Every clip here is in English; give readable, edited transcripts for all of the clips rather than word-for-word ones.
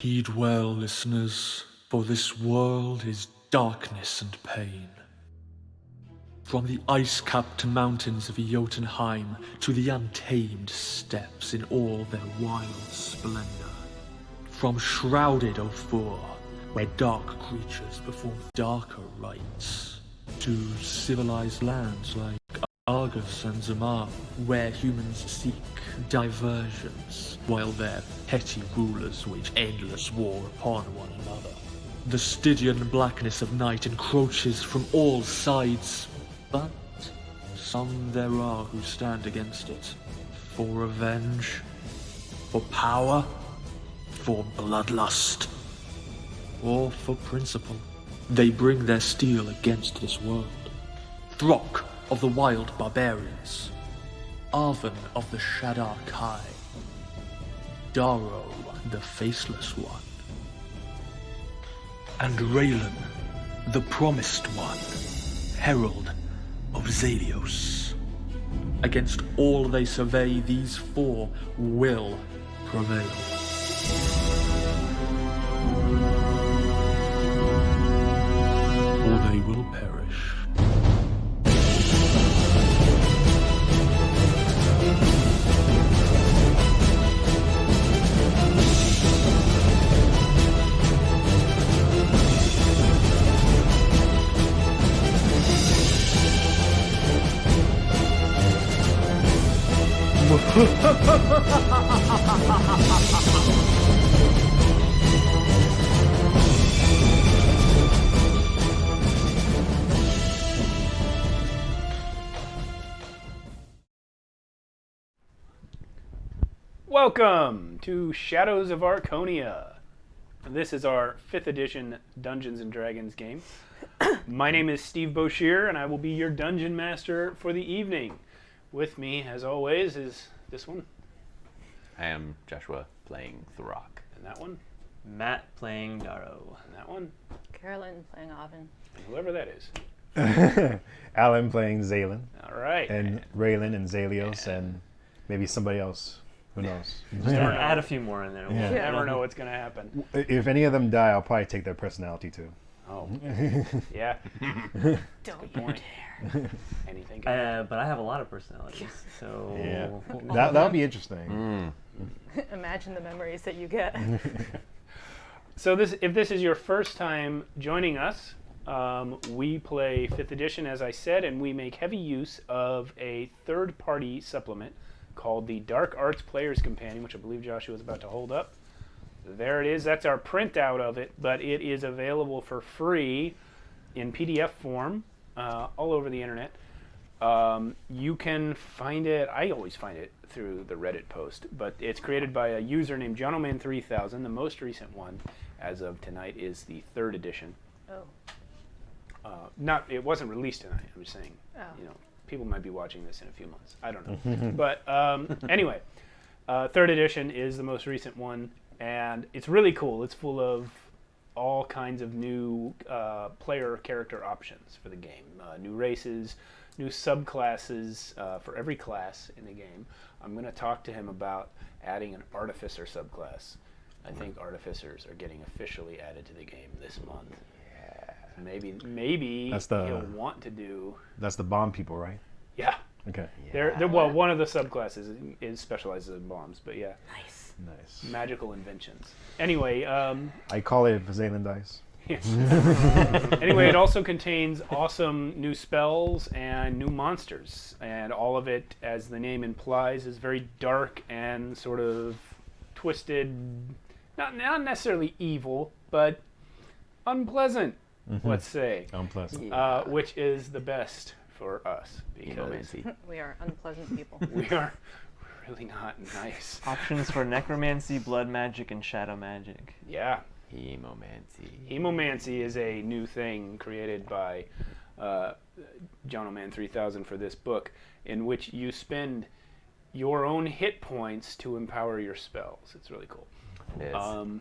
Heed well, listeners, for this world is darkness and pain. From the ice-capped mountains of Jotunheim to the untamed steppes in all their wild splendor. From shrouded Ophir, where dark creatures perform darker rites, to civilized lands like Argus and Zamar, where humans seek diversions, while their petty rulers wage endless war upon one another. The Stygian blackness of night encroaches from all sides, but some there are who stand against it. For revenge, for power, for bloodlust, or for principle. They bring their steel against this world. Throk of the wild barbarians, Arven of the Shadar Kai, Darrow the Faceless One, and Raylan, the Promised One, Herald of Zelios. Against all they survey, these four will prevail. Or they will perish. Welcome to Shadows of Archonia. This is our 5th edition Dungeons & Dragons game. My name is Steve Boshear, and I will be your Dungeon Master for the evening. With me, as always, is this one. I am Joshua, playing Throk. And that one. Matt playing Darrow. And that one. Carolynn playing Arven. And whoever that is. Alan playing Zaylin. All right. And Raylan and Zelios and maybe somebody else. Who knows? Just add a few more in there. You never know what's going to happen. If any of them die, I'll probably take their personality too. Oh. Yeah. Don't you dare. Anything. But I have a lot of personalities, so... Yeah. That would be interesting. Imagine the memories that you get. So if this is your first time joining us, we play 5th edition, as I said, and we make heavy use of a third-party supplement called the Dark Arts Player's Companion, which I believe Joshua is about to hold up. There it is. That's our printout of it, but it is available for free in PDF form all over the internet. You can find it, I always find it through the Reddit post, but it's created by a user named Gentleman3000. The most recent one, as of tonight, is the 3rd edition. Oh. It wasn't released tonight, I'm just saying. Oh. You know, people might be watching this in a few months. I don't know. But anyway, 3rd edition is the most recent one, and it's really cool. It's full of all kinds of new player character options for the game. New races, new subclasses for every class in the game. I'm going to talk to him about adding an artificer subclass. I think artificers are getting officially added to the game this month. Maybe he'll want to do... That's the bomb people, right? Yeah. Okay. They're well, one of the subclasses is specializes in bombs, but yeah. Nice. Magical inventions. Anyway, I call it Zaylin dice. Anyway, it also contains awesome new spells and new monsters, and all of it, as the name implies, is very dark and sort of twisted. Not necessarily evil, but unpleasant. Let's say. Unpleasant. Which is the best for us, because We are unpleasant people. we are really not nice. Options for necromancy, blood magic, and shadow magic. Yeah. Hemomancy. Hemomancy is a new thing created by Gentleman3000 for this book, in which you spend your own hit points to empower your spells. It's really cool. It is.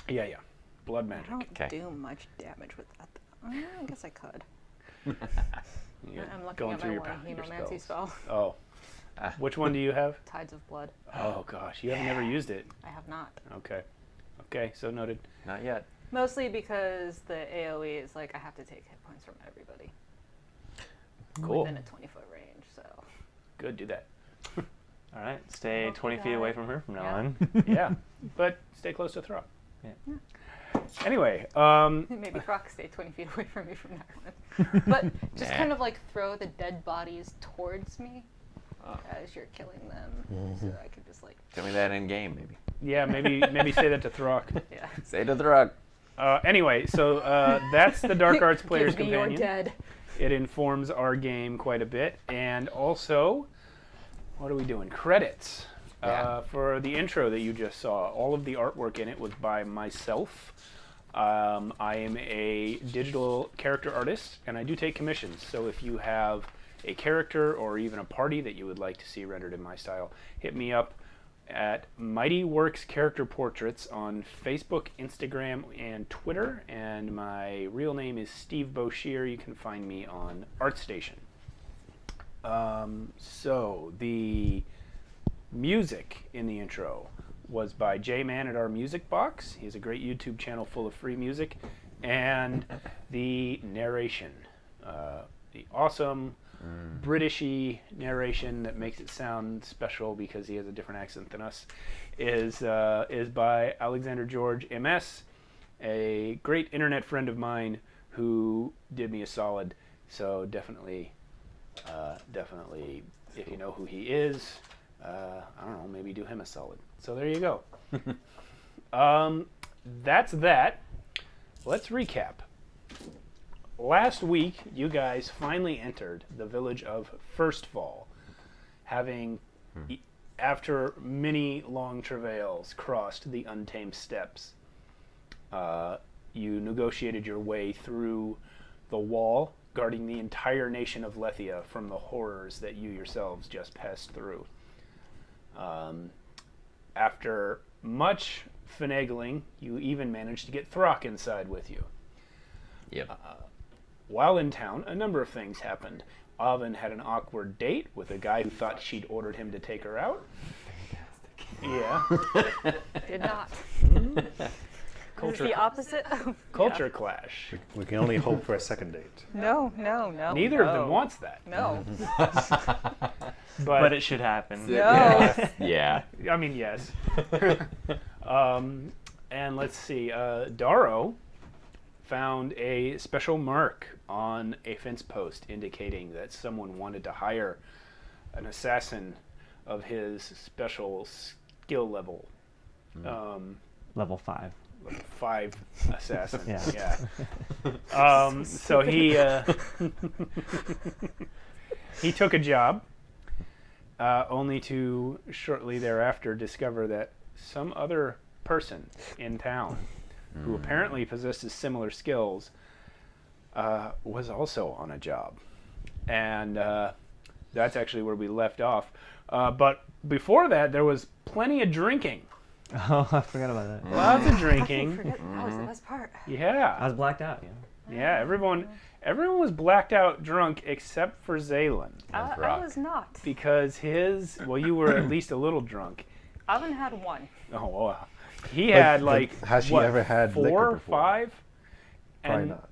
Yeah. Blood magic. I don't do much damage with that. I guess I could. You're I'm looking going at through my your hemomancy spells. spell. Oh. Which one do you have? Tides of Blood. Oh gosh, you have never used it. I have not. Okay. Okay, so noted. Not yet. Mostly because the AoE is like I have to take hit points from everybody Cool. within a 20-foot range. So Good, do that. All right, stay Hope 20 you feet away die. from her from now Yeah. on. Yeah, but stay close to Throg. Yeah. Anyway, maybe Rock stay 20 feet away from me from now on. But just Nah. kind of like throw the dead bodies towards me as you're killing them, so I could just like Tell me that in game, maybe. yeah, maybe say that to Throg. yeah. Say to Throg. Anyway, so that's the Dark Arts Player's Give me your Companion. dead. It informs our game quite a bit. And also, what are we doing? Credits. Yeah. For the intro that you just saw, all of the artwork in it was by myself. I am a digital character artist, and I do take commissions. So if you have a character or even a party that you would like to see rendered in my style, hit me up at Mighty Works Character Portraits on Facebook, Instagram, and Twitter. And my real name is Steve Boshear. You can find me on ArtStation. So the music in the intro was by J-Man at OurMusicBox. He has a great YouTube channel full of free music. And the narration, the awesome Britishy narration that makes it sound special because he has a different accent than us, is by Alexander George M.S, a great internet friend of mine who did me a solid. So definitely, if you know who he is, I don't know, maybe do him a solid. So there you go. That's that. Let's recap. Last week, you guys finally entered the village of Firstfall, having, after many long travails, crossed the Untamed Steppes. You negotiated your way through the wall, guarding the entire nation of Lethia from the horrors that you yourselves just passed through. After much finagling, you even managed to get Throck inside with you. Yep. While in town, a number of things happened. Oven had an awkward date with a guy who thought she'd ordered him to take her out. Yeah. Did not. Culture, The opposite of culture clash. We can only hope for a second date. No. Neither of them wants that. No. But it should happen. No. Yeah. I mean, yes. And let's see. Darrow found a special mark on a fence post indicating that someone wanted to hire an assassin of his special skill level. Level 5. 5 assassin. Yeah. So he took a job, only to shortly thereafter discover that some other person in town who apparently possesses similar skills was also on a job. And that's actually where we left off. But before that, there was plenty of drinking. Oh, I forgot about that. Lots of How can you drinking. forget? That was the best part. I Yeah. was blacked out. Yeah, everyone was blacked out drunk except for Zaylin. I Rock. was not. Because you were at least a little drunk. Oven had one. Oh, wow. He had like, has she what, ever had 4 liquor or before? 5? Probably And not.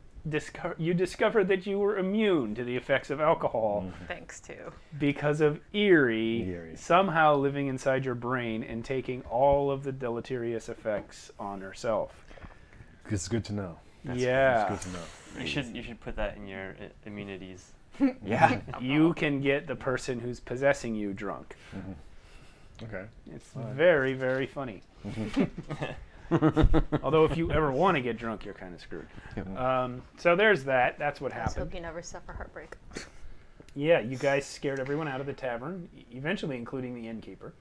you discovered that you were immune to the effects of alcohol Thanks to. because of Eerie Eerie. somehow living inside your brain and taking all of the deleterious effects on herself. It's good to know. Yeah. It's good to know. You should put that in your immunities. Yeah. You can get the person who's possessing you drunk. Okay. It's very, very funny. Although if you ever want to get drunk, you're kind of screwed. So there's that. That's what Let's happened. hope you never suffer heartbreak. Yeah, you guys scared everyone out of the tavern, eventually including the innkeeper.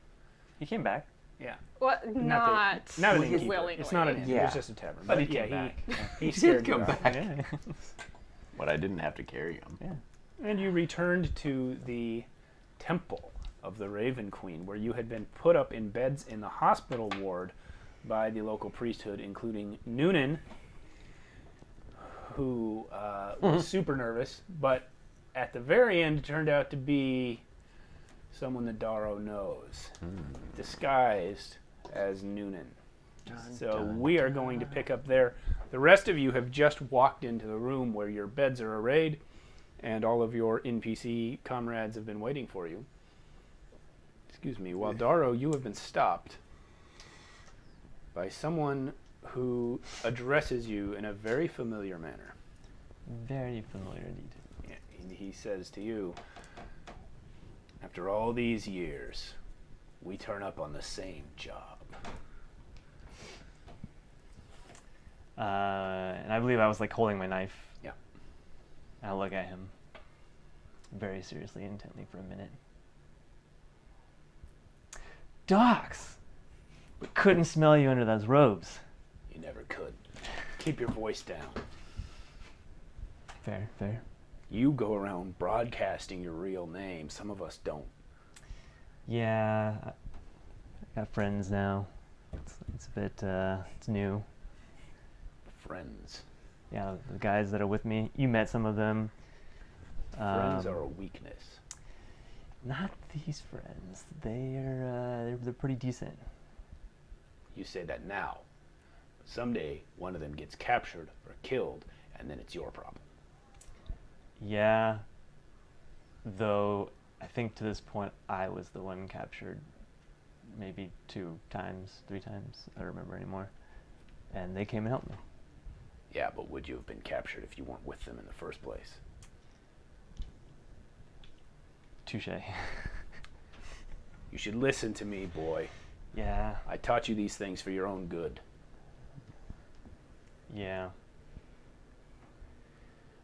He came back. Yeah. What? Not an innkeeper. willingly. It's not an innkeeper. Yeah. It's just a tavern. But he yeah, came back. He scared come you out. back. Yeah. But I didn't have to carry him. Yeah. And you returned to the temple of the Raven Queen, where you had been put up in beds in the hospital ward by the local priesthood, including Noonan, who was super nervous, but at the very end turned out to be someone that Darrow knows, disguised as Noonan. So we are going to pick up there. The rest of you have just walked into the room where your beds are arrayed, and all of your NPC comrades have been waiting for you. Excuse me. While Darrow, you have been stopped by someone who addresses you in a very familiar manner. Very familiar indeed. Yeah, he says to you, after all these years, we turn up on the same job. And I believe I was like holding my knife. Yeah. And I look at him very seriously, intently for a minute. Docs! We couldn't smell you under those robes. You never could. Keep your voice down. Fair, fair. You go around broadcasting your real name. Some of us don't. Yeah, I got friends now. It's a bit, it's new. Friends. Yeah, the guys that are with me, you met some of them. Friends are a weakness. Not these friends. They're pretty decent. You say that now. Someday, one of them gets captured or killed, and then it's your problem. Yeah, though I think to this point I was the one captured maybe 2 times, 3 times, I don't remember anymore. And they came and helped me. Yeah, but would you have been captured if you weren't with them in the first place? Touche. You should listen to me, boy. Yeah, I taught you these things for your own good. yeah.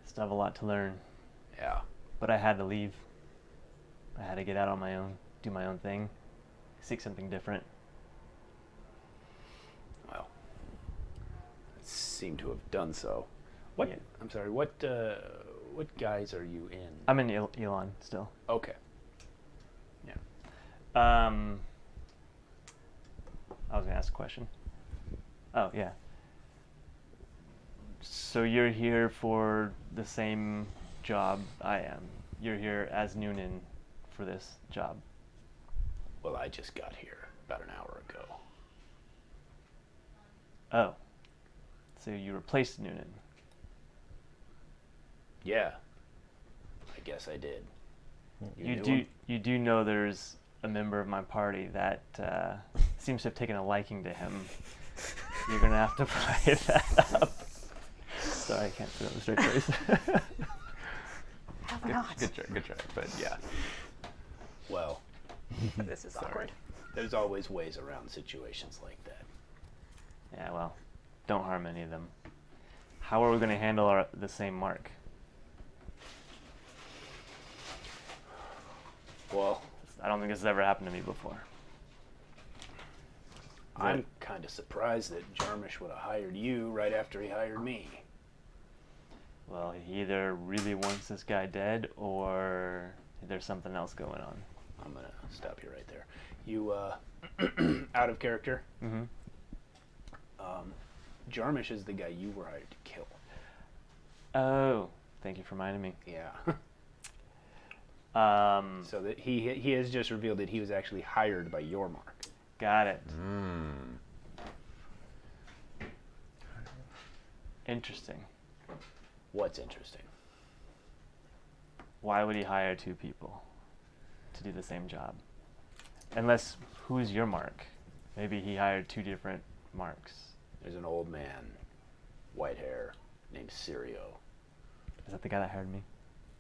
Still have a lot to learn. Yeah. But I had to leave. I had to get out on my own, do my own thing, seek something different. Well, I seem to have done so. What? Yeah. I'm sorry. What guise are you in? I'm in Elon still. Okay. Yeah. I was gonna ask a question. Oh, yeah. So you're here for the same job I am. You're here as Noonan for this job. Well, I just got here about an hour ago. Oh. So you replaced Noonan. Yeah. I guess I did. You knew do him? you do know there's a member of my party that seems to have taken a liking to him. You're gonna have to play that up. Sorry, I can't put it on the straight face. Good try, but yeah. Well, This is awkward. there's always ways around situations like that. Yeah, well, don't harm any of them. How are we gonna handle the same mark? Well, I don't think this has ever happened to me before. I'm kind of surprised that Jarmusch would have hired you right after he hired me. Well, he either really wants this guy dead, or there's something else going on. I'm gonna stop you right there. You, out of character. Mm-hmm. Jarmusch is the guy you were hired to kill. Oh, thank you for reminding me. Yeah. Um, So that he has just revealed that he was actually hired by your mark. got it. Interesting. What's interesting? Why would he hire 2 people to do the same job? Unless, who's your mark? Maybe he hired 2 different marks. There's an old man, white hair, named Sirio. Is that the guy that hired me?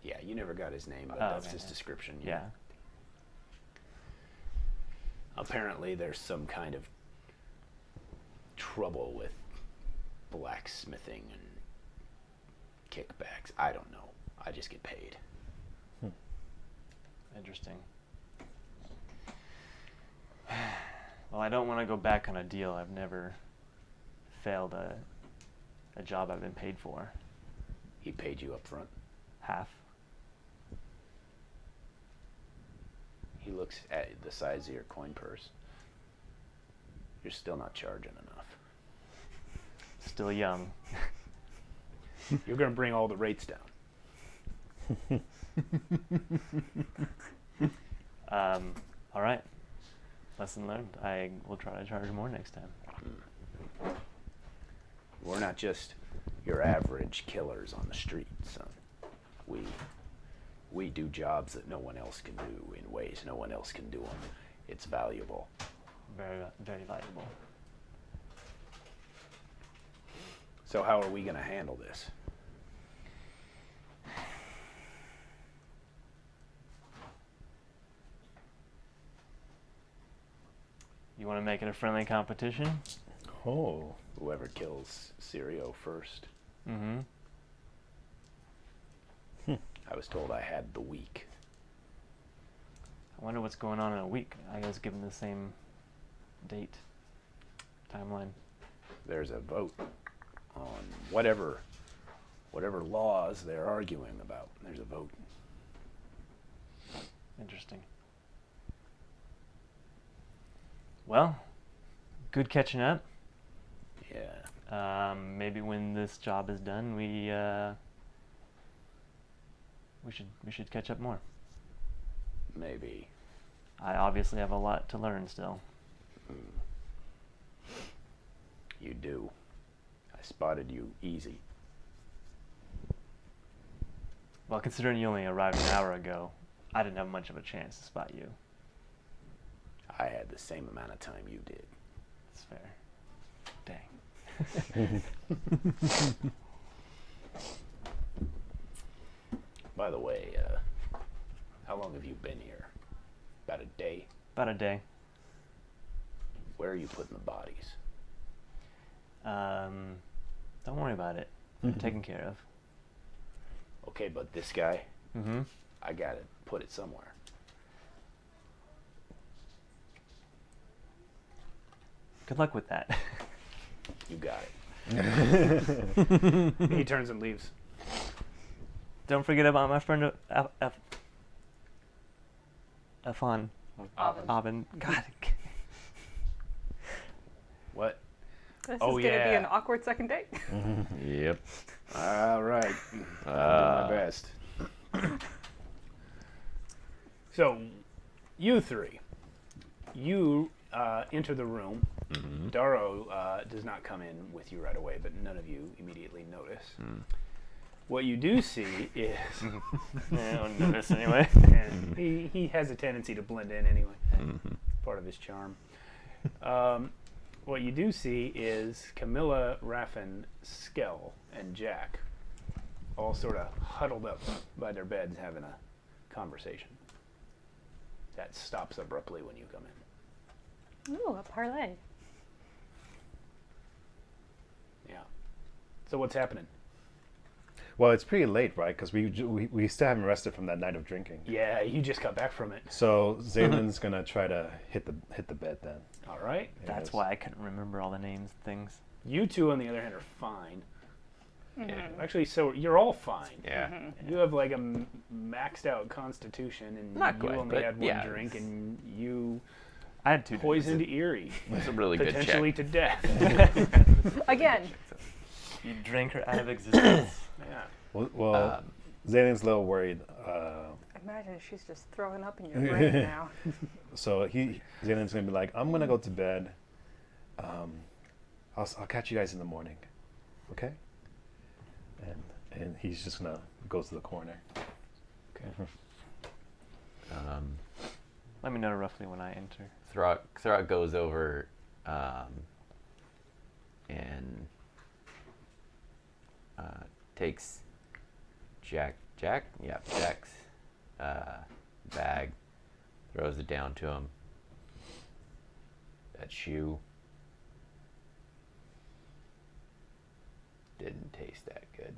Yeah, you never got his name, but Oh, that's okay, his yeah. description. Yeah. Apparently there's some kind of trouble with blacksmithing and kickbacks. I don't know. I just get paid. Interesting. Well, I don't want to go back on a deal. I've never failed a job I've been paid for. He paid you up front. Half. He looks at the size of your coin purse. You're still not charging enough. Still young. You're going to bring all the rates down. All right. Lesson learned. I will try to charge more next time. We're not just your average killers on the street, son. We do jobs that no one else can do in ways no one else can do them. It's valuable. Very, very valuable. So how are we going to handle this? You want to make it a friendly competition? Oh. Whoever kills Sirio first. Mm-hmm. I was told I had the week. I wonder what's going on in a week. I guess given the same date, timeline. There's a vote on whatever laws they're arguing about. There's a vote. Interesting. Well, good catching up. Yeah. Maybe when this job is done, we should catch up more. Maybe. I obviously have a lot to learn still. You do. I spotted you easy. Well, considering you only arrived an hour ago, I didn't have much of a chance to spot you. I had the same amount of time you did. That's fair. Dang. By the way, how long have you been here? About a day? About a day. Where are you putting the bodies? Don't worry about it. Taken care of. Okay, but this guy, Mm-hmm. I gotta put it somewhere. Good luck with that. You got it. He turns and leaves. Don't forget about my friend Afan. Avin. God. What? This Oh, is going to be yeah. an awkward second date. Yep. All right. I'll do my best. So, you three, you enter the room. Darrow does not come in with you right away, but none of you immediately notice. What you do see is, I don't notice anyway. and he has a tendency to blend in anyway. Part of his charm. What you do see is Camilla, Raffin, Skell, and Jack all sort of huddled up by their beds having a conversation. That stops abruptly when you come in. Ooh, a parlay. Yeah. So what's happening? Well, it's pretty late, right? Because we still haven't rested from that night of drinking. Yeah, you just got back from it. So Zaylin's gonna try to hit the bed then. All right. That's Yes. why I couldn't remember all the names and things. You two, on the other hand, are fine. Yeah. Actually, so you're all fine. Yeah. You have like a maxed out constitution, and Not you quite, only but had one yeah, drink, it's- and you I had 2 poisoned drinks. Erie, It's a really good potentially check. to death. Again. You drank her out of existence. Yeah. Well, Zaylin's a little worried. Imagine she's just throwing up in your brain now. So Zaylin's gonna be like, I'm gonna go to bed. I'll catch you guys in the morning, okay? And he's just gonna go to the corner. Let me know roughly when I enter. Throck goes over and takes Jack's bag, throws it down to him. That shoe didn't taste that good.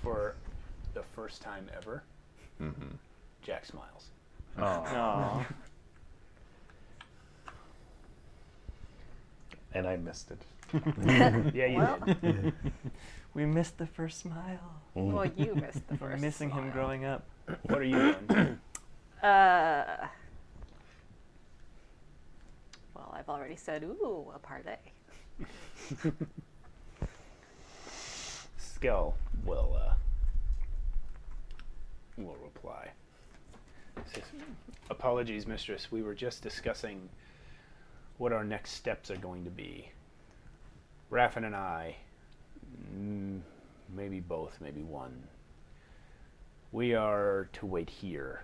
For the first time ever, Mm-hmm. Jack smiles. Oh. Aww. And I missed it. Yeah, you Well. did. We missed the first smile. Well, you missed the We're first. missing him smile. growing up. What are you doing? Well, I've already said, ooh, a parlay. Skell will reply. Says, apologies, mistress. We were just discussing what our next steps are going to be. Raffin and I, maybe both, maybe one, we are to wait here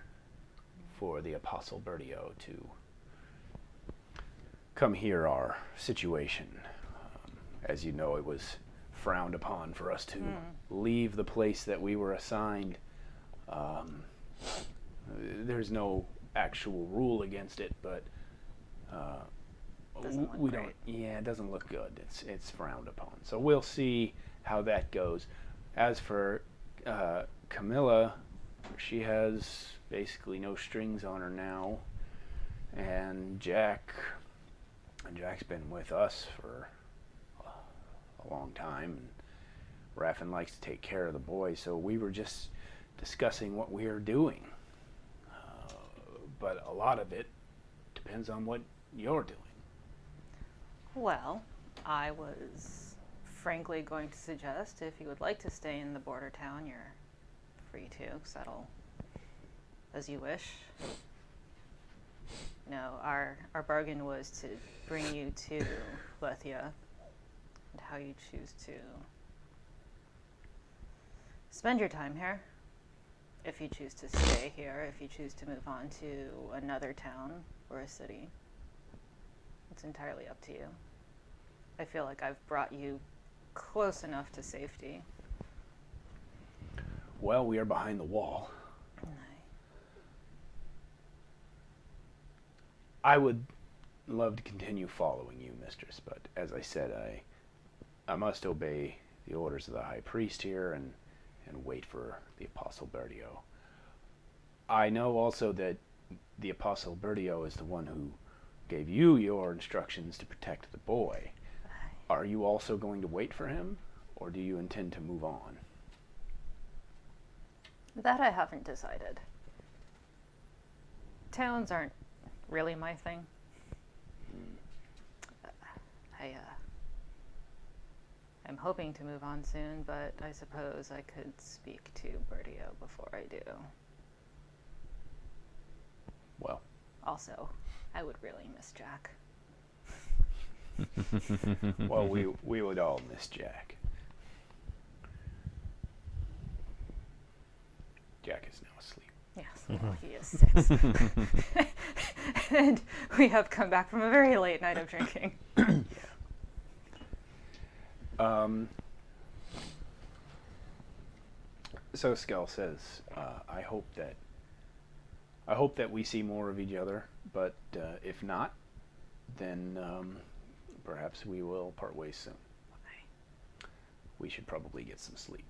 for the Apostle Bertio to come hear our situation. As you know, it was frowned upon for us to leave the place that we were assigned. There's no actual rule against it, but Doesn't look great. Yeah, it doesn't look good. It's frowned upon. So we'll see how that goes. As for Camilla, she has basically no strings on her now, and Jack's been with us for a long time, and Raffin likes to take care of the boys, so we were just discussing what we are doing. But a lot of it depends on what you're doing. Well, I was frankly going to suggest if you would like to stay in the border town, you're free to settle as you wish. No, our bargain was to bring you to Lethia, and how you choose to spend your time here. If you choose to stay here, if you choose to move on to another town or a city, it's entirely up to you. I feel like I've brought you close enough to safety. Well, we are behind the wall. I would love to continue following you, mistress, but as I said, I must obey the orders of the high priest here and wait for the Apostle Bertio. I know also that the Apostle Bertio is the one who gave you your instructions to protect the boy. Are you also going to wait for him, or do you intend to move on? That I haven't decided. Towns aren't really my thing. I'm hoping to move on soon, but I suppose I could speak to Bertio before I do. Well. Also, I would really miss Jack. Well, we would all miss Jack. Jack is now asleep. Yes, well, he is 6. And we have come back from a very late night of drinking. So Skell says, I hope that we see more of each other, but if not, then perhaps we will part ways soon. We should probably get some sleep.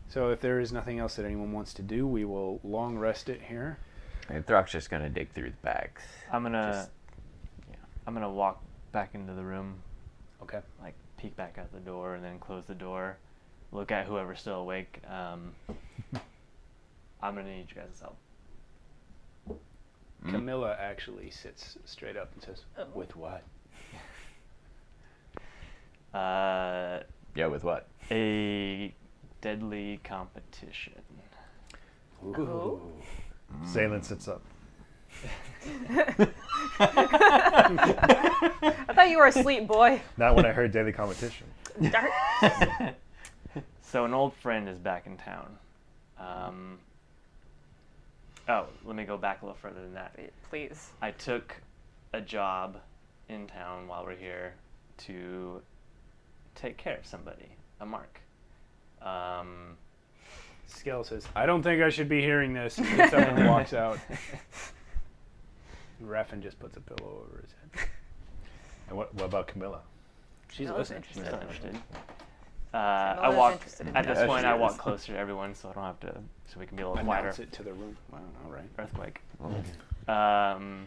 So if there is nothing else that anyone wants to do, we will long rest it here. And Throck's just gonna dig through the bags. I'm gonna walk back into the room. Okay. Like peek back out the door and then close the door. Look at whoever's still awake. I'm gonna need you guys' help. Camilla actually sits straight up and says, "With what?" Yeah, with what? A deadly competition. Ooh. Zaylin sits up. I thought you were asleep, boy. Not when I heard daily competition. So an old friend is back in town. Let me go back a little further than that. Please. I took a job in town while we're here to take care of somebody, a mark. Skell says, "I don't think I should be hearing this." And gets up and walks out. Raffin just puts a pillow over his head. And what about Camilla? She's Camilla's listening. She's not interested. Camilla's I walk interested in at that. this point. I she walk is. closer to everyone, so I don't have to. So we can be a little quieter. Announce it to the room. Wow, all right. Earthquake. Mm-hmm.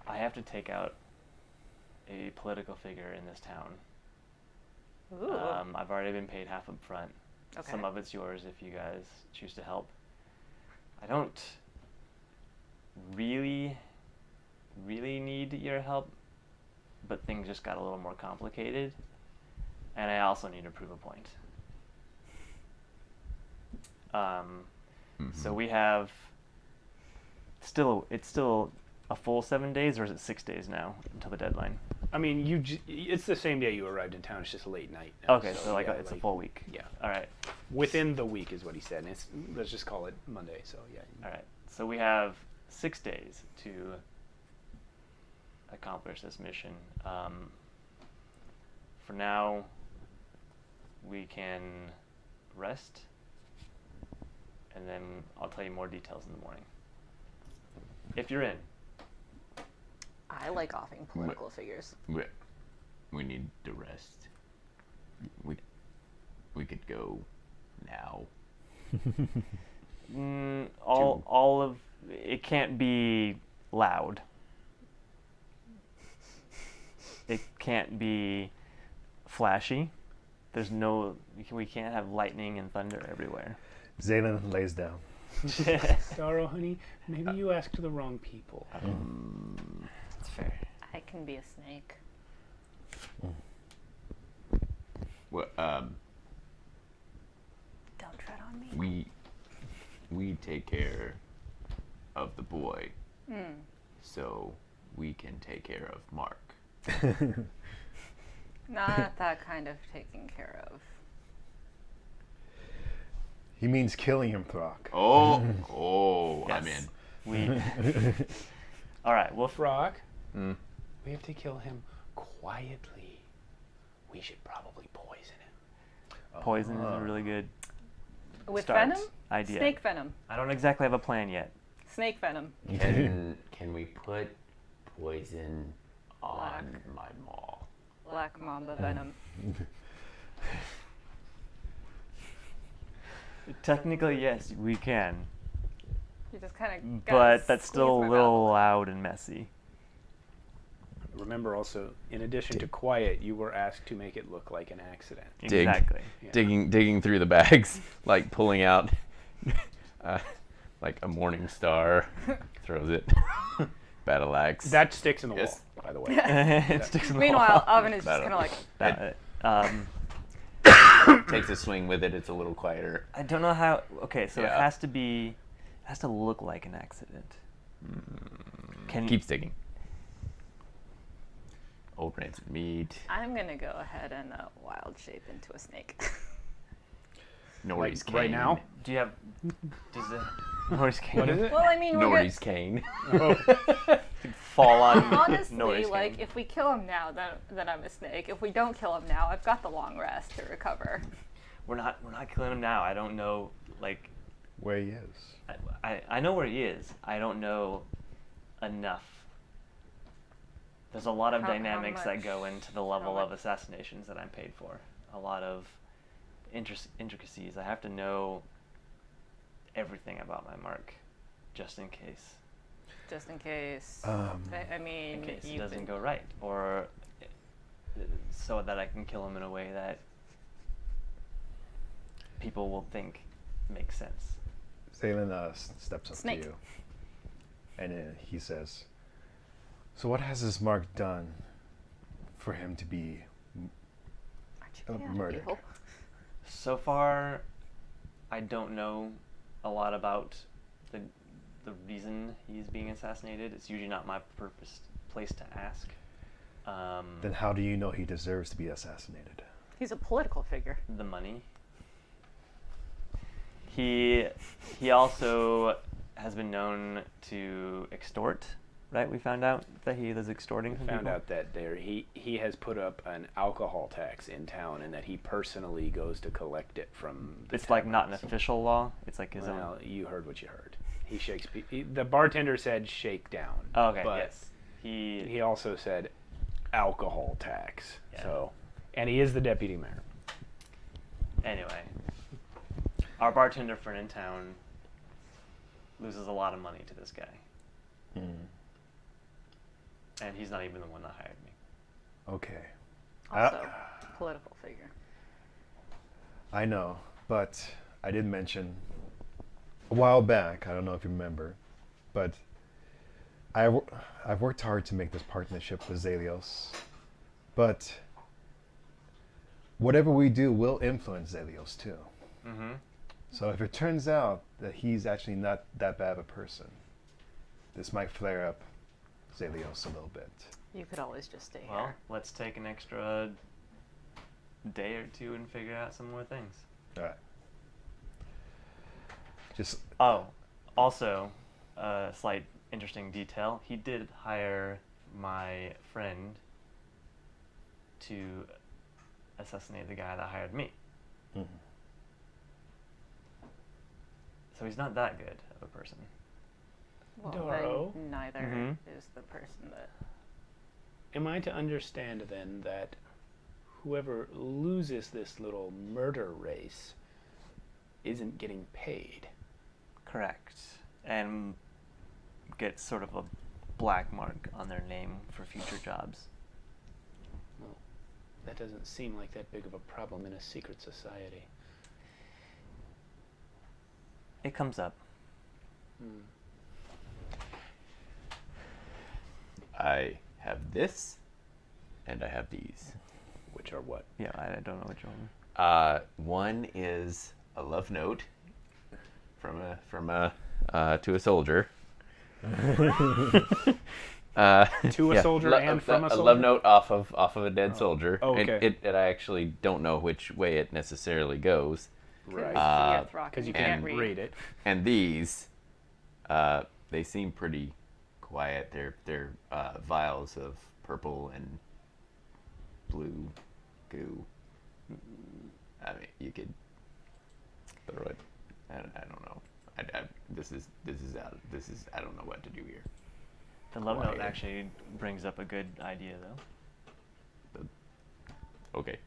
I have to take out a political figure in this town. Ooh. I've already been paid half up front. Okay. Some of it's yours if you guys choose to help. I don't really need your help, but things just got a little more complicated, and I also need to prove a point. So we have still a full 7 days, or is it 6 days now until the deadline? I mean, it's the same day you arrived in town. It's just late night. Now, Okay, so yeah, it's a full week. Yeah. All right. Within the week is what he said. And let's just call it Monday. So yeah. All right. So we have 6 days to accomplish this mission. For now, we can rest, and then I'll tell you more details in the morning. If you're in. I like offing political figures. We need to rest. We could go now. All of it can't be loud. It can't be flashy. We can't have lightning and thunder everywhere. Zaylin lays down. Darrow, honey, maybe you asked the wrong people. That's fair. I can be a snake. Well, Don't tread on me. we take care of the boy, so we can take care of Mark. Not that kind of taking care of. He means killing him, Throck. Oh, Yes. I'm in. We. All right. Well, Frog, we have to kill him quietly. We should probably poison him. poison is a really good With start venom? idea. Snake venom. I don't exactly have a plan yet. Snake venom. Can we put poison on my maw? Black mamba venom. Technically, yes, we can, You just kind of. but that's still a little loud and messy. Remember also, in addition to quiet, you were asked to make it look like an accident. Dig. Exactly. Yeah. Digging through the bags, like pulling out like a morning star, throws it. Battle axe. That sticks in the Yes. wall, by the way. It sticks in the Meanwhile, wall. Oven is just kind of like. Takes a swing with it. It's a little quieter. I don't know how. Okay, so Yeah. it has to look like an accident. Keeps digging. Old rancid meat. I'm gonna go ahead and wild shape into a snake. Nori's cane. Right now? Do you have? Does it? Norris cane. What is it? Well, I mean, we're Nori's cane. Fall on. honestly, Norris like, cane. if we kill him now, then I'm a snake. If we don't kill him now, I've got the long rest to recover. We're not killing him now. I don't know. Like, Where he is. I know where he is. I don't know enough. There's a lot of How dynamics that much- go into the level how of much- assassinations that I'm paid for. A lot of intricacies. I have to know everything about my mark, just in case. Just in case. I mean, In case it you've doesn't been- go right, or so that I can kill him in a way that people will think makes sense. Zaylin steps up Snake. to you. And he says, so what has this mark done for him to be Aren't you bad murdered? people? So far, I don't know a lot about the reason he's being assassinated. It's usually not my place to ask. Then how do you know he deserves to be assassinated? He's a political figure. The money. He also has been known to extort, right? We found out that he was extorting some Found people. out that he has put up an alcohol tax in town, and that he personally goes to collect it from. It's like not an taverns. official law. It's like his Well, own. you heard what you heard. He shakes. The bartender said shake down. Oh, okay. But Yes. he also said alcohol tax. Yeah. So, and he is the deputy mayor. Anyway, our bartender friend in town loses a lot of money to this guy, and he's not even the one that hired me. Okay. Also, political figure. I know, but I did mention a while back, I don't know if you remember, but I've worked hard to make this partnership with Zelios, but whatever we do will influence Zelios too. Mm-hmm. So if it turns out that he's actually not that bad of a person, this might flare up Zelios a little bit. You could always just stay Well, here. let's take an extra day or two and figure out some more things. All right. Just Oh, also, a slight interesting detail. He did hire my friend to assassinate the guy that hired me. mhm. So he's not that good of a person. Well, Darrow? then neither Mhm. is the person that. Am I to understand then that whoever loses this little murder race isn't getting paid? Correct. And gets sort of a black mark on their name for future jobs. Well, that doesn't seem like that big of a problem in a secret society. It comes up. Hmm. I have this, and I have these. Which are what? Yeah, I don't know which one. One is a love note to a soldier. To a soldier and from a soldier? love note off of a dead soldier. Oh, okay. And I actually don't know which way it necessarily goes. Right. You're Throck Because you can't can't read it. And these, they seem pretty quiet. They're vials of purple and blue goo. I mean, you could throw it. I don't know. This is I don't know what to do here. The love note Quiet. actually brings up a good idea, though. Okay.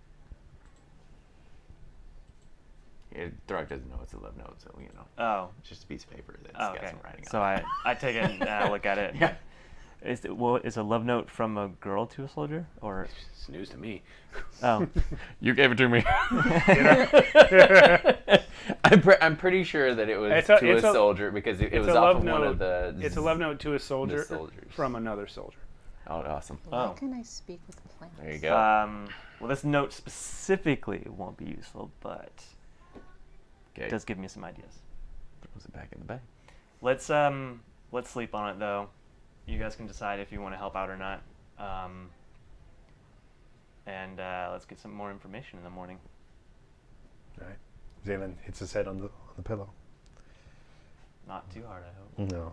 Throck doesn't know it's a love note, so Oh. it's just a piece of paper that's Oh, got okay. some writing So on it. I take it and I look at it. Yeah. Is a love note from a girl to a soldier, or It's news to me. oh? You gave it to me. I'm pretty sure that it was It's a- to a it's a- soldier because it It's was a off love of one note. of the. It's a love note to a soldier soldiers. from another soldier. Oh, awesome. Why Oh. can I speak with plants? There you go. Well, this note specifically won't be useful, but Okay. it does give me some ideas. Throws it back in the bag. Let's sleep on it though. You guys can decide if you want to help out or not. And let's get some more information in the morning. All right. Zaylan hits his head on the pillow. Not too hard, I hope. No.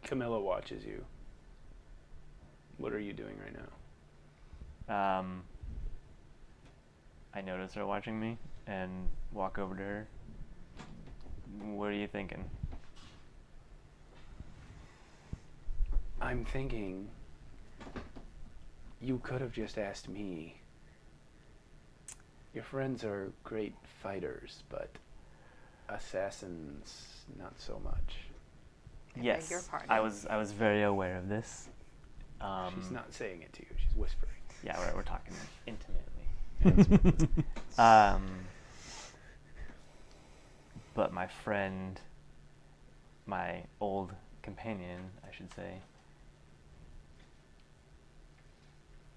Camilla watches you. What are you doing right now? I notice her watching me and walk over to her. What are you thinking? I'm thinking you could have just asked me. Your friends are great fighters, but assassins not so much. Yes, your party. I was very aware of this. She's not saying it to you, she's whispering. Yeah, we're talking intimately. But my friend, my old companion, I should say,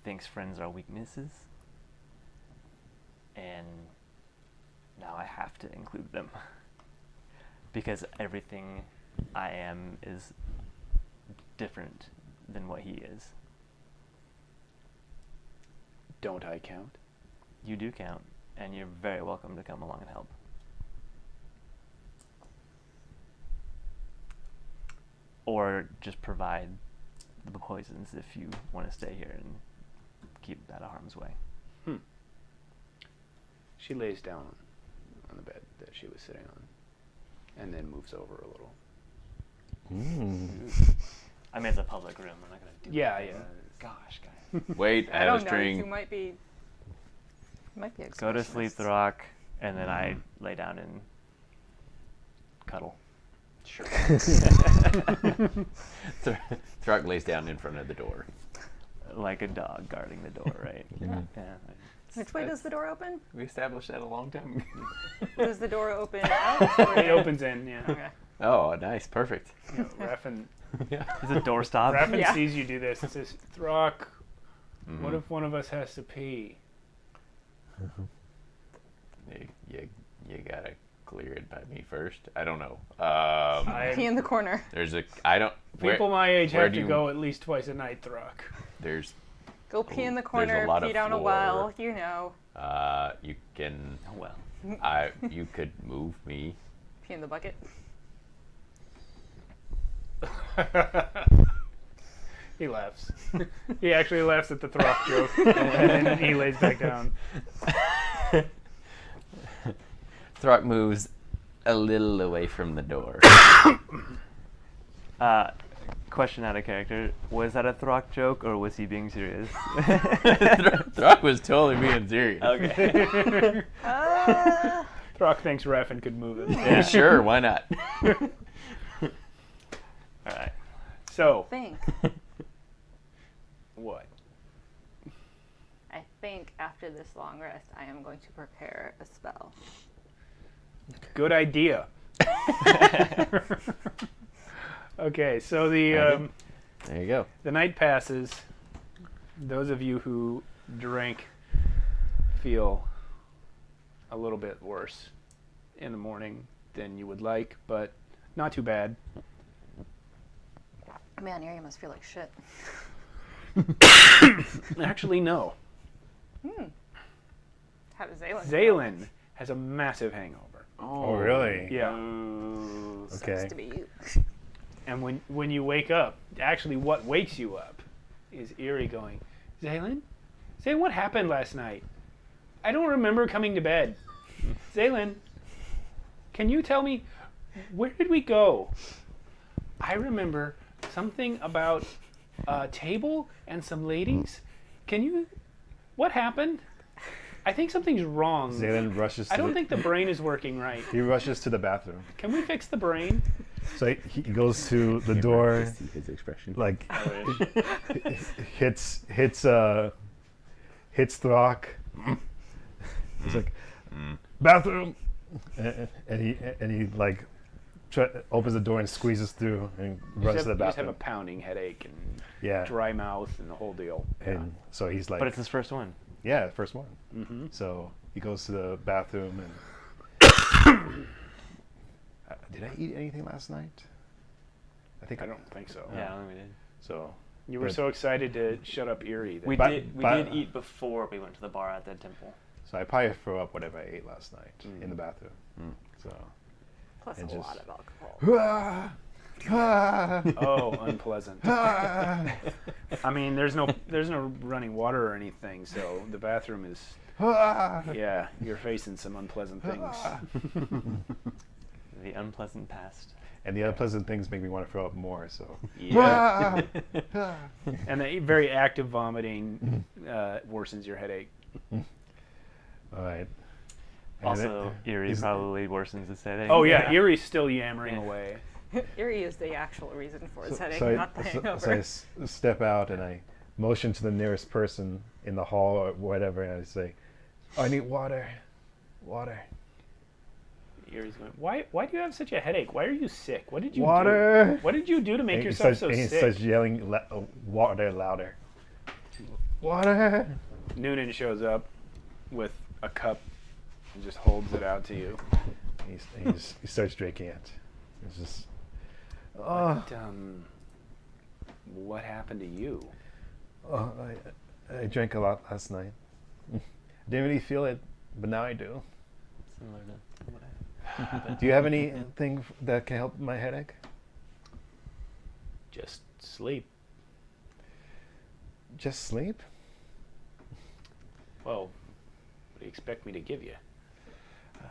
thinks friends are weaknesses, and now I have to include them because everything I am is different than what he is. Don't I count? You do count, and you're very welcome to come along and help. Or just provide the poisons if you want to stay here and keep out of harm's way. She lays down on the bed that she was sitting on and then moves over a little. I mean, it's a public room. I'm not going to do Yeah, anything. yeah. Gosh, guys. Wait, I I have don't a know. string. You might be Go to sleep, exhibitionist. Throck, and then I lay down and cuddle. Sure. Throck lays down in front of the door. Like a dog guarding the door, right? Yeah. Yeah. Which way does the door open? We established that a long time ago. Does the door open out? Or It opens in, yeah. Okay. Oh, nice, perfect. You know, Raffin, Is it doorstop? Raffin Yeah. sees you do this and says, Throck, Mm-hmm. what if one of us has to pee? You gotta clear it by me first. I don't know. Pee in the corner. There's a. I don't. People my age where have do to you- go at least twice a night, Throck. There's. Go pee in the There's a corner, lot pee of down a floor. well, you know. You can. Oh well. You could move me. Pee in the bucket. He laughs. He actually laughs at the Throck joke, and then he lays back down. Throck moves a little away from the door. Question out of character. Was that a Throck joke or was he being serious? Throck was totally being serious. Okay. Throck thinks Raffen could move it. Yeah, sure, why not? Alright. So, Think. what? I think after this long rest, I am going to prepare a spell. Good idea. Okay, so There you go. the night passes. Those of you who drank feel a little bit worse in the morning than you would like, but not too bad. Man, Erie must feel like shit. Actually, no. How does Zaylin? Zaylin has a massive hangover. Oh, really? Yeah. Sucks Okay. to be you. And when you wake up, actually what wakes you up is Erie going, Zaylin? Zaylin, what happened last night? I don't remember coming to bed. Zaylin, can you tell me, where did we go? I remember something about a table and some ladies. What happened? I think something's wrong. Zaylin rushes. I don't think the brain is working right. he rushes to the bathroom. Can we fix the brain? So he goes to the door, See his expression. like hits Throck. He's like, bathroom, and he like opens the door and squeezes through and runs to the You just have a bathroom. pounding headache and Yeah, dry mouth and the whole deal. and so he's like, But it's his first one. yeah, first one. Mm-hmm. So he goes to the bathroom and. Did I eat anything last night? I don't think so. Yeah, I think we did. So You were But- so excited to shut up Erie. That We But- did but- eat before we went to the bar at the temple. So I probably throw up whatever I ate last night in the bathroom. So. Plus And a just- lot of alcohol. oh, unpleasant. I mean, there's no running water or anything, so the bathroom is. Yeah, you're facing some unpleasant things. The unpleasant past. And the unpleasant things make me want to throw up more. So. Yeah. And the very active vomiting worsens your headache. All right. And Also, Erie he's- probably worsens the setting. Oh yeah, Erie's still yammering away. Erie is the actual reason for his headache, So I, not the so hangover. I step out and I motion to the nearest person in the hall or whatever, and I say, "I need water, water, Erie's going, why do you have such a headache? Why are you sick? What did you water." do? What did you do to make And yourself so and he sick? starts yelling water louder. Water. Noonan shows up with a cup and just holds it out to you. He starts drinking it. It's just. Oh, What happened to you? I drank a lot last night. Didn't really feel it, but now I do. Similar to what I Do you have anything that can help my headache? Just sleep. Just sleep? Well, what do you expect me to give you?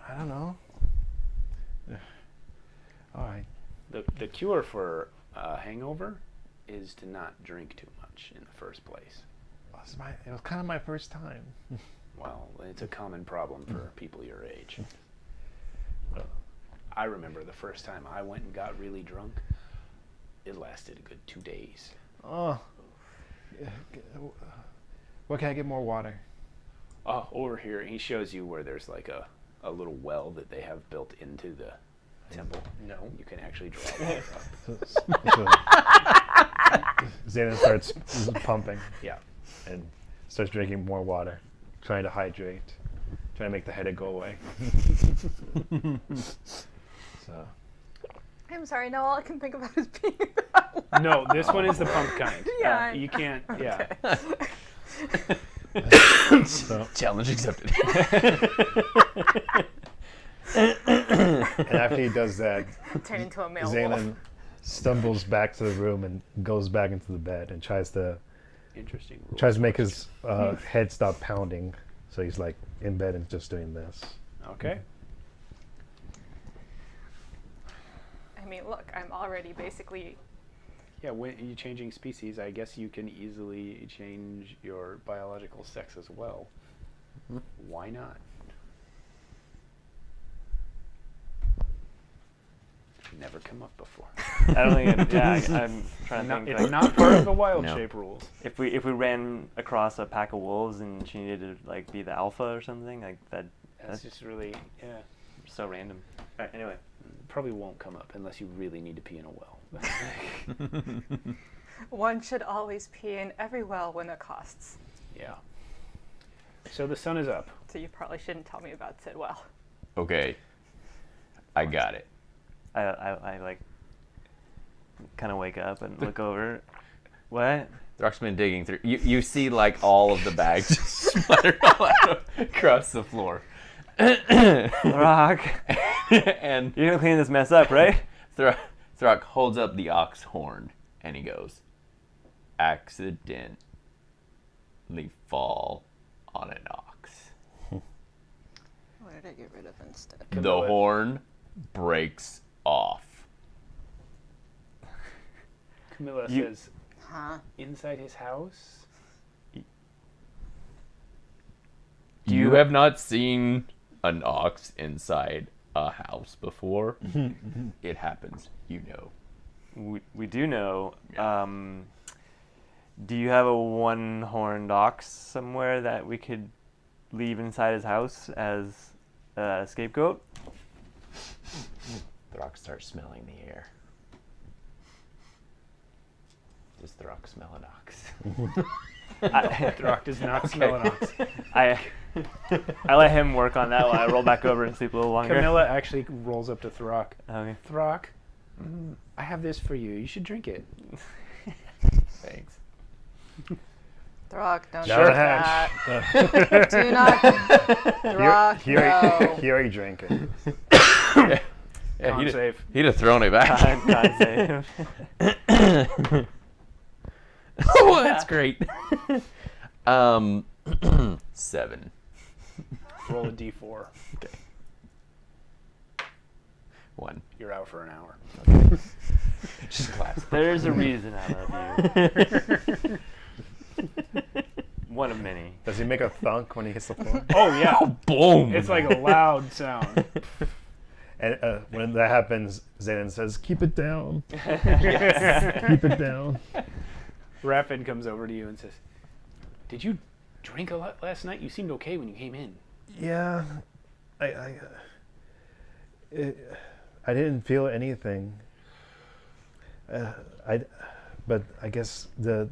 I don't know. All right. The cure for a hangover is to not drink too much in the first place. It was kind of my first time. Well, it's a common problem for people your age. I remember the first time I went and got really drunk. It lasted a good 2 days. Oh. Where can I get more water? Oh, over here, he shows you where there's like a little well that they have built into the temple. No, you can actually draw water up. So Xanon starts pumping. Yeah. And starts drinking more water, trying to hydrate, trying to make the headache go away. So. I'm sorry, no, all I can think about is being that one. No, this one is the pump kind. Yeah. You can't. Yeah. So, Challenge accepted. and after he does that, Turn into a male wolf. Zaylin stumbles back to the room and goes back into the bed and tries to Interesting. make his head stop pounding. So he's like in bed and just doing this. Okay. I mean, look, I'm already basically. Yeah, when you're changing species, I guess you can easily change your biological sex as well. Why not? Never come up before. I don't think. I'm trying to think. It's Like, not part of the wild No. shape rules. if we ran across a pack of wolves and she needed to like be the alpha or something like that, That's just really, yeah. so random. All right, anyway, Probably won't come up unless you really need to pee in a well. One should always pee in every well when it costs. Yeah. So the sun is up. So you probably shouldn't tell me about said well. Okay. I got it. I like kind of wake up and look over. What? Throck's been digging through. You see like all of the bags just splattered all out across the floor. Throck, And you're gonna clean this mess up, right? Throck holds up the ox horn and he goes, accidentally fall on an ox. What did I get rid of instead? The Camilla. horn breaks off. Camilla You- says, Huh? inside his house? You have not seen an ox inside a house before. It happens, you know. We do know. Do you have a one-horned ox somewhere that we could leave inside his house as a scapegoat? Throck starts smelling the air. Does Throck smell an ox? Throck does not smell an ox. I let him work on that while I roll back over and sleep a little longer. Camilla actually rolls up to Throck. Okay. Throck, I have this for you. You should drink it. Thanks. Throck, don't Down do the that. hatch. Do not. Throck, He no. already drank it. Yeah, Con save. he'd have thrown it back. God save. Oh, that's great. 7. Roll a d4. Okay. 1. You're out for an hour. Just claps. There's a reason I love you. One of many. Does he make a thunk when he hits the floor? Oh, yeah. Boom. It's like a loud sound. And when that happens, Zayn says, "Keep it down. Yes. Keep it down." Raffin comes over to you and says, did you drink a lot last night? You seemed okay when you came in. Yeah, I didn't feel anything. But I guess the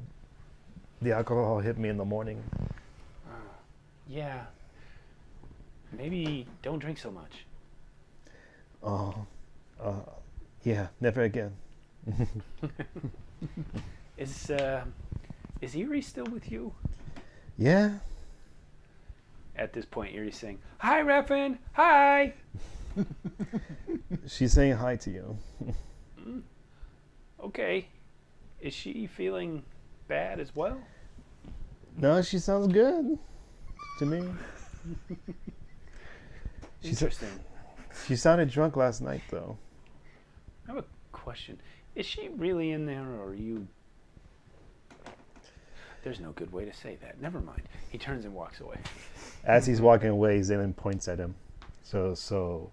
alcohol hit me in the morning. Yeah. Maybe don't drink so much. Oh, yeah, never again. Is Erie still with you? Yeah. At this point, Erie's saying, hi, Raffin. Hi. She's saying hi to you. Okay. Is she feeling bad as well? No, she sounds good to me. Interesting. She sounded drunk last night, though. I have a question. Is she really in there, or are you... There's no good way to say that. Never mind. He turns and walks away. As he's walking away, Zaylin points at him, so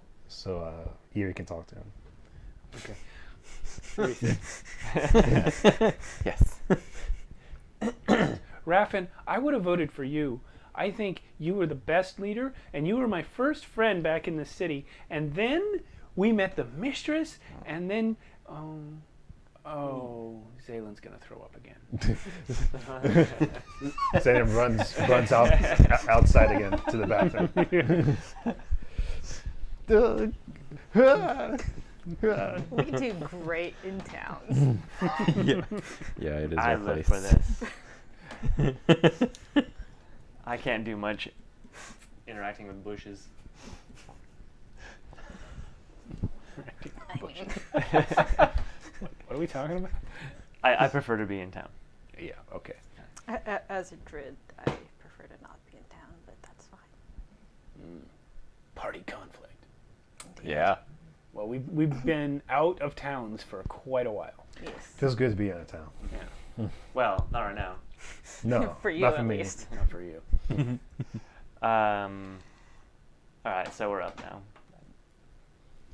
Erie can talk to him. Okay. Yes. Raffin, I would have voted for you. I think you were the best leader, and you were my first friend back in the city. And then we met the mistress, and then, Zaylin's gonna throw up again. Zaylin runs outside again to the bathroom. We do great in towns. Yeah, it is I our live place. for this. I can't do much interacting with bushes. I mean, What are we talking about? I prefer to be in town. Yeah. Okay. as a druid, I prefer to not be in town, but that's fine. Party conflict. Yeah. Well, we've been out of towns for quite a while. Yes. Feels good to be out of town. Yeah. Well, not right now. No, For you not for at me. least. Not for you. All right, so we're up now.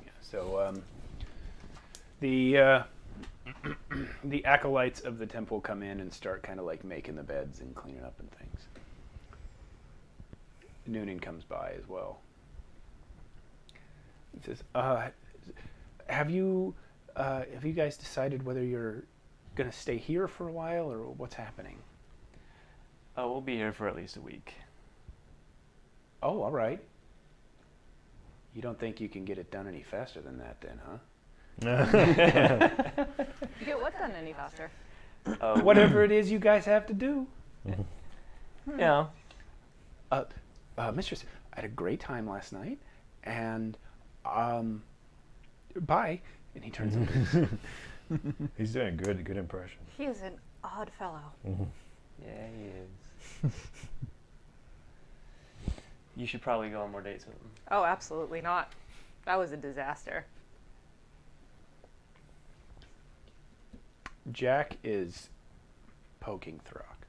Yeah. So the the acolytes of the temple come in and start kind of like making the beds and cleaning up and things. Noonan comes by as well. He says, have you guys decided whether you're going to stay here for a while or what's happening?" Oh, we'll be here for at least a week. "Oh, all right. You don't think you can get it done any faster than that then, huh?" You get what done any faster? "Whatever it is you guys have to do." You know, "Mistress, I had a great time last night, and bye." And he turns over. He's doing a good impression. He is an odd fellow. yeah, he is. You should probably go on more dates with him. Oh, absolutely not. That was a disaster. Jack is poking Throck.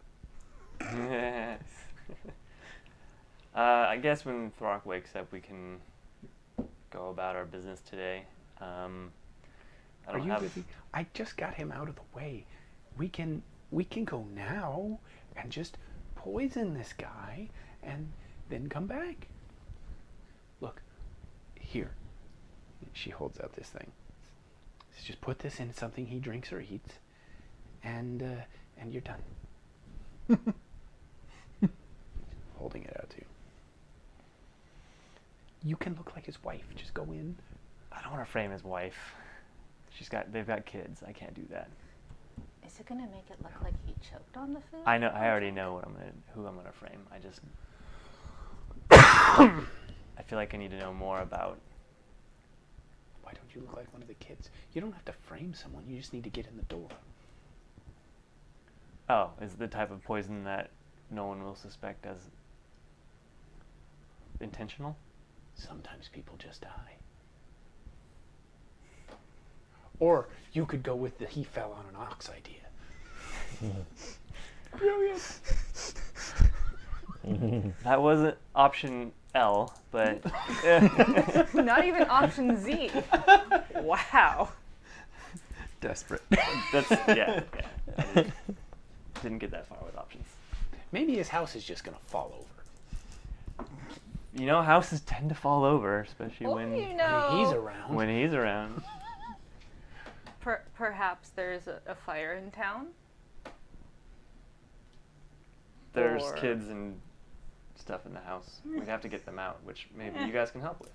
I guess when Throck wakes up, we can go about our business today. I Are don't you have. busy? I just got him out of the way. We can go now and just poison this guy and then come back. Look, here. She holds out this thing. Just put this in something he drinks or eats, and you're done. Holding it out to you. You can look like his wife. Just go in. I don't want to frame his wife. They've got kids. I can't do that. Is it gonna make it look like he choked on the food? I know. I already know who I'm gonna frame. I just. I feel like I need to know more about. Why don't you look like one of the kids? You don't have to frame someone. You just need to get in the door. Oh, is it the type of poison that no one will suspect as intentional? Sometimes people just die. Or you could go with the he fell on an ox idea. Brilliant. That wasn't option L, but Not even option Z. Wow. Desperate. that's yeah. I didn't get that far with options. Maybe his house is just going to fall over. You know, houses tend to fall over, especially Well, when you know, He's around. when he's around. perhaps there's a fire in town. There's Or- kids and stuff in the house. We'd have to get them out, which maybe you guys can help with.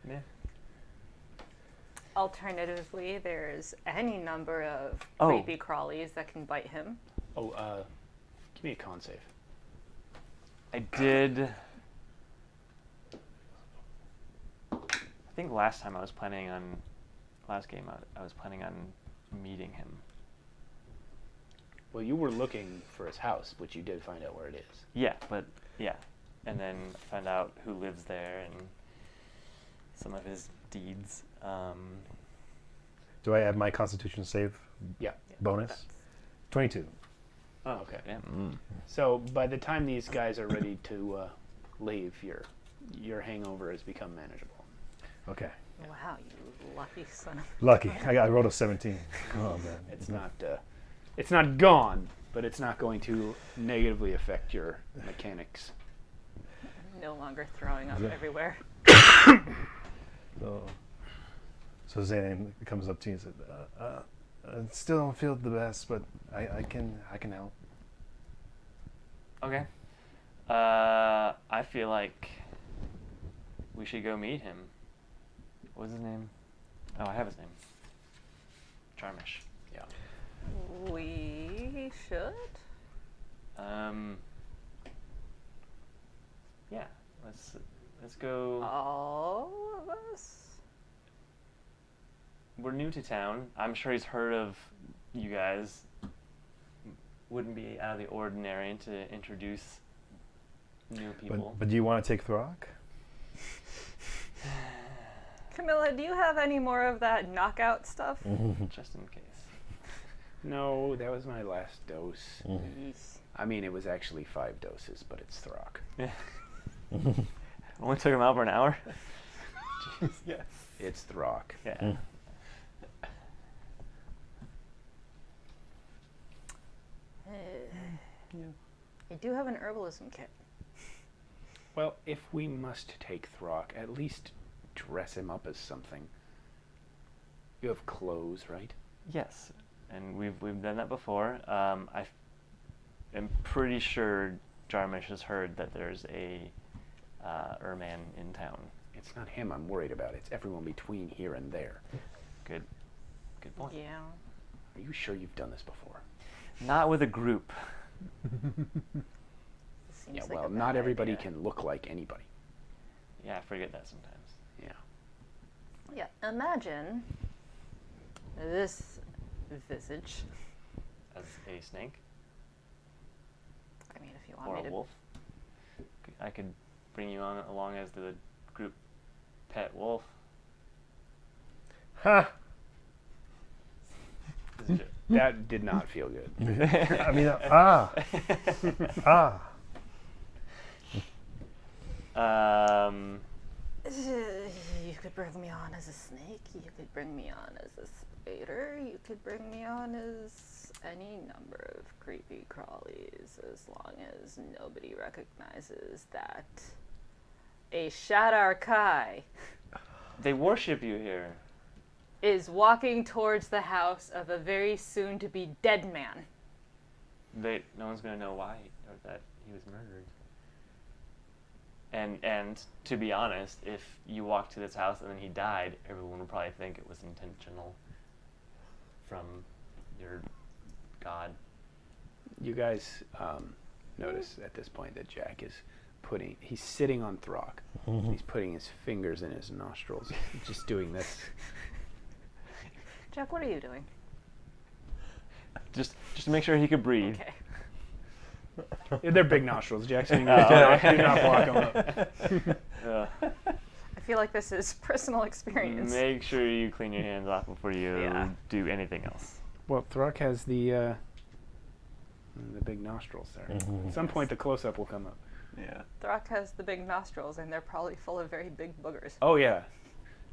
Yeah. Alternatively, there's any number of Oh. creepy crawlies that can bite him. Oh, give me a con save. I did. I think last game I was planning on meeting him. Well, you were looking for his house, but you did find out where it is. Yeah, and then find out who lives there and some of his deeds. Do I add my Constitution save Yeah. bonus? 22. Oh, okay. Yeah. So by the time these guys are ready to leave, your hangover has become manageable. Okay. Wow, you lucky son of... Lucky. I rolled a 17. Oh, man. It's not gone, but it's not going to negatively affect your mechanics. No longer throwing up Yeah. everywhere. So Zane comes up to you and says, I still don't feel the best, but I can help. Okay. I feel like we should go meet him. What was his name? Oh, I have his name. Jarmish. Yeah. We should. Yeah. Let's go. All of us. We're new to town. I'm sure he's heard of you guys. Wouldn't be out of the ordinary to introduce new people. But do you want to take Throck? Camilla, do you have any more of that knockout stuff? Just in case. No, that was my last dose. Yes. I mean, it was actually 5 doses, but it's Throck. Yeah. Only took him out for an hour? Jeez. Yes. It's Throck. Yeah. I do have an herbalism kit. Well, if we must take Throck, at least dress him up as something. You have clothes, right? Yes, and we've done that before. I am pretty sure Jarmish has heard that there's a Erman in town. It's not him I'm worried about. It's everyone between here and there. Good point. Yeah. Are you sure you've done this before? Not with a group. Seems Yeah, like well, a bad not everybody idea. can look like anybody. Yeah, I forget that sometimes. Yeah. Yeah, imagine this visage. As a snake I mean, if you want or me a to. wolf. I could bring you on along as the group pet wolf. Ha! This is it. That did not feel good. I mean, You could bring me on as a snake. You could bring me on as a spider. You could bring me on as any number of creepy crawlies, as long as nobody recognizes that a Shadar Kai They worship you here. is walking towards the house of a very soon-to-be dead man. No one's gonna know why or that he was murdered. And to be honest, if you walked to this house and then he died, everyone would probably think it was intentional from your god. You guys notice at this point that Jack is he's sitting on Throck. He's putting his fingers in his nostrils, just doing this. Jack, what are you doing? Just to make sure he could breathe. Okay. They're big nostrils. Jack's fingers Oh, do not block them up. I feel like this is personal experience. Make sure you clean your hands off before you Yeah. do anything else. Well, Throck has the big nostrils there. At some point, the close-up will come up. Yeah. Throck has the big nostrils, and they're probably full of very big boogers. Oh yeah,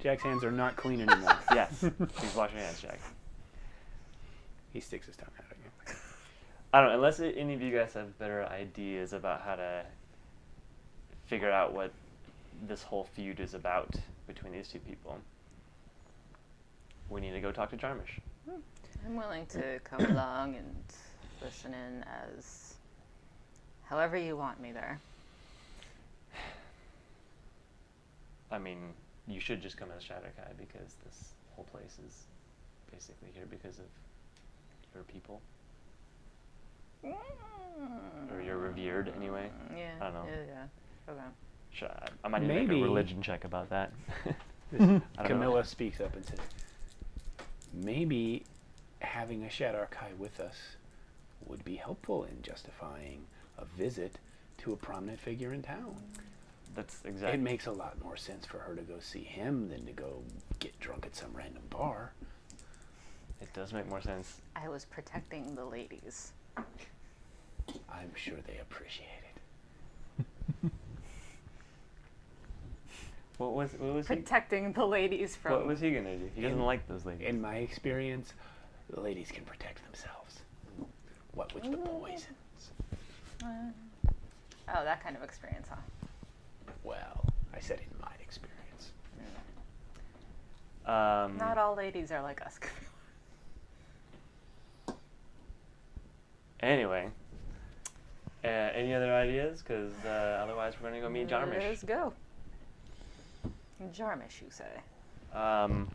Jack's hands are not clean anymore. Yes. Please wash your hands, Jack. He sticks his tongue out again. I don't know, unless any of you guys have better ideas about how to figure out what this whole feud is about between these two people. We need to go talk to Jarmish. I'm willing to come along and listen in as however you want me there. I mean, you should just come as Shadowkai because this whole place is basically here because of your people. Or you're revered anyway. Yeah. I don't know. Yeah. Okay. I might need to make Maybe- a religion check about that. I This- don't Camilla know. speaks up and says, maybe having a Shadar Kai with us would be helpful in justifying a visit to a prominent figure in town. That's It exactly. makes a lot more sense for her to go see him than to go get drunk at some random bar. It does make more sense. I was protecting the ladies. I'm sure they appreciate it. What was he? Protecting the ladies from. What was he gonna do? He doesn't In- like those ladies. In my experience, the ladies can protect themselves. What with the poisons? Oh, that kind of experience, huh? Well, I said in my experience. Not all ladies are like us. Anyway, any other ideas? Because otherwise we're gonna go meet Jarmish. Let's go. Jarmish, you say? I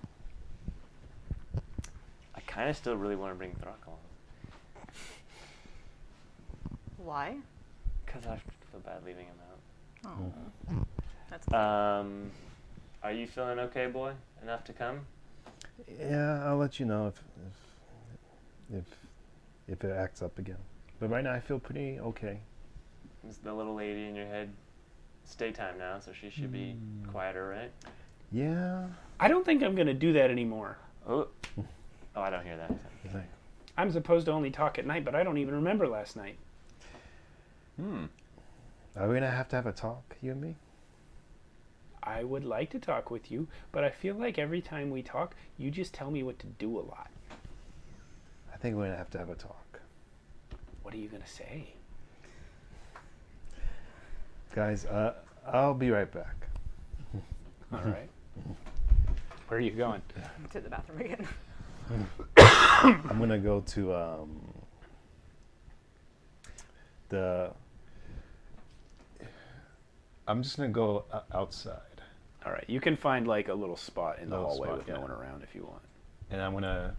kind of still really want to bring Throck along. Why? Because I feel bad leaving him out. Oh. That's Are you feeling okay, boy? Enough to come? Yeah, I'll let you know if it acts up again. But right now I feel pretty okay. Is the little lady in your head? It's daytime now, so she should be quieter, right? Yeah. I don't think I'm going to do that anymore. Oh, I don't hear that. I'm supposed to only talk at night, but I don't even remember last night. Are we gonna have to have a talk, you and me? I would like to talk with you, but I feel like every time we talk, you just tell me what to do a lot. I think we're gonna have to have a talk. What are you going to say? Guys, I'll be right back. All right. Where are you going? to the bathroom again. I'm gonna go to I'm just gonna go outside, All right. You can find like a little spot in the Little hallway spot, with yeah. no one around if you want. and I'm gonna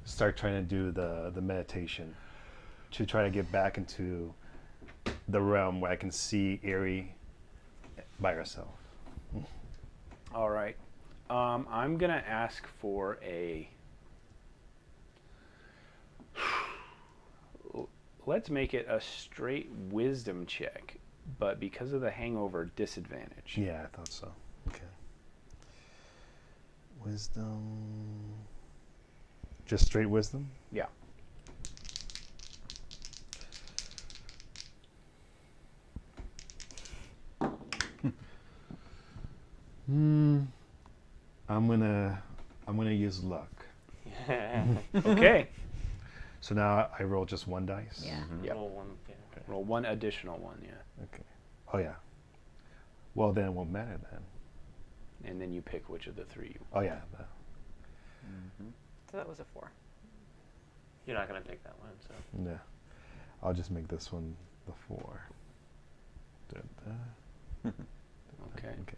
start trying to do the meditation to try to get back into the realm where I can see Erie by herself. All right. I'm going to ask for a... Let's make it a straight wisdom check, but because of the hangover, disadvantage. Yeah, I thought so. Okay. Wisdom. Just straight wisdom? Yeah. I'm gonna use luck. Okay. So now I roll just one dice? Yeah. Yep. Roll one. Yeah. Roll one additional one, yeah. Okay. Oh yeah. Well then it won't matter then. And then you pick which of the three you... Oh yeah. So that was a 4. You're not gonna pick that one, so. Yeah. I'll just make this one the 4. Da-da. Okay. Okay.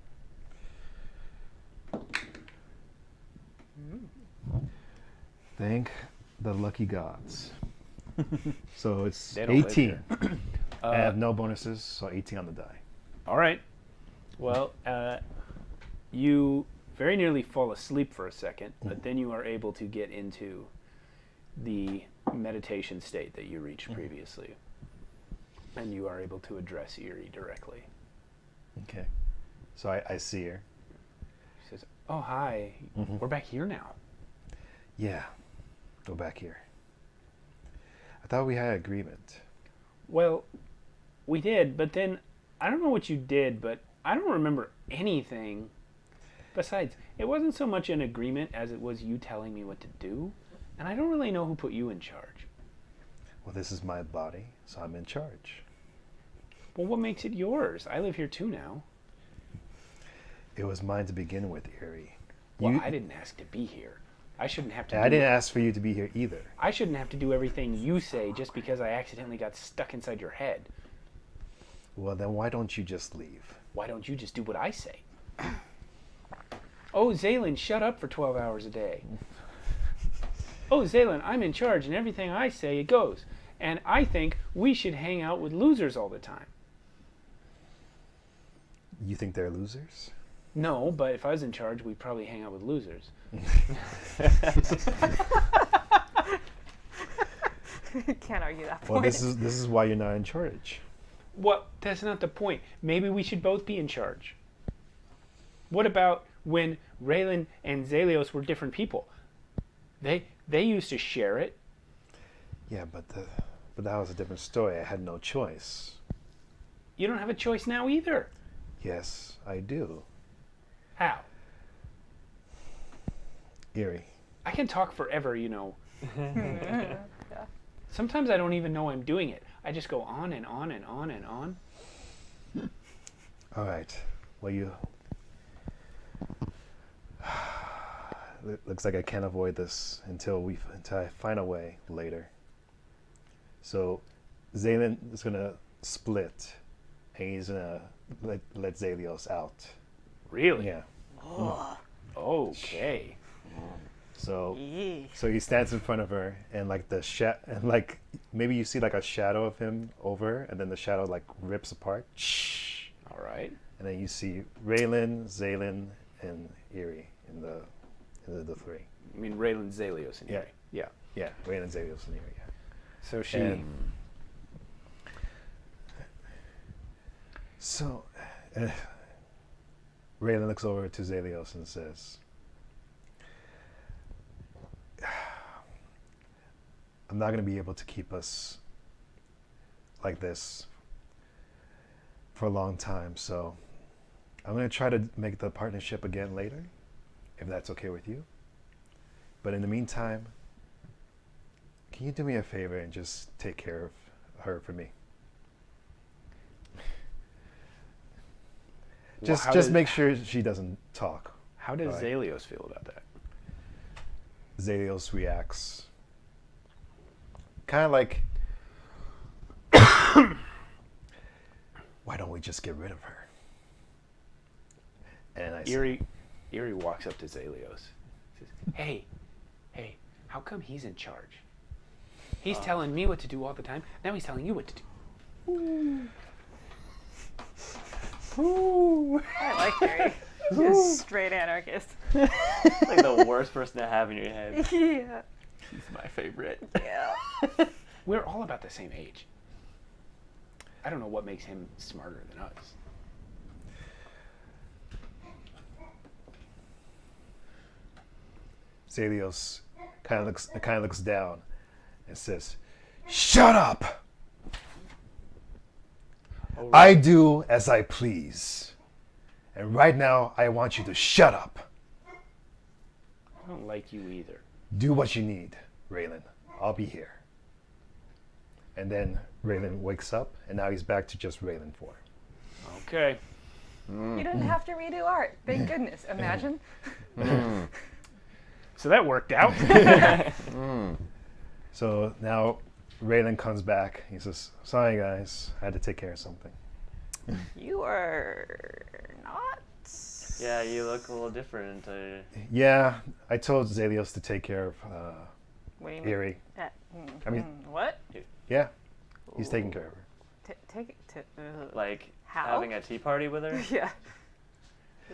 Thank the lucky gods. So it's They don't live 18. here. I have no bonuses, so 18 on the die. All right. Well, you very nearly fall asleep for a second, but then you are able to get into the meditation state that you reached previously. And you are able to address Erie directly. Okay. So I see her. She says, "Oh, hi. We're back here now." Yeah. Go back here. I thought we had agreement. Well, we did, but then I don't know what you did, but I don't remember anything. Besides, it wasn't so much an agreement as it was you telling me what to do, and I don't really know who put you in charge. Well, this is my body, so I'm in charge. Well, what makes it yours? I live here too now. It was mine to begin with, Erie. Well, I didn't ask to be here. I shouldn't have to. And I didn't ask for you to be here either. I shouldn't have to do everything you say just because I accidentally got stuck inside your head. Well, then why don't you just leave? Why don't you just do what I say? Oh, Zaylin, shut up for 12 hours a day. Oh, Zaylin, I'm in charge, and everything I say, it goes. And I think we should hang out with losers all the time. You think they're losers? No, but if I was in charge, we'd probably hang out with losers. Can't argue that point. Well, this is why you're not in charge. Well, that's not the point. Maybe we should both be in charge. What about when Raylan and Zalios were different people? They used to share it. Yeah, but that was a different story. I had no choice. You don't have a choice now either. Yes, I do. How? Erie. I can talk forever, you know. Sometimes I don't even know I'm doing it. I just go on and on and on and on. All right. Well, looks like I can't avoid this until I find a way later. So, Zaylin is gonna split, and he's gonna let Zalios out. Really? Yeah. Okay. So Yee. so he stands in front of her, and like maybe you see like a shadow of him over, and then the shadow like rips apart. Shh. All right. And then you see Raylan, Zaylin, and Eerie in the three. You mean Raylan, Zalios, and Yeah. Eerie. Yeah. Yeah, Raylan, Zalios, and Eerie. Yeah. So she. And so Raylan looks over to Zalios and says, I'm not going to be able to keep us like this for a long time, so I'm going to try to make the partnership again later, if that's okay with you. But in the meantime, can you do me a favor and just take care of her for me? Just make sure she doesn't talk. How does Right. Zalios feel about that? Zalios reacts kind of like, why don't we just get rid of her? And I say, Eerie walks up to Zalios. Says, hey, how come he's in charge? He's telling me what to do all the time. Now he's telling you what to do. I like Harry. Just straight anarchist. Like the worst person to have in your head. Yeah. He's my favorite. Yeah. We're all about the same age. I don't know what makes him smarter than us. Zalios kind of looks down and says, "Shut up! Oh, I do as I please, and right now I want you to shut up. I don't like you either. Do what you need, Raylan. I'll be here." And then Raylan wakes up, and now he's back to just Raylan 4. Okay. You didn't have to redo art. Thank goodness. Imagine. So that worked out. So now Raylan comes back. He says, "Sorry guys, I had to take care of something." You are not. Yeah, you look a little different. Yeah, I told Zalios to take care of What do you mean? Eerie. I mean, What? yeah, he's taking care of her. Take it to. Like How? having a tea party with her. Yeah.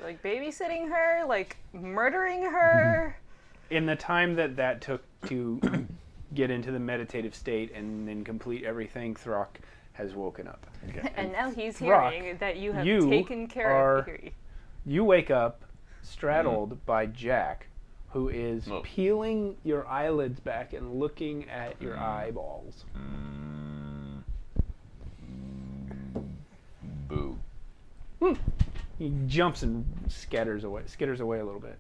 Like babysitting her, like murdering her. In the time that took to get into the meditative state and then complete everything, Throck has woken up. Okay. And now he's Throck, hearing that you have you taken care are- of Eerie. You wake up straddled by Jack, who is Oh. peeling your eyelids back and looking at your eyeballs. Boo. He jumps and skitters away a little bit.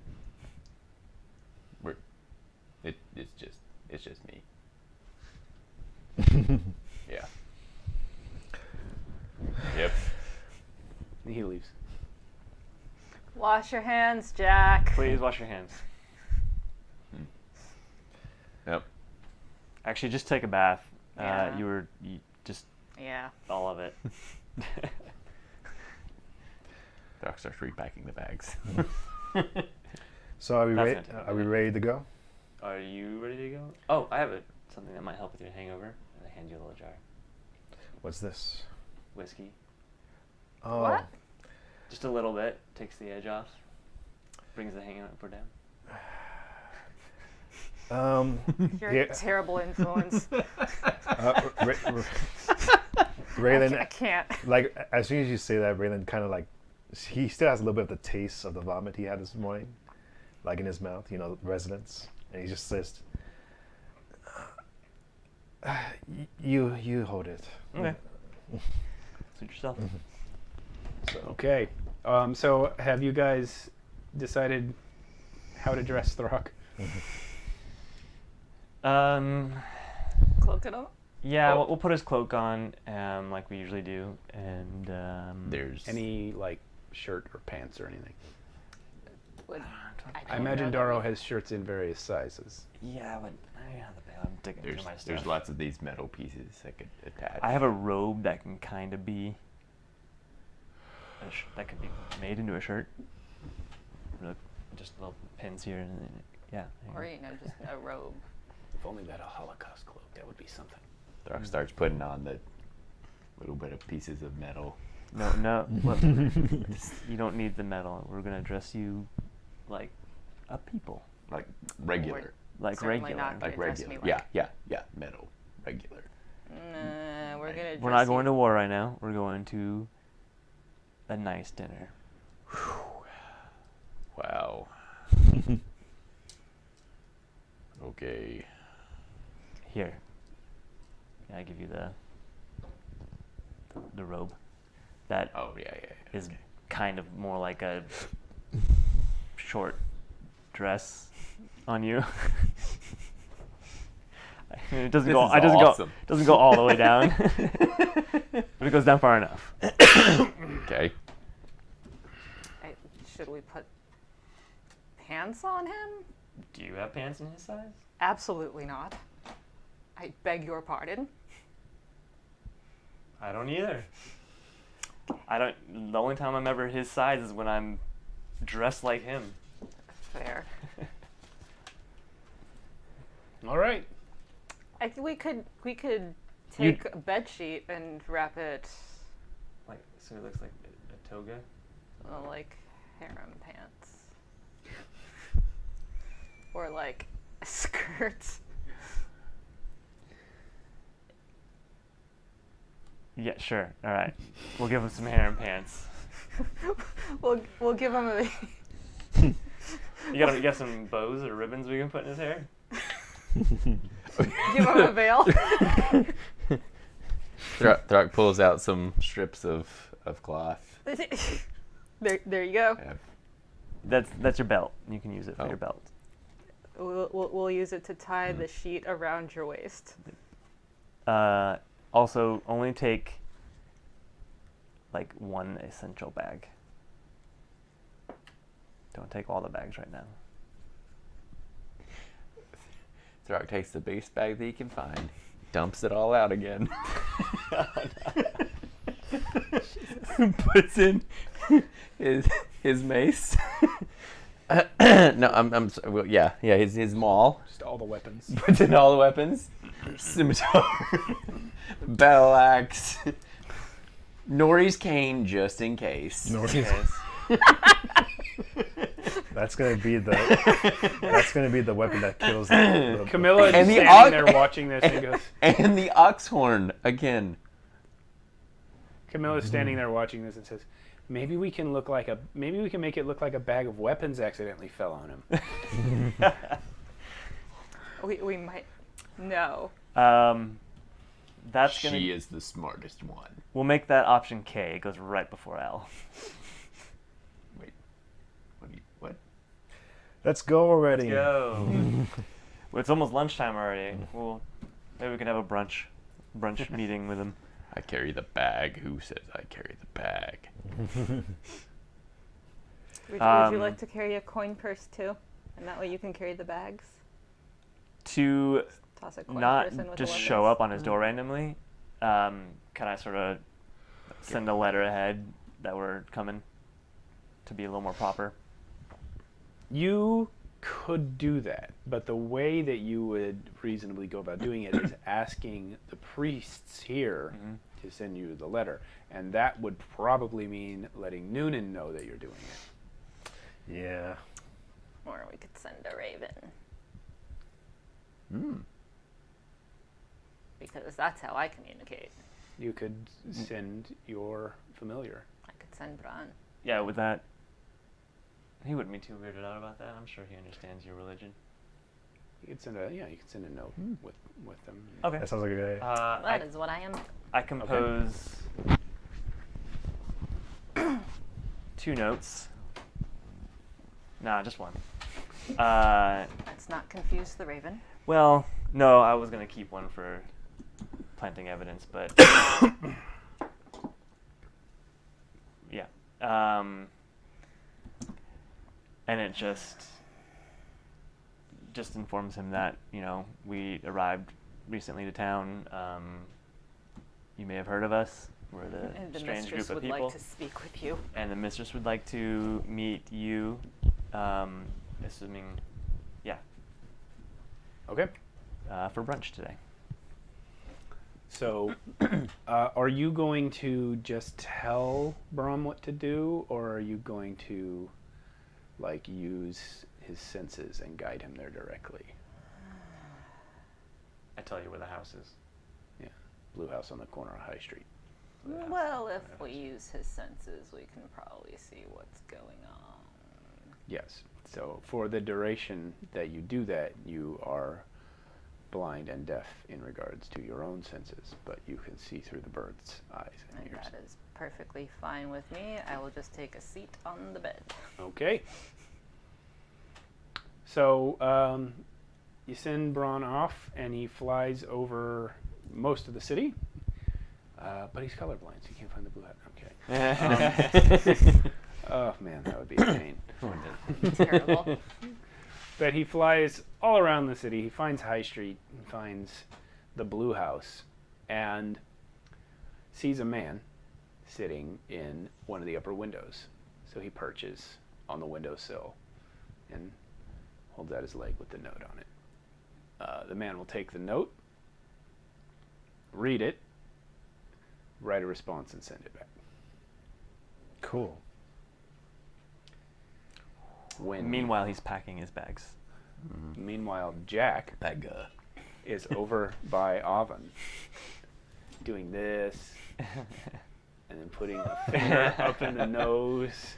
It's just me. Yeah. Yep. And he leaves. Wash your hands, Jack. Please wash your hands. Yep. Actually, just take a bath. Yeah. You just Yeah. all of it. Doc starts repacking the bags. So are we That's ready? gonna take a Are we minute. ready to go? Are you ready to go? Oh, I have something that might help with your hangover. And I hand you a little jar. What's this? Whiskey. Oh, What? Just a little bit. Takes the edge off. Brings the hangover down. You're Yeah. a terrible influence. Raylan, I can't. like as soon as you say that, Raylan kind of like he still has a little bit of the taste of the vomit he had this morning, like in his mouth, resonance, and he just says, "You hold it." Okay. Suit yourself. Okay. So have you guys decided how to dress Throck? Cloak it up. Yeah, Oh. we'll put his cloak on, like we usually do, and There's Any like shirt or pants or anything? Would, I don't imagine know that Darrow we- has shirts in various sizes. yeah, but I'm digging through my stuff. there's lots of these metal pieces that could attach. I have a robe that can kind of be that could be made into a shirt. Look, just little pins here, and yeah. there Or, you go. just a robe. If only we had a Holocaust cloak, that would be something. Throck starts putting on the little bit of pieces of metal. No. Look, you don't need the metal. We're gonna dress you like a people, Like regular. like Certainly regular. not. Like Dress regular. me like- Yeah. Metal. Regular. Nah, we're gonna. We're dress not going you- to war right now. We're going to a nice dinner. Wow. Okay. Here. I give you the robe. That Oh, yeah. is okay. kind of more like a short dress on you. I mean, it doesn't This go. is I doesn't awesome. go. Doesn't go all the way down, but it goes down far enough. Okay. Should we put pants on him? Do you have pants in his size? Absolutely not. I beg your pardon. I don't either. I don't. The only time I'm ever his size is when I'm dressed like him. Fair. All right. I think we could take a bed sheet and wrap it Like, so it looks like a toga. like harem pants, or like a skirt. Yeah, sure. All right. We'll give him some harem pants. We'll give him a. You got some bows or ribbons we can put in his hair? Give him a veil. Throck pulls out some strips of cloth. There you go. Yeah. That's your belt. You can use it for Oh. your belt. We'll use it to tie the sheet around your waist. Also, only take like one essential bag. Don't take all the bags right now. Throck takes the base bag that he can find, dumps it all out again. Puts in his mace. No, I'm sorry. Well, yeah, his maul. Just all the weapons. Puts in all the weapons. Scimitar, battle axe, Nori's cane just in case. That's gonna be the weapon that kills the Camilla is And the standing ox- there watching this and goes. And the ox horn again. Camilla's standing there watching this and says, maybe we can make it look like a bag of weapons accidentally fell on him. We might. No. That's gonna. She is the smartest one. We'll make that option K. It goes right before L. Wait, what? Let's go already. Go. Well, it's almost lunchtime already. Well, maybe we can have a brunch meeting with him. I carry the bag. Who says I carry the bag? Would Um, you like to carry a coin purse too? And that way you can carry the bags? To Toss a coin not purse in with just the show weapons? up on his door randomly, can I sort of send a letter ahead that we're coming to be a little more proper? You could do that, but the way that you would reasonably go about doing it is asking the priests here to send you the letter, and that would probably mean letting Noonan know that you're doing it. Yeah. Or we could send a raven. Because that's how I communicate. You could send your familiar. I could send Bran. Yeah, with that, he wouldn't be too weirded out about that. I'm sure he understands your religion. You could send a note with them. Okay. That sounds like a good idea. That is what I am. I compose 2 notes. Nah, just one. Let's not confuse the raven. Well, no, I was gonna keep one for planting evidence, but yeah. And it just informs him that, we arrived recently to town. You may have heard of us. We're And the the strange mistress group of would people. like to speak with you. And the mistress would like to meet you Assuming, yeah, Okay. for brunch today. So, are you going to just tell Brom what to do, or are you going to, like, use his senses and guide him there directly? I tell you where the house is. Yeah, Blue House on the corner of High Street. Well, if we use his senses, we can probably see what's going on. Yes. So, for the duration that you do that, you are blind and deaf in regards to your own senses, but you can see through the bird's eyes and And ears. that is perfectly fine with me. I will just take a seat on the bed. Okay. So, you send Braun off, and he flies over most of the city. But he's colorblind, so you can't find the blue hat. Okay. Oh, man, that would be a pain. Terrible. But he flies all around the city. He finds High Street, he finds the Blue House, and sees a man sitting in one of the upper windows. So he perches on the windowsill and holds out his leg with the note on it. The man will take the note, read it, write a response, and send it back. Cool. Meanwhile, he's packing his bags. Meanwhile, Jack Pega. is over by Oven, doing this, and then putting a finger up in the nose.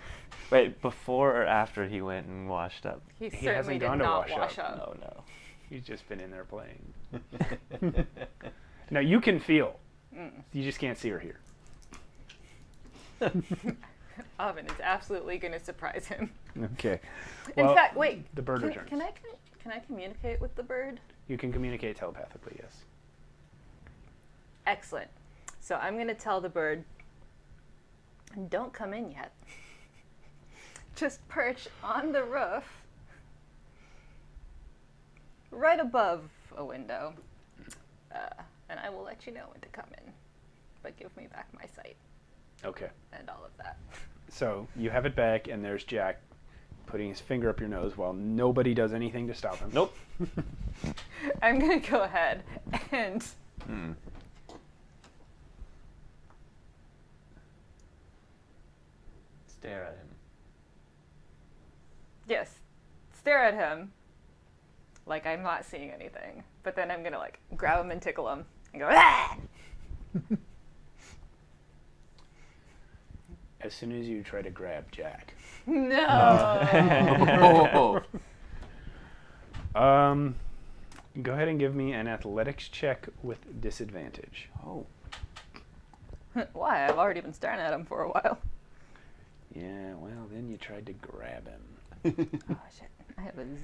Wait, before or after he went and washed up? He He certainly hasn't did gone to not wash wash up. up. Oh no. He's just been in there playing. Now, you can feel. You just can't see or hear. Oven is absolutely going to surprise him. Okay. In fact, wait. The bird Can, returns. can I communicate with the bird? You can communicate telepathically, yes. Excellent. So I'm going to tell the bird, don't come in yet. Just perch on the roof, right above a window, and I will let you know when to come in. But give me back my sight Okay. and all of that. So you have it back, and there's Jack putting his finger up your nose while nobody does anything to stop him. Nope. I'm going to go ahead and Stare at him. yes, stare at him like I'm not seeing anything. But then I'm going to like grab him and tickle him and go, ah! As soon as you try to grab Jack. No. Go ahead and give me an athletics check with disadvantage. Oh. Why? I've already been staring at him for a while. Yeah, well, then you tried to grab him. Oh shit! I have a 0.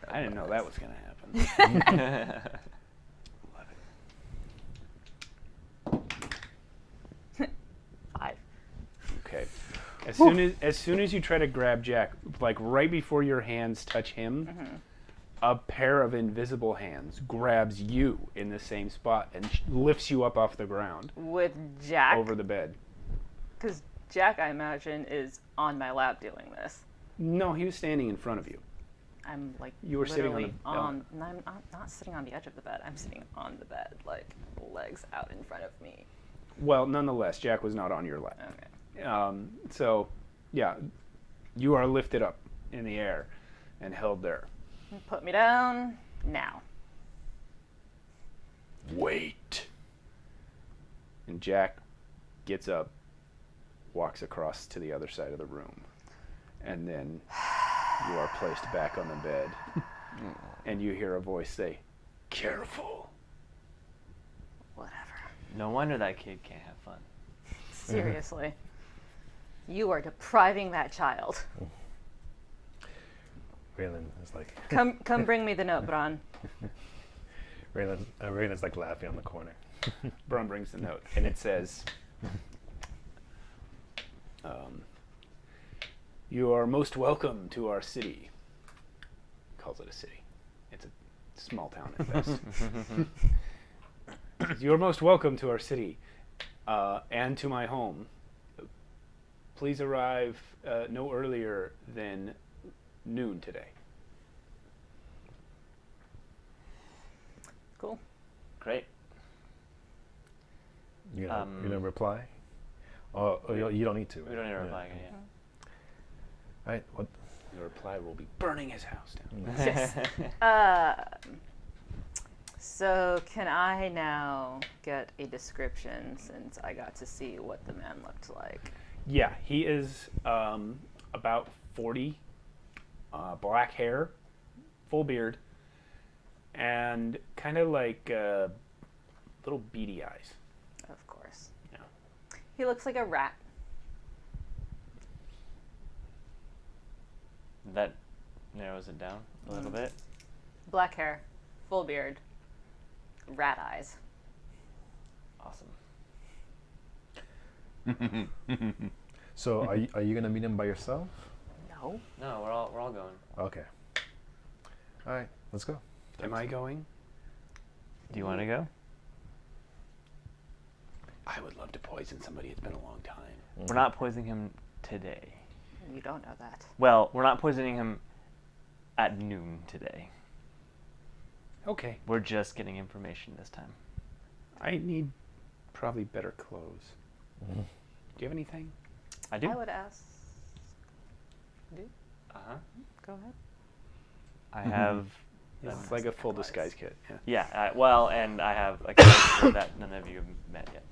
I didn't know that was going to happen. 5. Okay. As soon as you try to grab Jack, like right before your hands touch him, a pair of invisible hands grabs you in the same spot and lifts you up off the ground With Jack, over the bed. because Jack, I imagine, is on my lap doing this. No, he was standing in front of you. I'm like You were sitting on literally the- on. No, I'm not sitting on the edge of the bed. I'm sitting on the bed, like legs out in front of me. Well, nonetheless, Jack was not on your lap. Okay. So, yeah, you are lifted up in the air and held there. Put me down now. Wait. And Jack gets up, walks across to the other side of the room, and then you are placed back on the bed, and you hear a voice say, "Careful." Whatever. No wonder that kid can't have fun. Seriously. You are depriving that child. Raylan is like Come bring me the note, Bron. Raylan's like laughing on the corner. Brum brings the note, and it says, "You are most welcome to our city." Calls it a city. It's a small town at best. "You are most welcome to our city and to my home. Please arrive no earlier than noon today. Cool. Great. You gonna reply? Oh, you don't need to. We don't need to Yeah. reply again yet. All right. What? Your reply will be burning his house down. Yes. So can I now get a description since I got to see what the man looked like? Yeah, he is about 40, black hair, full beard, and kind of like little beady eyes. Of course. Yeah. He looks like a rat. That narrows it down a little bit. Black hair, full beard, rat eyes. Awesome. So are you gonna meet him by yourself? No. No, we're all going. Okay. All right. Let's go. Am I going? Do you want to go? I would love to poison somebody. It's been a long time. We're not poisoning him today. You don't know that. Well, we're not poisoning him at noon today. Okay. We're just getting information this time. I need probably better clothes. Do you have anything? I do. I would ask. Uh-huh. Go ahead. I have... It's like a full disguise kit. Yeah. Yeah, well, and I have a character that none of you have met yet.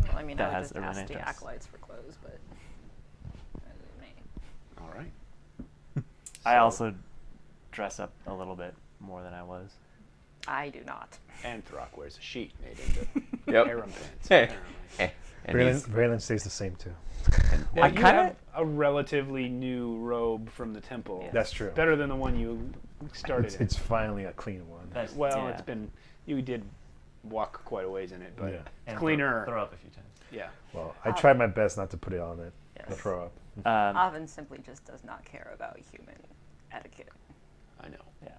Well, I mean, That I would has just a ask really the nice- acolytes for clothes, but that isn't me. All right. I So- also dress up a little bit more than I was. I do not. And Throck wears a sheet made into Yep. harem pants. Hey. apparently. And Braylon stays the same too. Yeah, I you kinda- have a relatively new robe from the temple. Yeah. That's true. Better than the one you started in. It's finally a clean one. That's, Well, yeah. it's been, you did walk quite a ways in it, but Yeah. And cleaner. Throw up a few times. Yeah. Well, I tried my best not to put it on it. The Yes. throw up. Oven simply just does not care about human etiquette I know. Yeah.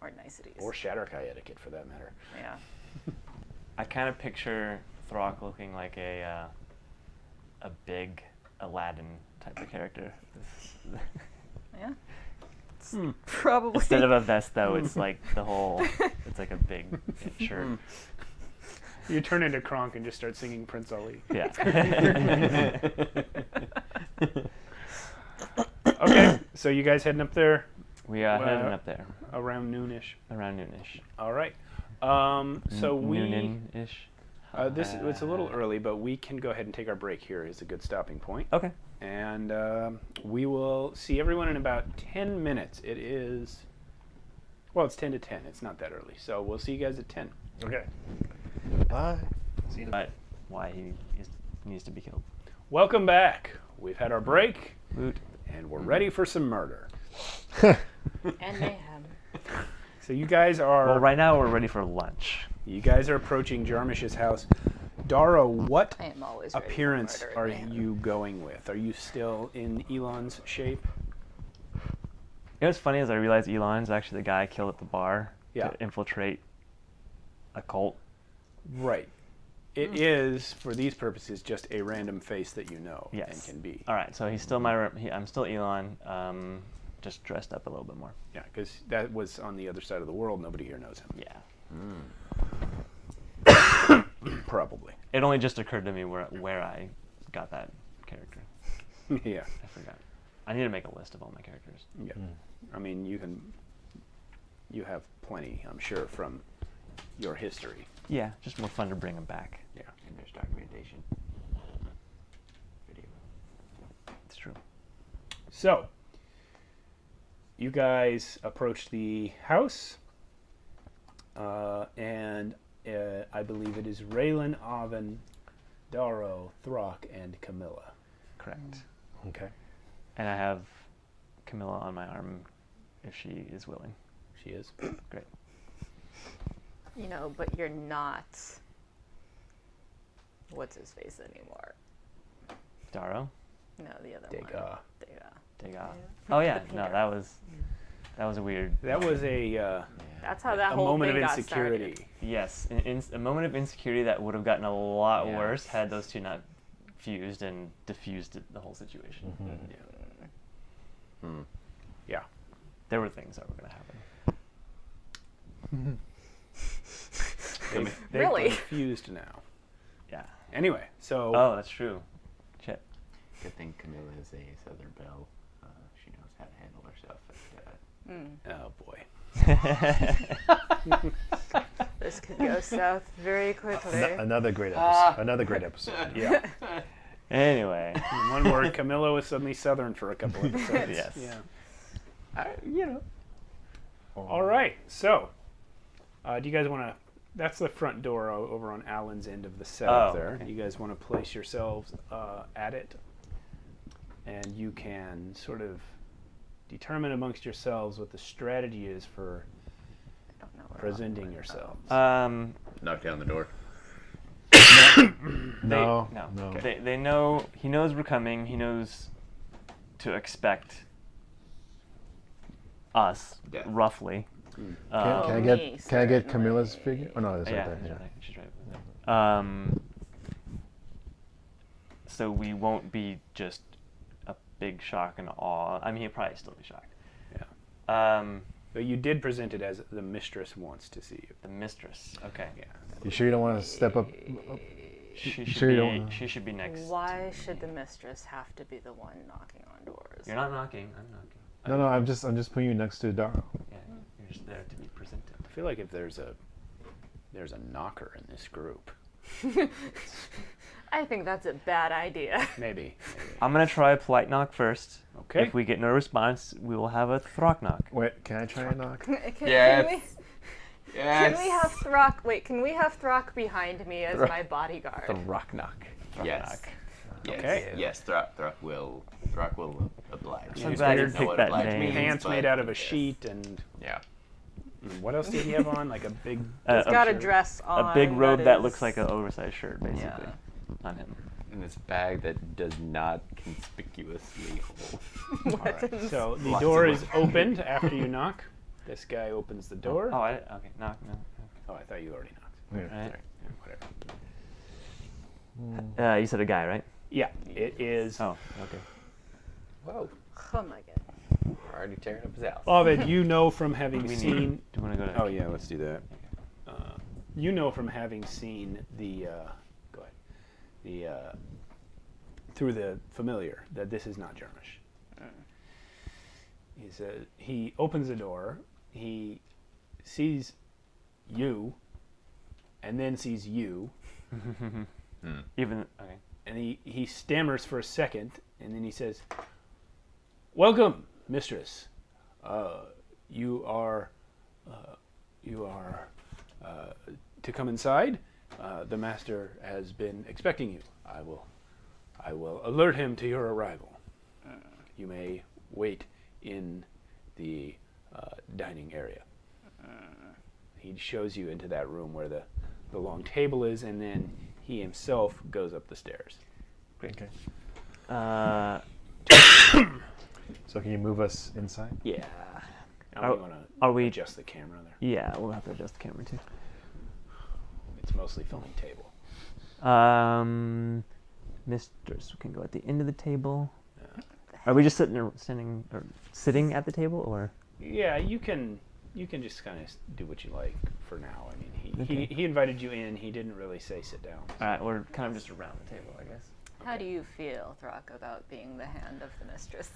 or niceties. Or Shatterkai etiquette, for that matter. Yeah. I kind of picture Throck looking like a big Aladdin type of character. Yeah. Probably. Instead of a vest, though, it's like the whole. It's like a big shirt. You turn into Kronk and just start singing Prince Ali. Yeah. Okay, so you guys heading up there We are heading Well, up there around noonish. around noonish. All right. So we Noonin-ish. it's a little early, but we can go ahead and take our break here. Is a good stopping point. Okay. And we will see everyone in about 10 minutes. It is, well, it's 10 to 10. It's not that early. So we'll see you guys at 10. Okay. Bye. See you. But why he needs to be killed. Welcome back. We've had our break, Woot. and we're ready for some murder. And mayhem. So you guys are Well, right now we're ready for lunch. you guys are approaching Jarmish's house. Darrow, what I am always ready for appearance murder and are mayhem. you going with? Are you still in Elon's shape? You know what's funny is I realized Elon's actually the guy killed at the bar Yeah. to infiltrate a cult. Right. It is, for these purposes, just a random face that you know and Yes. can be. All right, so he's still I'm still Elon, just dressed up a little bit more. Yeah, because that was on the other side of the world. Nobody here knows him. Yeah. Probably. It only just occurred to me where I got that character. Yeah. I forgot. I need to make a list of all my characters. Yeah. I mean, you have plenty, I'm sure, from your history. Yeah, just more fun to bring them back. Yeah. And there's documentation. Video. It's true. So, you guys approach the house, and I believe it is Raylan, Oven, Darrow, Throck, and Camilla. Correct. Okay. And I have Camilla on my arm if she is willing. She is. Great. You know, but you're not. What's his face anymore? Darrow? No, the other Degas. one. Degas. Degas. Oh yeah, no, that was a weird. That was a That's how that a whole moment thing of got insecurity. started. Yes, a moment of insecurity that would have gotten a lot Yeah. worse had those two not fused and diffused the whole situation. Yeah. there were things that were going to happen. They're Really? confused now. Yeah. Anyway, so Oh, that's true. Shit. Good thing Camilla is a Southern belle. She knows how to handle herself. oh boy. This could go south very quickly. Another great episode. Another great episode. Yeah. Anyway. In one word, Camilla was suddenly Southern for a couple of episodes. Yes. Yeah. All right. So, do you guys want to? That's the front door over on Alan's end of the setup there. Okay. You guys want to place yourselves at it, and you can sort of determine amongst yourselves what the strategy is for I don't know where presenting yourselves. Knock down the door. No. They know. He knows we're coming. He knows to expect us Yeah. roughly. Can I get Camilla's figure? Oh no, it's right there. Yeah. She's right. So we won't be just a big shock and awe. I mean, he'll probably still be shocked. Yeah. But you did present it as the mistress wants to see you. The mistress. Okay. Yeah. You sure you don't want to step up? She Sure you don't- she should be next. Why should the mistress have to be the one knocking on doors? You're not knocking. I'm knocking. No, I'm just putting you next to Darrow. Yeah, you're just there to be presented. I feel like if there's a knocker in this group, I think that's a bad idea. maybe. I'm gonna try a polite knock first. Okay. If we get no response, we will have a throck knock. Wait, can I try a knock? Can Yes. we Yes. have Throck? Wait, can we have Throck behind me as my bodyguard? The rock knock. Yes. Yes. Okay. Yes. Throck will oblige. I'm He's glad you weird picked that name. Pants but made out of a yes. sheet, and Yeah. what else did he have on? Like a big. He's got a shirt? dress on. A big robe that is- looks like an oversized shirt, basically, Yeah. on him. In this bag that does not conspicuously hold. Weapons. So the Lots door of is opened after you knock. This guy opens the door. Oh, okay. Knock. Oh, I thought you already knocked. Yeah. Right. Whatever. You said a guy, right? Yeah, it is. Oh, okay. Whoa. Oh my god. We're already tearing up his house. Ovid, you know from having Do we seen. need? Do you want to go to? Oh yeah, let's do that. You know from having seen the. Go ahead. The. Through the familiar that this is not Jarmish. He says he opens the door. He sees you, and then sees you, Even okay. and he stammers for a second, and then he says, "Welcome, mistress. You are to come inside. The master has been expecting you. I will alert him to your arrival. You may wait in the dining area." He shows you into that room where the long table is, and then he himself goes up the stairs. Great. Okay. So can you move us inside? Yeah. Now we want to Are we? adjust the camera there. Yeah, we'll have to adjust the camera too. It's mostly filming table. Mistress, we can go at the end of the table. Are we just sitting at the table, or? Yeah, you can just kind of do what you like for now. I mean, Okay. he invited you in. He didn't really say sit down. All right, we're kind of just around the table, I guess. How do you feel, Throck, about being the hand of the mistress?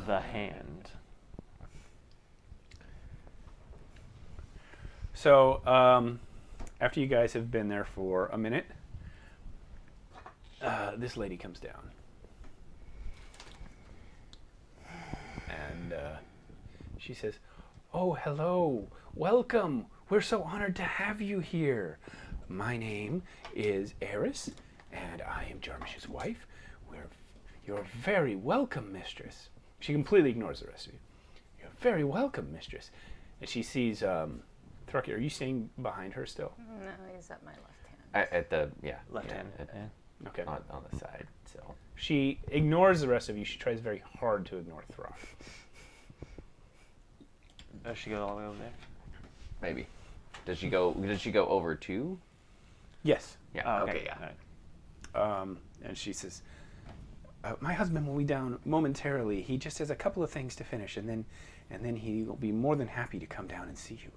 The hand. So after you guys have been there for a minute, this lady comes down. And she says, "Oh, hello. Welcome. We're so honored to have you here. My name is Eris, and I am Jarmish's wife. You're very welcome, mistress." She completely ignores the rest of you. "You're very welcome, mistress." And she sees, Thrucky, are you staying behind her still? No, he's at my left hand. At the Left hand. Yeah. Okay. on the side. So She ignores the rest of you. She tries very hard to ignore Throck. Does she go all the way over there? maybe. Does she go over to? Yes. Yeah. Oh, okay. Yeah. All right. And she says, My husband will be down momentarily. He just has a couple of things to finish, and then he will be more than happy to come down and see you.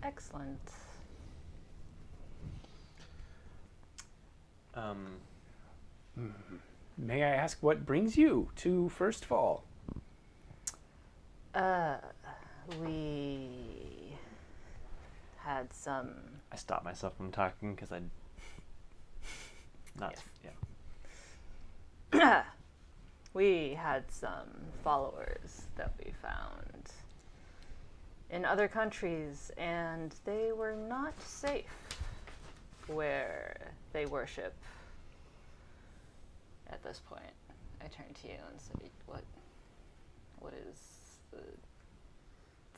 Excellent. May I ask what brings you to First Fall? We had some. I stopped myself from talking because I. Not. Yes. Yeah. We had some followers that we found in other countries, and they were not safe where they worship. At this point, I turned to you and said, what is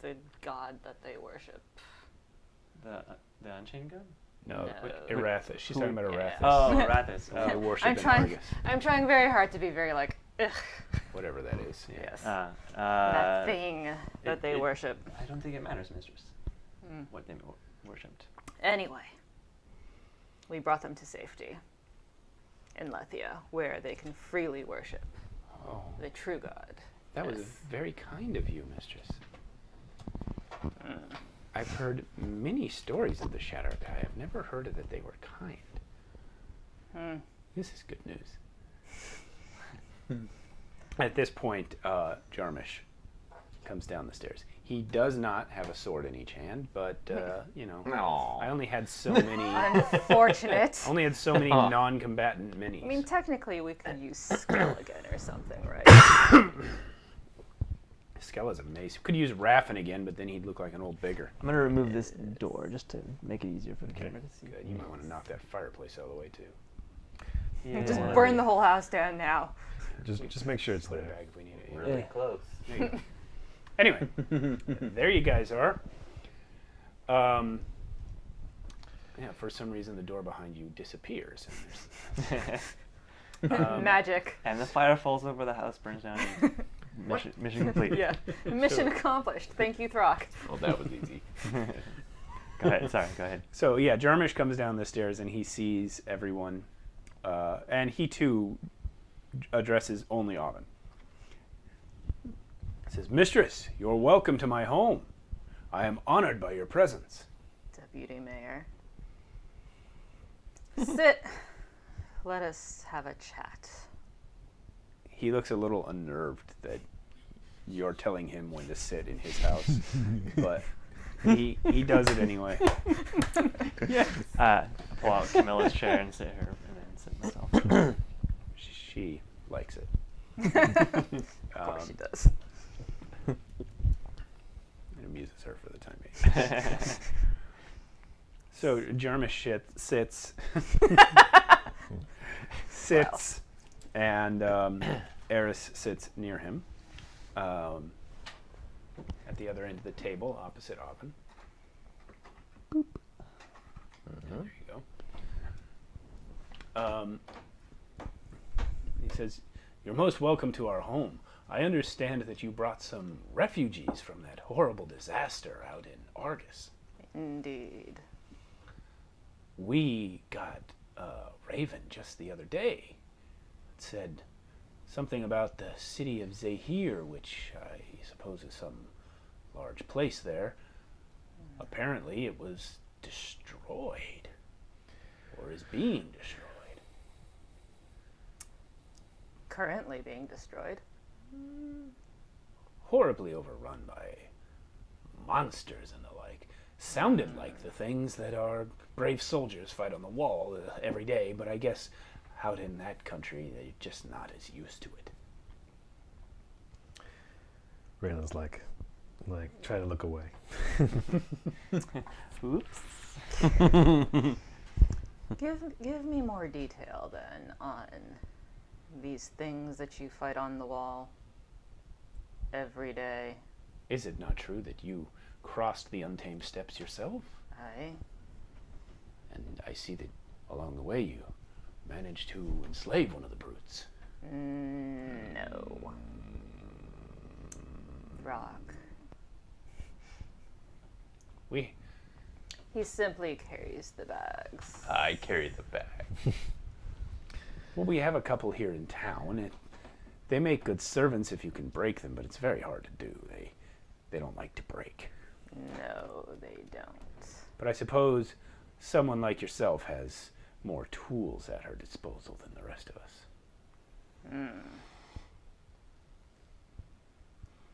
the god that they worship? The Unchained God? No, No. Erathis. She's talking about Erathis. Oh, Arathis. The Oh. worship I'm in trying. Argus. I'm trying very hard to be very like, ugh, Whatever that is. Yeah. yes, Uh, that thing that they it- worship. I don't think it matters, mistress, Mm. what they worshipped. Anyway, we brought them to safety in Lethia, where they can freely worship Oh, the true god. that was Yes. very kind of you, mistress. I've heard many stories of the Shatter Guy. I've never heard of that they were kind. This is good news. At this point, Jarmish comes down the stairs. He does not have a sword in each hand, but you know, I only had so many. Unfortunate. only had so many non-combatant minis. I mean, technically, we could use skill again or something, right? Skella's a mace. Could use Raffin again, but then he'd look like an old beggar. I'm gonna remove this door just to make it easier for the camera to see. Good. You might want to knock that fireplace out of the way too. Yeah. Just burn the whole house down now. Just make sure it's Put it there. back if we need it. Really close. There you go. Anyway, there you guys are. Yeah, for some reason the door behind you disappears. And Magic. And the fire falls over the house, burns down. And mission complete. Yeah. Mission accomplished. Thank you, Throck. Well, that was easy. Go ahead. Sorry. Go ahead. so yeah, Jarmish comes down the stairs and he sees everyone, and he too addresses only Autumn. Says, "Mistress, you're welcome to my home. I am honored by your presence." Deputy Mayor. Sit. Let us have a chat. He looks a little unnerved that you're telling him when to sit in his house, but he does it anyway. Pull out Camilla's chair and sit her, and then sit myself. She likes it. Of course she does. It amuses her for the time being. So Jarmish sits, and Eris sits near him, at the other end of the table, opposite Oppen. Boop. There you go. He says, "You're most welcome to our home. I understand that you brought some refugees from that horrible disaster out in Argus." Indeed. We got a raven just the other day. It said something about the city of Zahir, which I suppose is some large place there. Apparently it was destroyed, or is being destroyed. Currently being destroyed. Horribly overrun by monsters and the like. Sounded like the things that our brave soldiers fight on the wall every day, but I guess out in that country they're just not as used to it. Raylan's like, try to look away. Oops. Give me more detail then on these things that you fight on the wall every day. Is it not true that you crossed the untamed steppes yourself? Aye. And I see that along the way you managed to enslave one of the brutes. No. Rock. He simply carries the bags. I carry the bag. Well, we have a couple here in town. They make good servants if you can break them, but it's very hard to do. They don't like to break. No, they don't. But I suppose someone like yourself has more tools at her disposal than the rest of us.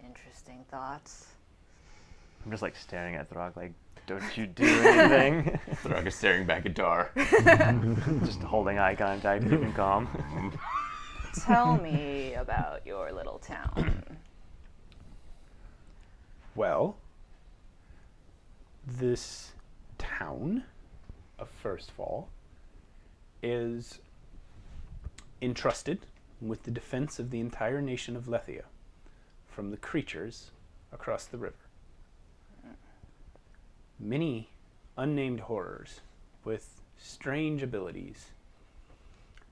Interesting thoughts. I'm just like staring at Throg, like, don't you do anything? Throg is staring back at Dar. Just holding eye contact, keeping calm. Tell me about your little town. Well, this town of Firstfall is entrusted with the defense of the entire nation of Lethia from the creatures across the river. Many unnamed horrors with strange abilities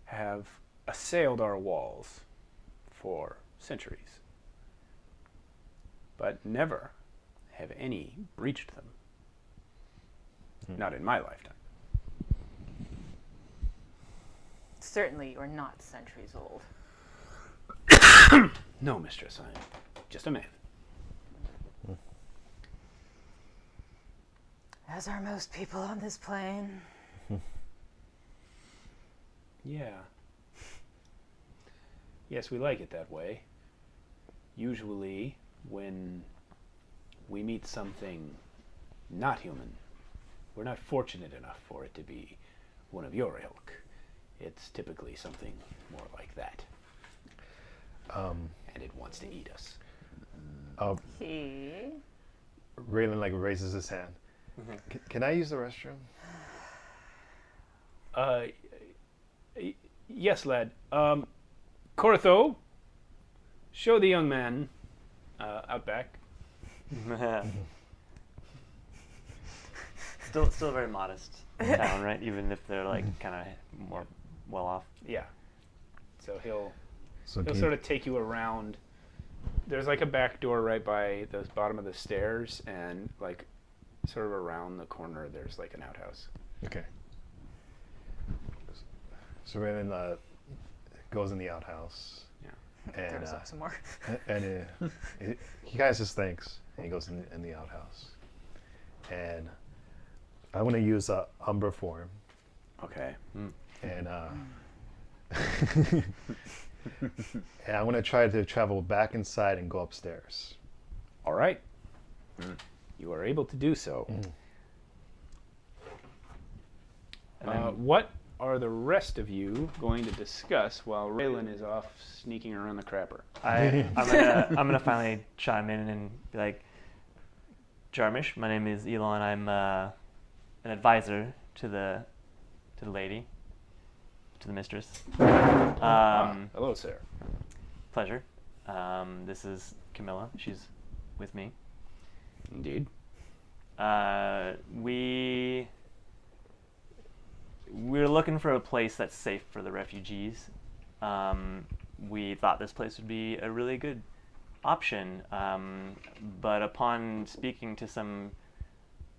have assailed our walls for centuries, but never have any breached them. Not in my lifetime. Certainly, you're not centuries old. No, mistress, I'm just a man. As are most people on this plane. Yeah. Yes, we like it that way. Usually, when we meet something not human, we're not fortunate enough for it to be one of your ilk. It's typically something more like that. And it wants to eat us. Raylan like raises his hand. Can I use the restroom? Yes, lad. Cortho, show the young man out back. Still very modest town, right? Even if they're like kind of more well off. Yeah. So he'll So sort of take you around. There's like a back door right by the bottom of the stairs, and like sort of around the corner there's like an outhouse. Okay. So Raylan goes in the outhouse. Yeah. And Throws up some more. and he kind of just thinks, and he goes in the outhouse. And I'm going to use Umbra form. Okay. And and I'm going to try to travel back inside and go upstairs. All right. You are able to do so. What are the rest of you going to discuss while Raylan is off sneaking around the crapper? I'm gonna finally chime in and be like, Jarmish, my name is Elon. I'm an advisor to the lady, to the mistress. Hello, sir. Pleasure. This is Camilla. She's with me. Indeed. We're looking for a place that's safe for the refugees. We thought this place would be a really good option, but upon speaking to some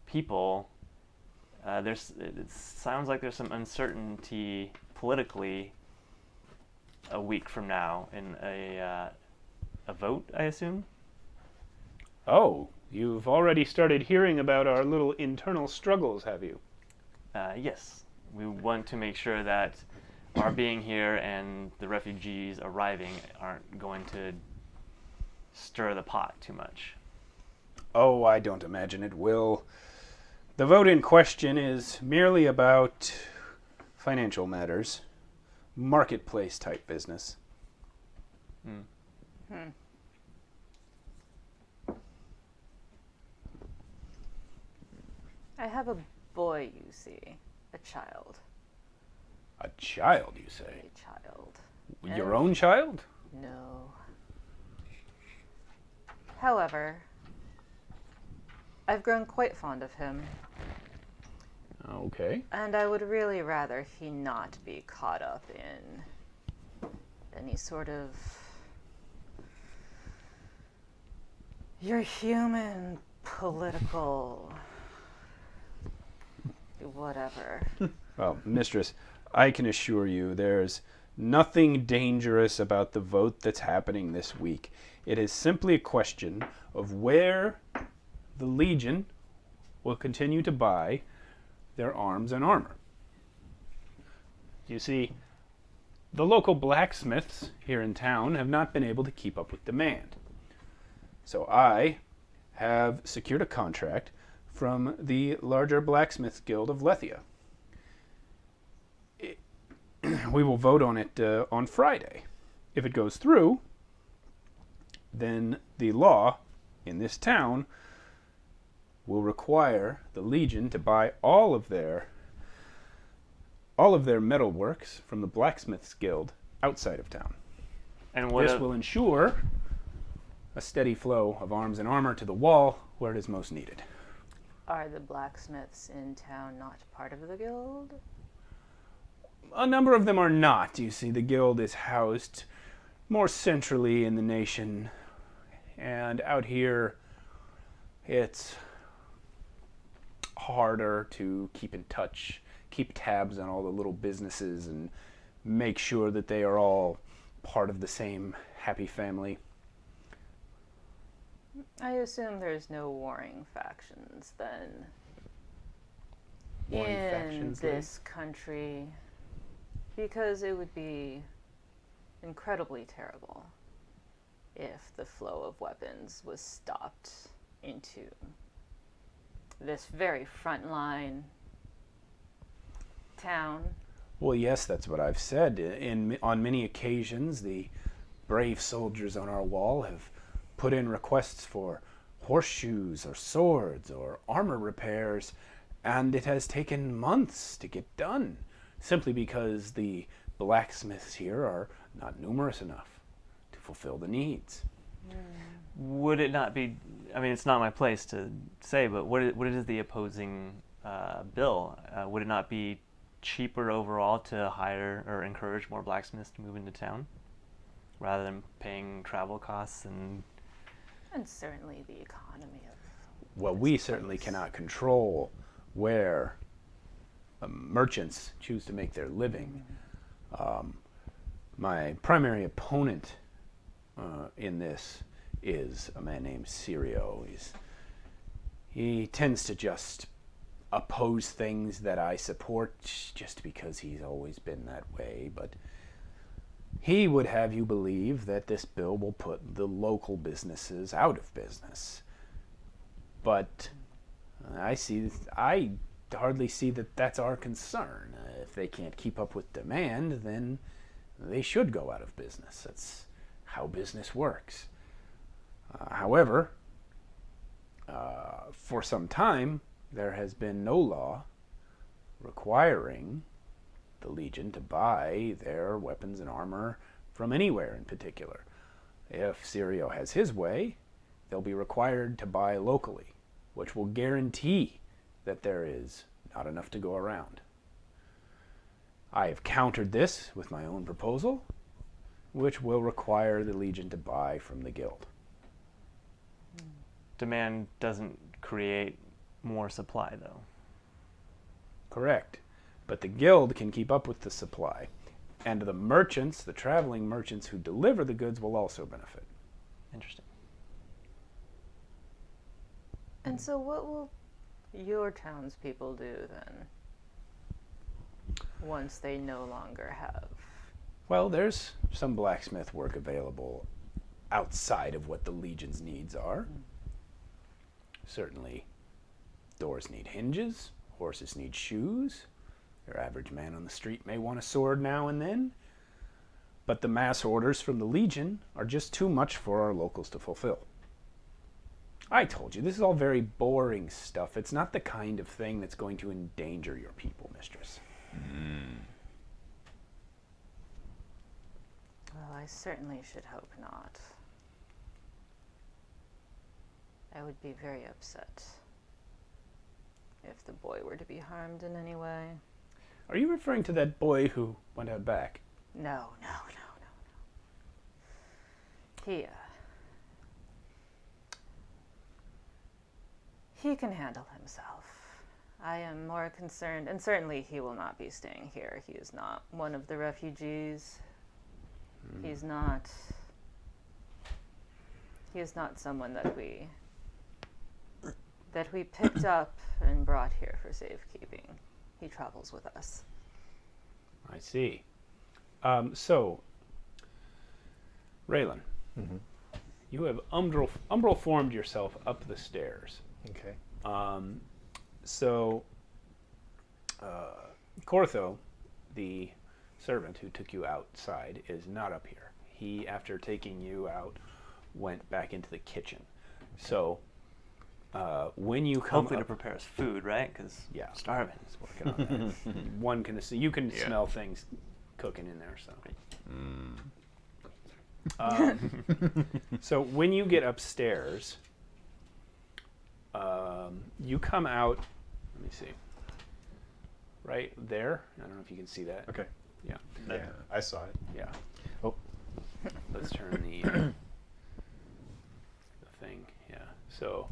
people, it sounds like there's some uncertainty politically a week from now in a vote, I assume. Oh, you've already started hearing about our little internal struggles, have you? Yes. We want to make sure that our being here and the refugees arriving aren't going to stir the pot too much. Oh, I don't imagine it will. The vote in question is merely about financial matters, marketplace type business. I have a boy, you see. A child. A child, you say? A child. Your own child? No. However, I've grown quite fond of him, Okay. and I would really rather he not be caught up in any sort of your human political whatever. Well, mistress, I can assure you there's nothing dangerous about the vote that's happening this week. It is simply a question of where the Legion will continue to buy their arms and armor. You see, the local blacksmiths here in town have not been able to keep up with demand. So I have secured a contract from the larger blacksmiths guild of Lethia. We will vote on it on Friday. If it goes through, then the law in this town will require the Legion to buy all of their metalworks from the blacksmiths guild outside of town. And This will ensure a steady flow of arms and armor to the wall where it is most needed. Are the blacksmiths in town not part of the guild? A number of them are not. You see, the guild is housed more centrally in the nation, and out here it's harder to keep in touch, keep tabs on all the little businesses, and make sure that they are all part of the same happy family. I assume there's no warring factions then Warring in factions, this country, because it would be incredibly terrible if the flow of weapons was stopped into this very frontline town. Well, yes, that's what I've said. On many occasions, the brave soldiers on our wall have put in requests for horseshoes or swords or armor repairs, and it has taken months to get done, simply because the blacksmiths here are not numerous enough to fulfill the needs. Would it not be, I mean, it's not my place to say, but what is the opposing bill? Would it not be cheaper overall to hire or encourage more blacksmiths to move into town rather than paying travel costs and certainly the economy of Well, we certainly cannot control where merchants choose to make their living. My primary opponent in this is a man named Sirio. He tends to just oppose things that I support just because he's always been that way, but he would have you believe that this bill will put the local businesses out of business. But I hardly see that that's our concern. If they can't keep up with demand, then they should go out of business. That's how business works. However, for some time, there has been no law requiring the Legion to buy their weapons and armor from anywhere in particular. If Sirio has his way, they'll be required to buy locally, which will guarantee that there is not enough to go around. I have countered this with my own proposal, which will require the Legion to buy from the guild. demand doesn't create more supply, though? Correct. But the guild can keep up with the supply. And the merchants, the traveling merchants who deliver the goods, will also benefit. Interesting. And so what will your townspeople do then, once they no longer have? Well, there's some blacksmith work available outside of what the Legion's needs are. Certainly, doors need hinges, horses need shoes. Your average man on the street may want a sword now and then. But the mass orders from the Legion are just too much for our locals to fulfill. I told you, this is all very boring stuff. It's not the kind of thing that's going to endanger your people, mistress. Well, I certainly should hope not. I would be very upset if the boy were to be harmed in any way. Are you referring to that boy who went out back? No. He can handle himself. I am more concerned, and certainly he will not be staying here. He is not one of the refugees. He is not someone that we picked up and brought here for safekeeping. He travels with us. I see. So, Raylan, you have umbral formed yourself up the stairs. Okay. So, Cortho, the servant who took you outside, is not up here. He, after taking you out, went back into the kitchen. So, when you come Hopefully up, to prepare us food, right? Because yeah, starving. he's working on that. One can see, you can smell things cooking in there. So, so when you get upstairs, you come out. Let me see. Right there. I don't know if you can see that. Okay. Yeah. Yeah, I saw it. Yeah. Oh. Let's turn the thing. Yeah. So,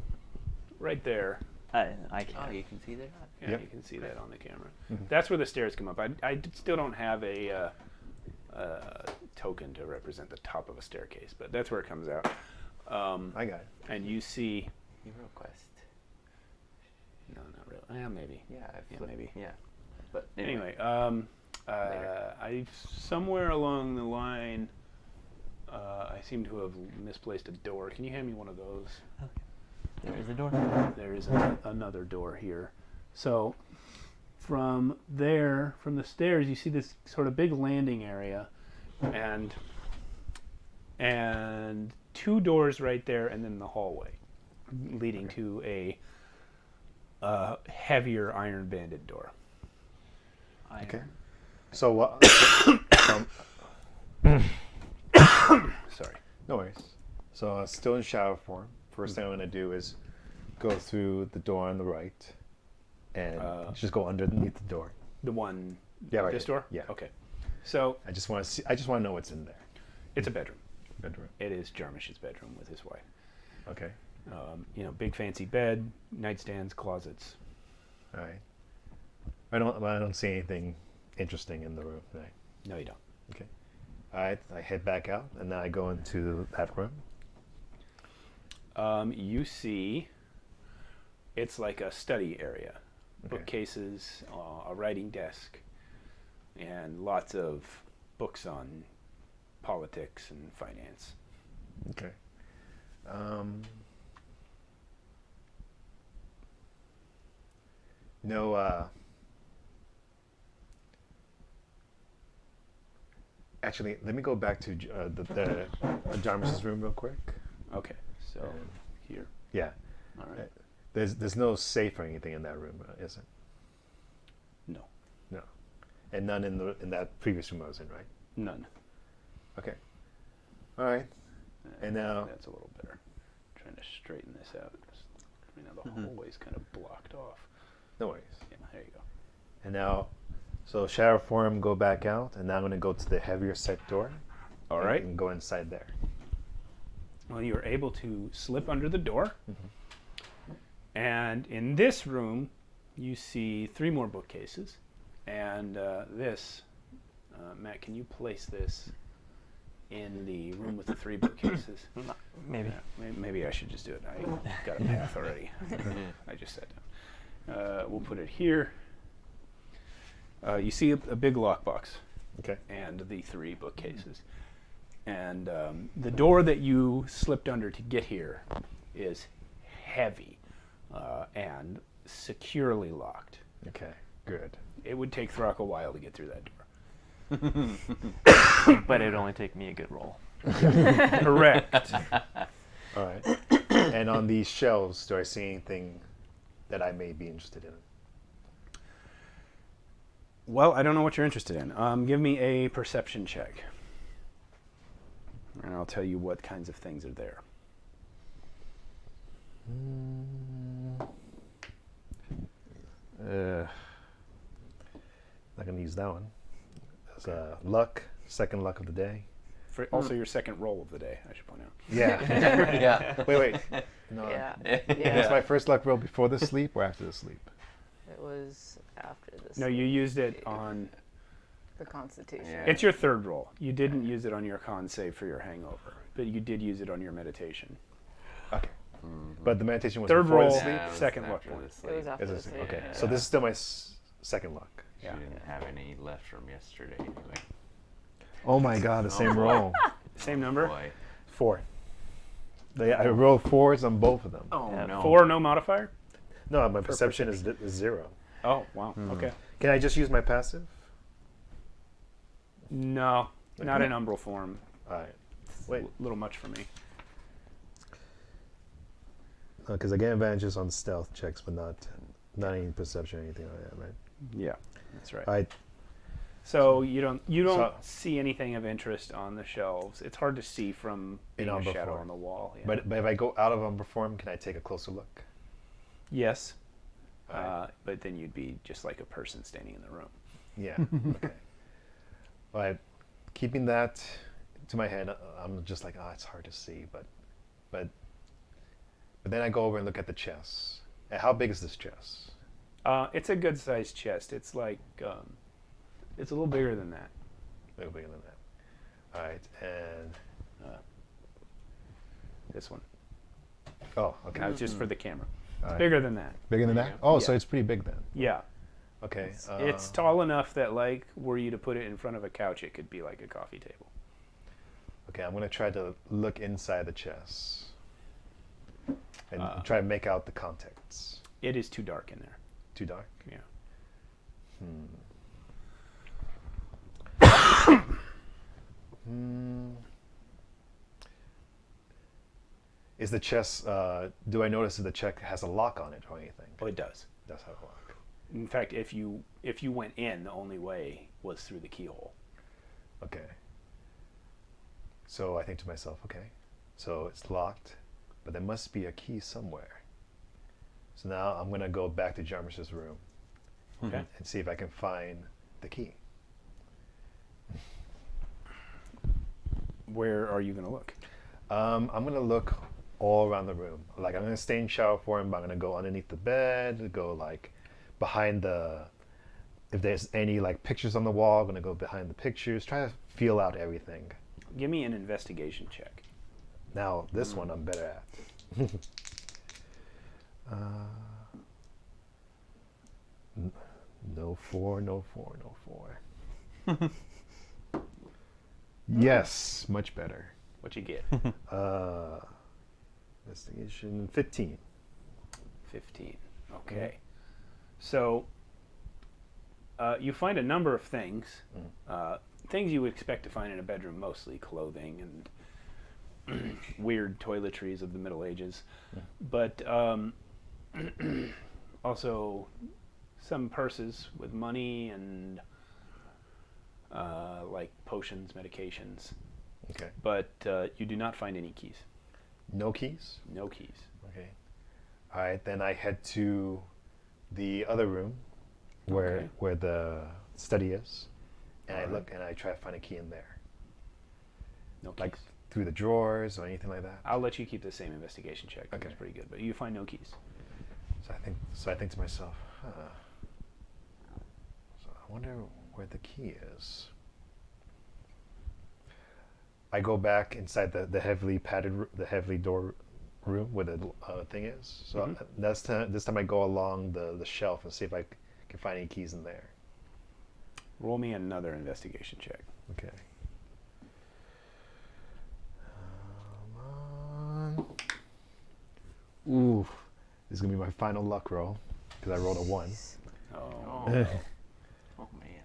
right there. I can't. Oh, you can see that? Yeah, Yep. you can see that on the camera. Mhm. That's where the stairs come up. I still don't have a token to represent the top of a staircase, but that's where it comes out. I got it. And you see. Hero quest. No, not really. Maybe. Yeah, Yeah, maybe. Yeah. But Anyway, Later. I somewhere along the line, I seem to have misplaced a door. Can you hand me one of those? There is a door. There is another door here. So from there, from the stairs, you see this sort of big landing area, and two doors right there, and then the hallway leading to a heavier iron banded door. Okay. So, Sorry. no worries. So, still in shadow form. First thing I'm going to do is go through the door on the right and just go underneath the door. The one. Yeah, right This here. door. Yeah. Okay. So I just want to see. I just want to know what's in there. it's a bedroom. Bedroom. It is Jarmusch's bedroom with his wife. Okay. Big fancy bed, nightstands, closets. All right. I don't see anything interesting in the room tonight. No, you don't. Okay. All right. I head back out and then I go into that room. You see, it's like a study area, Okay. bookcases, a writing desk, and lots of books on politics and finance. Okay. No. Actually, let me go back to the Jarmus's room real quick. Okay, so Um, here. Yeah. All right. There's no safe or anything in that room, is it? No, No. And none in that previous room I was in, right? none. Okay. All right. And now- that's a little better. Trying to straighten this out. The hallway's kind of blocked off. No worries. Yeah, there you go. And now, so shadow form, go back out, and now I'm going to go to the heavier set door. All right. And go inside there. Well, you are able to slip under the door. And in this room, you see 3 more bookcases. And this, Matt, can you place this in the room with the 3 bookcases? Maybe. Yeah, maybe I should just do it. I got a path already. I just sat down. We'll put it here. You see a big lockbox Okay. and the 3 bookcases. And the door that you slipped under to get here is heavy and securely locked. Okay. Good. It would take Throck a while to get through that door. But it'd only take me a good roll. Correct. All right. And on these shelves, do I see anything that I may be interested in? Well, I don't know what you're interested in. Give me a perception check. And I'll tell you what kinds of things are there. Not going to use that one. It's luck, second luck of the day. Also, your second roll of the day, I should point out. Yeah. Yeah. Wait. No. Yeah. Is Yeah. my first luck roll before the sleep or after the sleep? It was after this. No, you used it on. For Constitution. Yeah. It's your third roll. You didn't use it on your con save for your hangover, but you did use it on your meditation. Okay. But the meditation was Third before roll. the sleep? Yeah, it was Second luck after point. the sleep. It was after Is the this- sleep. okay, yeah. so this is still my second luck. She didn't have any left from yesterday anyway. Oh my god, the same roll. Same number. Boy. 4. I rolled 4s on both of them. Oh Yeah, no. 4, no modifier. No, my perception is 0. Oh wow. Okay. Can I just use my passive? No, not in umbral form. All right. It's Wait. a little much for me. Because I get advantages on stealth checks, but not any perception or anything like that, right? Yeah, that's right. All right. So you don't So- see anything of interest on the shelves. It's hard to see from being In a umbral shadow form. on the wall. Yeah. But if I go out of Umbra form, can I take a closer look? yes, Alright. but then you'd be just like a person standing in the room. Yeah. Okay. All right. Keeping that to my head, I'm just like, it's hard to see, but then I go over and look at the chest. And how big is this chest? It's a good sized chest. It's like it's a little bigger than that. A little bigger than that. All right. And This one, okay. just for the camera. All right. Bigger than that. Bigger than There that? you Oh, so Yeah. it's pretty big then. Yeah, Okay. it's tall enough that like were you to put it in front of a couch, it could be like a coffee table. Okay, I'm gonna try to look inside the chest and try to make out the contents. It is too dark in there. Too dark. Yeah. Is the chest? Do I notice that the chest has a lock on it or anything? Oh, it does. Does have a lock. In fact, if you went in, the only way was through the keyhole. Okay. So I think to myself, okay, so it's locked, but there must be a key somewhere. So now I'm gonna go back to Jarmus's room Okay. and see if I can find the key. Where are you going to look? I'm gonna look all around the room. Like I'm gonna stay in shower form, but I'm gonna go underneath the bed, go like behind the. If there's any like pictures on the wall, I'm gonna go behind the pictures. Try to feel out everything. Give me an investigation check. Now this one I'm better at. No 4, no 4, no 4. Yes, much better. What you get? Investigation 15. 15. Okay. So you find a number of things. Things you would expect to find in a bedroom, mostly clothing and weird toiletries of the Middle Ages. But also some purses with money and like potions, medications. Okay. But you do not find any keys. No keys? No keys. Okay. All right, then I head to the other room where Okay. where the study is. And I Alright. look and I try to find a key in there. No keys. Like through the drawers or anything like that. I'll let you keep the same investigation check. That's Okay. pretty good. But you find no keys. So I think to myself, so I wonder where the key is. I go back inside the heavily padded, the heavily door room where the thing is. So this time I go along the shelf and see if I can find any keys in there. Roll me another investigation check. Okay. Come on. Ooh, this is gonna be my final luck roll because I rolled a 1. Oh. Oh man.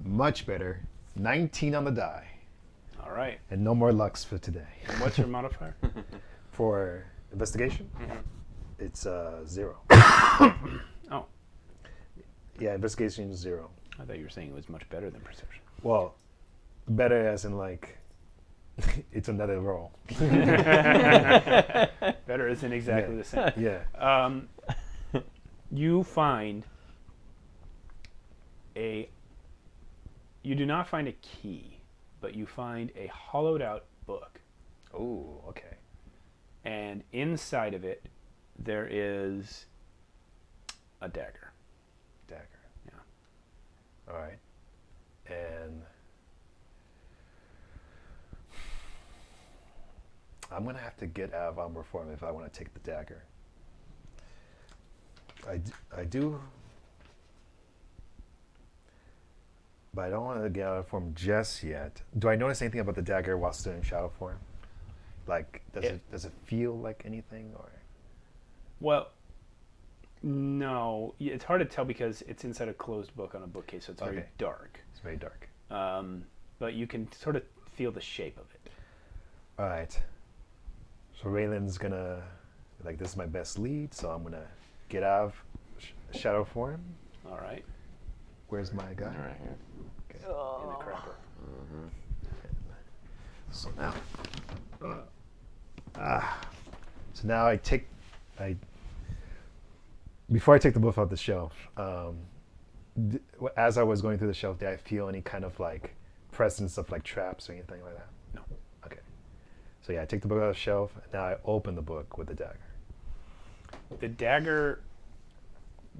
Much better. 19 on the die. All right. And no more lucks for today. And what's your modifier? For investigation, it's 0. Oh, Yeah, investigation is 0. I thought you were saying it was much better than perception. Well, better as in like, it's another roll. Better isn't exactly the same. Yeah. You find you do not find a key, but you find a hollowed out book. Oh, okay. And inside of it, there is a dagger. Dagger. Yeah. All right. And I'm going to have to get out of armor form if I want to take the dagger. I do, but I don't want to get out of form just yet. Do I notice anything about the dagger while still in shadow form? Like, does it feel like anything, or? Well, no. It's hard to tell because it's inside a closed book on a bookcase, so it's very dark. It's very dark. But you can sort of feel the shape of it. All right. So Raylan's gonna, like, this is my best lead, so I'm gonna get out of shadow form. All right. Where's my guy? Right here. Okay. In the cracker. So now, so now before I take the book off the shelf, as I was going through the shelf, did I feel any kind of like presence of like traps or anything like that? No. Okay. So yeah, I take the book off the shelf, and now I open the book with the dagger. The dagger,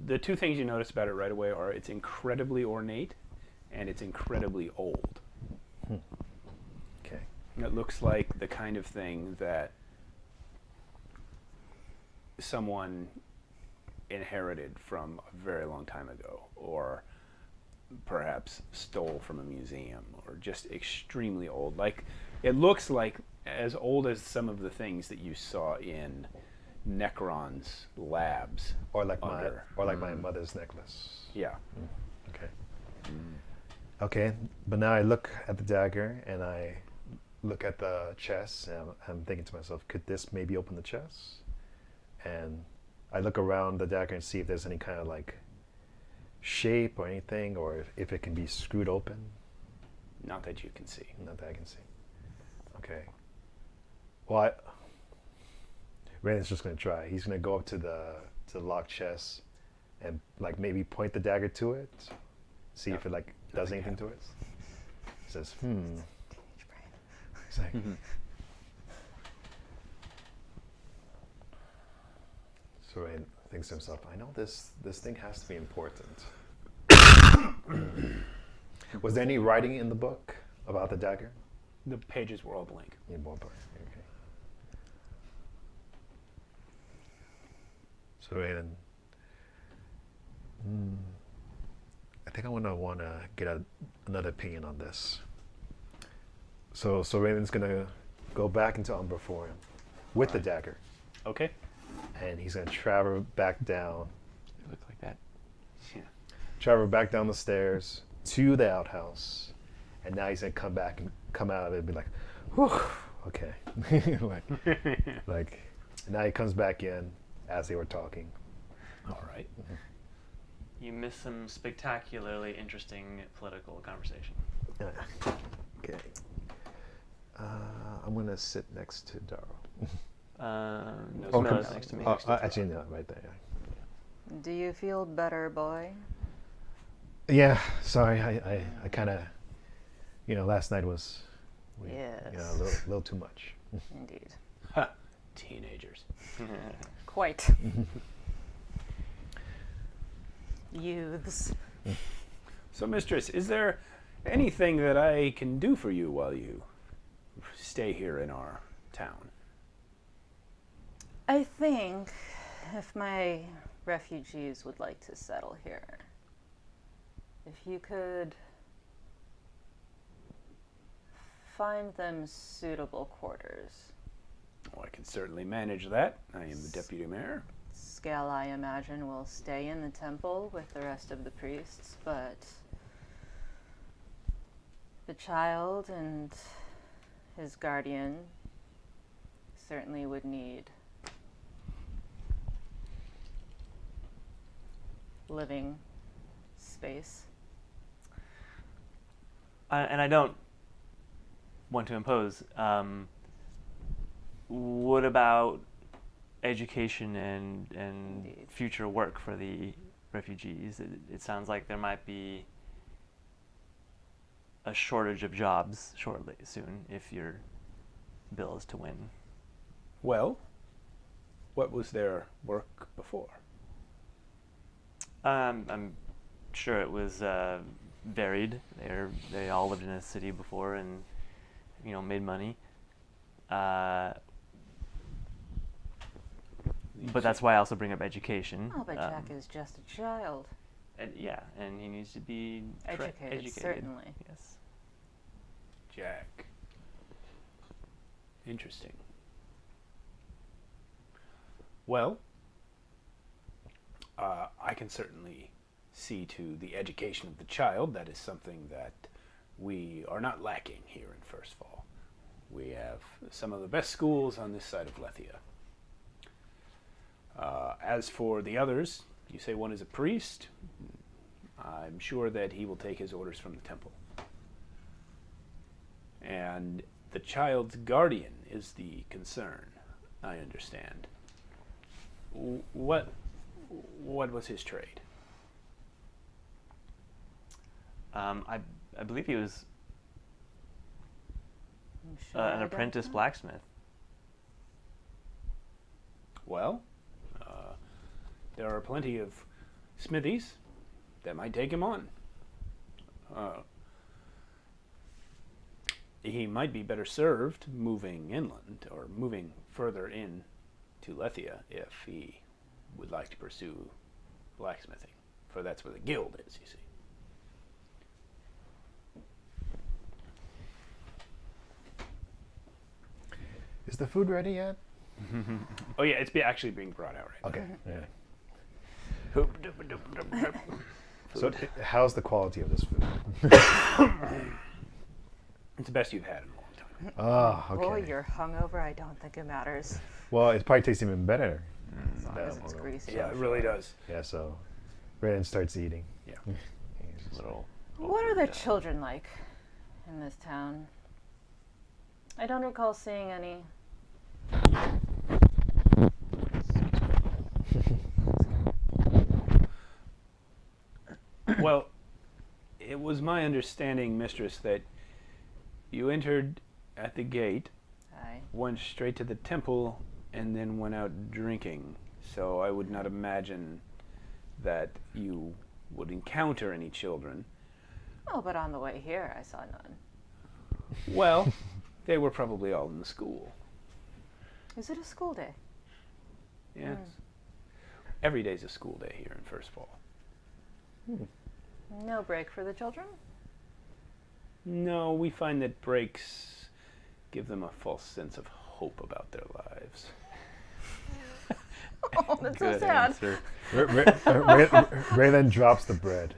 the two things you notice about it right away are it's incredibly ornate and it's incredibly old. Okay. It looks like the kind of thing that someone inherited from a very long time ago, or perhaps stole from a museum, or just extremely old. Like, it looks like as old as some of the things that you saw in Necron's labs. Or like my mother's necklace. Yeah. Okay. Okay, but now I look at the dagger and I look at the chest, and I'm thinking to myself, could this maybe open the chest? And I look around the dagger and see if there's any kind of like shape or anything, or if it can be screwed open. Not that you can see. Not that I can see. Okay. Well, Raylan's just going to try. He's going to go up to the locked chest and like maybe point the dagger to it, see if it like does anything to it. He says, He's like, so Raylan thinks to himself, I know this thing has to be important. Was there any writing in the book about the dagger? The pages were all blank. In ballpark. Okay. So Raylan, I think I want to get another opinion on this. So Raylan's gonna go back into Umbra form with the dagger, Okay. and he's gonna travel back down. It looked like that. Yeah. Travel back down the stairs to the outhouse, and now he's gonna come back and come out of it and be like, whew, okay. like now he comes back in as they were talking. All right. You miss some spectacularly interesting political conversation. Okay. I'm gonna sit next to Darrow. Camilla's next to me. Actually, no, right there. Yeah. Do you feel better, boy? Yeah, sorry, I kind of, last night was, Yes. a little too much. Indeed. Teenagers. Quite. Youths. So, mistress, is there anything that I can do for you while you stay here in our town? I think if my refugees would like to settle here, if you could find them suitable quarters. Oh, I can certainly manage that. I am the deputy mayor. Scale, I imagine, will stay in the temple with the rest of the priests, but the child and his guardian certainly would need living space. And I don't want to impose. What about education and Indeed. future work for the refugees? It sounds like there might be a shortage of jobs soon if you're bill is to win. Well, what was their work before? I'm sure it was varied. They all lived in a city before and, made money. But that's why I also bring up education. Oh, but Jack is just a child. And he needs to be Educated, certainly. Yes. Jack. Interesting. Well, I can certainly see to the education of the child. That is something that we are not lacking here in First Fall. We have some of the best schools on this side of Lethia. As for the others, you say one is a priest. I'm sure that he will take his orders from the temple. And the child's guardian is the concern, I understand. What was his trade? I believe he was I'm sure an I don't apprentice know. blacksmith. Well, there are plenty of smithies that might take him on. He might be better served moving inland or moving further in to Lethia if he would like to pursue blacksmithing, for that's where the guild is, you see. Is the food ready yet? Oh yeah, it's actually being brought out right Okay. Yeah. now. So, how's the quality of this food? It's the best you've had in a long time. Oh, okay. Boy, you're hungover. I don't think it matters. Well, it probably tastes even better. As long as it's greasy. Yeah, it really does. Yeah, so Brandon starts eating. Yeah. Little. What are the children like in this town? I don't recall seeing any. Well, it was my understanding, mistress, that you entered at the gate, Aye. went straight to the temple, and then went out drinking. So I would not imagine that you would encounter any children. Oh, but on the way here, I saw none. Well, they were probably all in the school. Is it a school day? Yes. Every day's a school day here in First Fall. No break for the children? No, we find that breaks give them a false sense of hope about their lives. Oh, that's so Good sad. answer. Ray then drops the bread.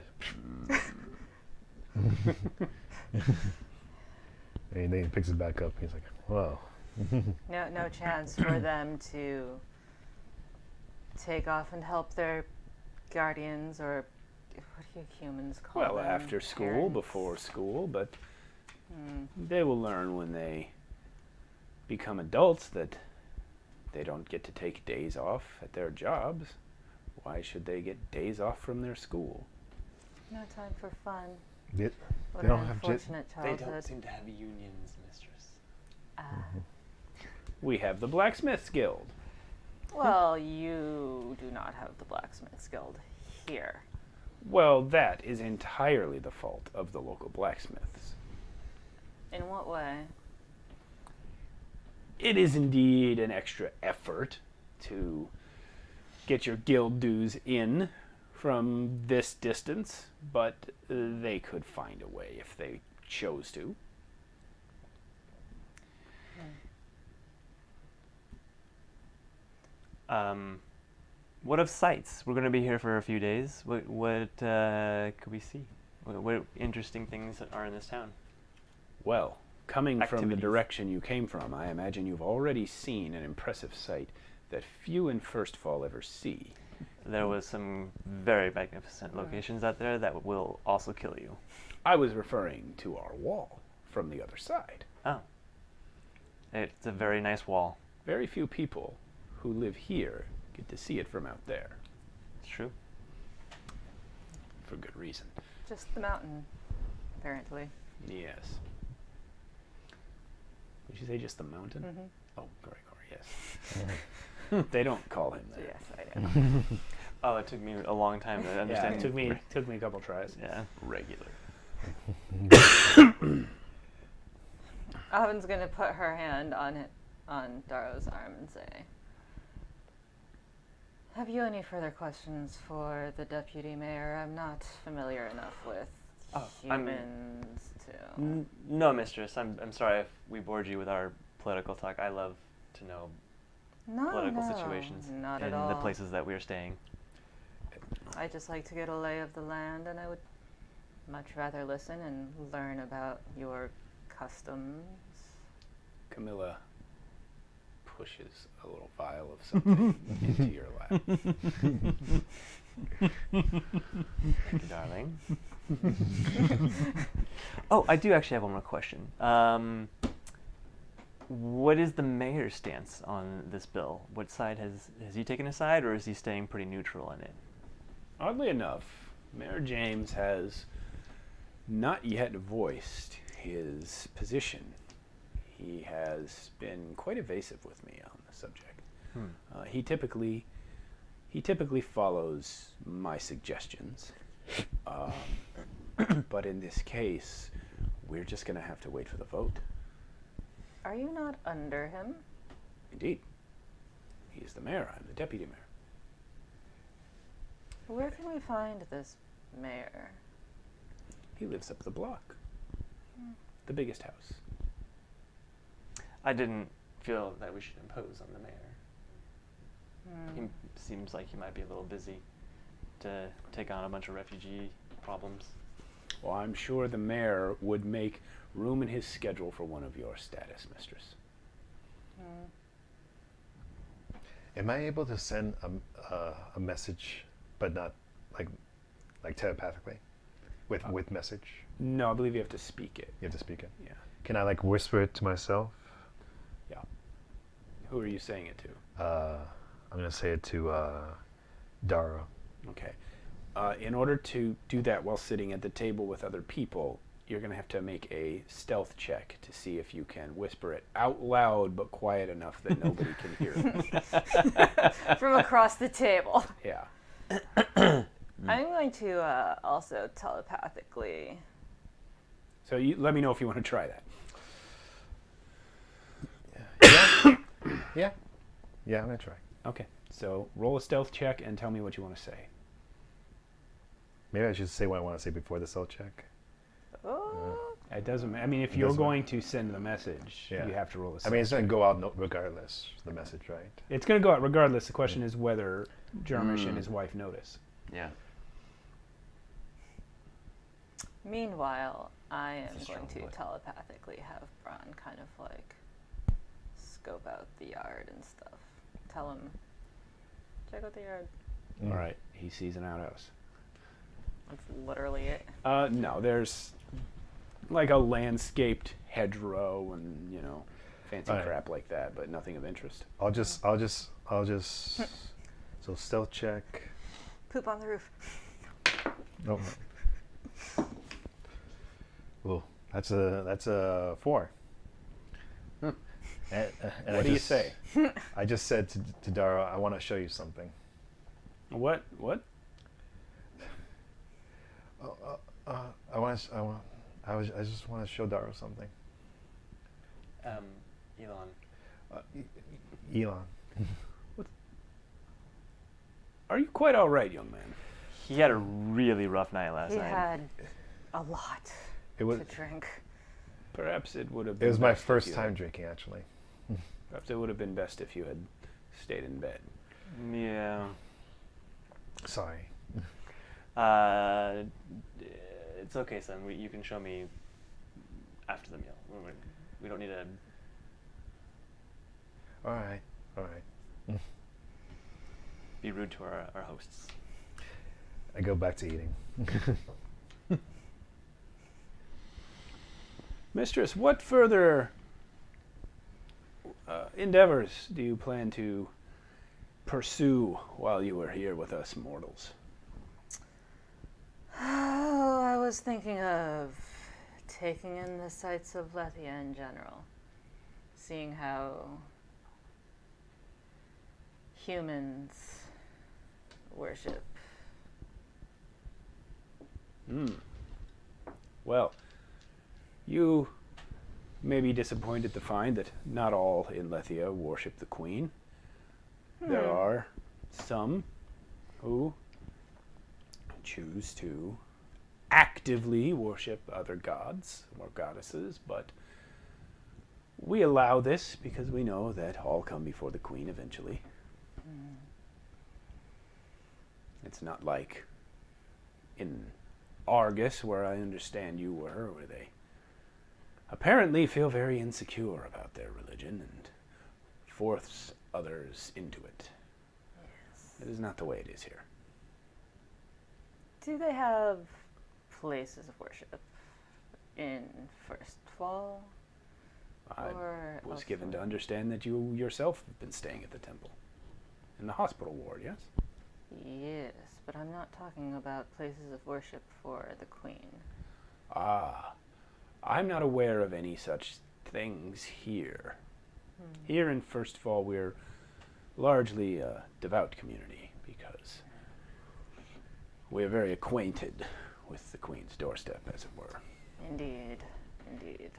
And then he picks it back up. He's like, "Whoa." No chance for them to take off and help their guardians or what do you humans call Well, them? after school, Parents? before school, but they will learn when they become adults that they don't get to take days off at their jobs. Why should they get days off from their school? No time for fun. They What don't an have unfortunate They childhood. don't seem to have unions, mistress. We have the Blacksmiths Guild. Well, you do not have the Blacksmiths Guild here. Well, that is entirely the fault of the local blacksmiths. In what way? It is indeed an extra effort to get your guild dues in from this distance, but they could find a way if they chose to. What of sights? We're going to be here for a few days. What could we see? What interesting things are in this town? Well, coming from the Activities. direction you came from, I imagine you've already seen an impressive sight that few in First Fall ever see. There was some very magnificent locations out there that will also kill you. I was referring to our wall from the other side. Oh. It's a very nice wall. Very few people who live here get to see it from out there, It's true. for good reason. Just the mountain, apparently. Yes. Which you say just the mountain? Mhm. Oh, Gregor, yes. They don't call him that. Yes, I do. Oh, it took me a long time to Yeah, understand. it took me a couple tries. Yeah. Regular. Oven's gonna put her hand on Darrow's arm and say, "Have you any further questions for the deputy mayor? I'm not familiar enough with humans to." No, mistress. I'm sorry if we bored you with our political talk. I love to know No, political no, situations not in at all. the places that we're staying. I just like to get a lay of the land, and I would much rather listen and learn about your customs. Camilla pushes a little vial of something into your lap. Thank you, darling. Oh, I do actually have one more question. What is the mayor's stance on this bill? What side has he taken a side, or is he staying pretty neutral in it? Oddly enough, Mayor James has not yet voiced his position. He has been quite evasive with me on the subject. He typically follows my suggestions, but in this case, we're just going to have to wait for the vote. Are you not under him? Indeed, he is the mayor. I'm the deputy mayor. Where can we find this mayor? He lives up the block, the biggest house. I didn't feel that we should impose on the mayor. He seems like he might be a little busy to take on a bunch of refugee problems. Well, I'm sure the mayor would make room in his schedule for one of your status, mistress. Am I able to send a message, but not like telepathically, with message? No, I believe you have to speak it. You have to speak it. Yeah. Can I like whisper it to myself? Yeah. Who are you saying it to? I'm gonna say it to Darrow. Okay. In order to do that while sitting at the table with other people, you're going to have to make a stealth check to see if you can whisper it out loud but quiet enough that nobody can hear it. From across the table. Yeah. I'm going to also telepathically. So you let me know if you want to try that. Yeah, I'm gonna try. Okay. So roll a stealth check and tell me what you want to say. Maybe I should say what I want to say before the stealth check. Oh. It doesn't matter. I mean, if It you're doesn't going to send the message, Yeah. you have to roll a I stealth mean, it's gonna check. go out regardless, the message, right? It's going to go out regardless. The question is whether Jarmusch and his wife notice. Yeah. Meanwhile, I am It's a going strong to voice. telepathically have Braun kind of like scope out the yard and stuff. Tell him, check out the yard. All right. He sees an outhouse. That's literally it. No, there's like a landscaped hedgerow and, fancy All right. crap like that, but nothing of interest. I'll just. So stealth check. Poop on the roof. Oh. Well, that's a 4. And What I do you just- say? I just said to Darrow, I want to show you something. What? I just want to show Darrow something. Elon. Elon. Are you quite all right, young man? He had a really rough night last He night. had a lot It was to drink. Perhaps it would have been it was my best if first you time had- drinking, actually. Perhaps it would have been best if you had stayed in bed. Yeah. Sorry. It's okay, son. You can show me after the meal. We don't need to. All right. Be rude to our hosts. I go back to eating. Mistress, what further endeavors do you plan to pursue while you are here with us mortals? Oh, I was thinking of taking in the sights of Lethia in general. seeing how humans worship. Well, you may be disappointed to find that not all in Lethia worship the queen. There are some who choose to actively worship other gods or goddesses, but we allow this because we know that all come before the queen eventually. It's not like in Argus, where I understand you were, where they apparently feel very insecure about their religion and force others into it. Yes. It is not the way it is here. Do they have places of worship in First Fall? I Or was given to elsewhere? understand that you yourself have been staying at the temple. In the hospital ward, yes? Yes, but I'm not talking about places of worship for the queen. Ah, I'm not aware of any such things here. Here in First Fall, we're largely a devout community because we're very acquainted with the Queen's doorstep, as it were. Indeed, indeed.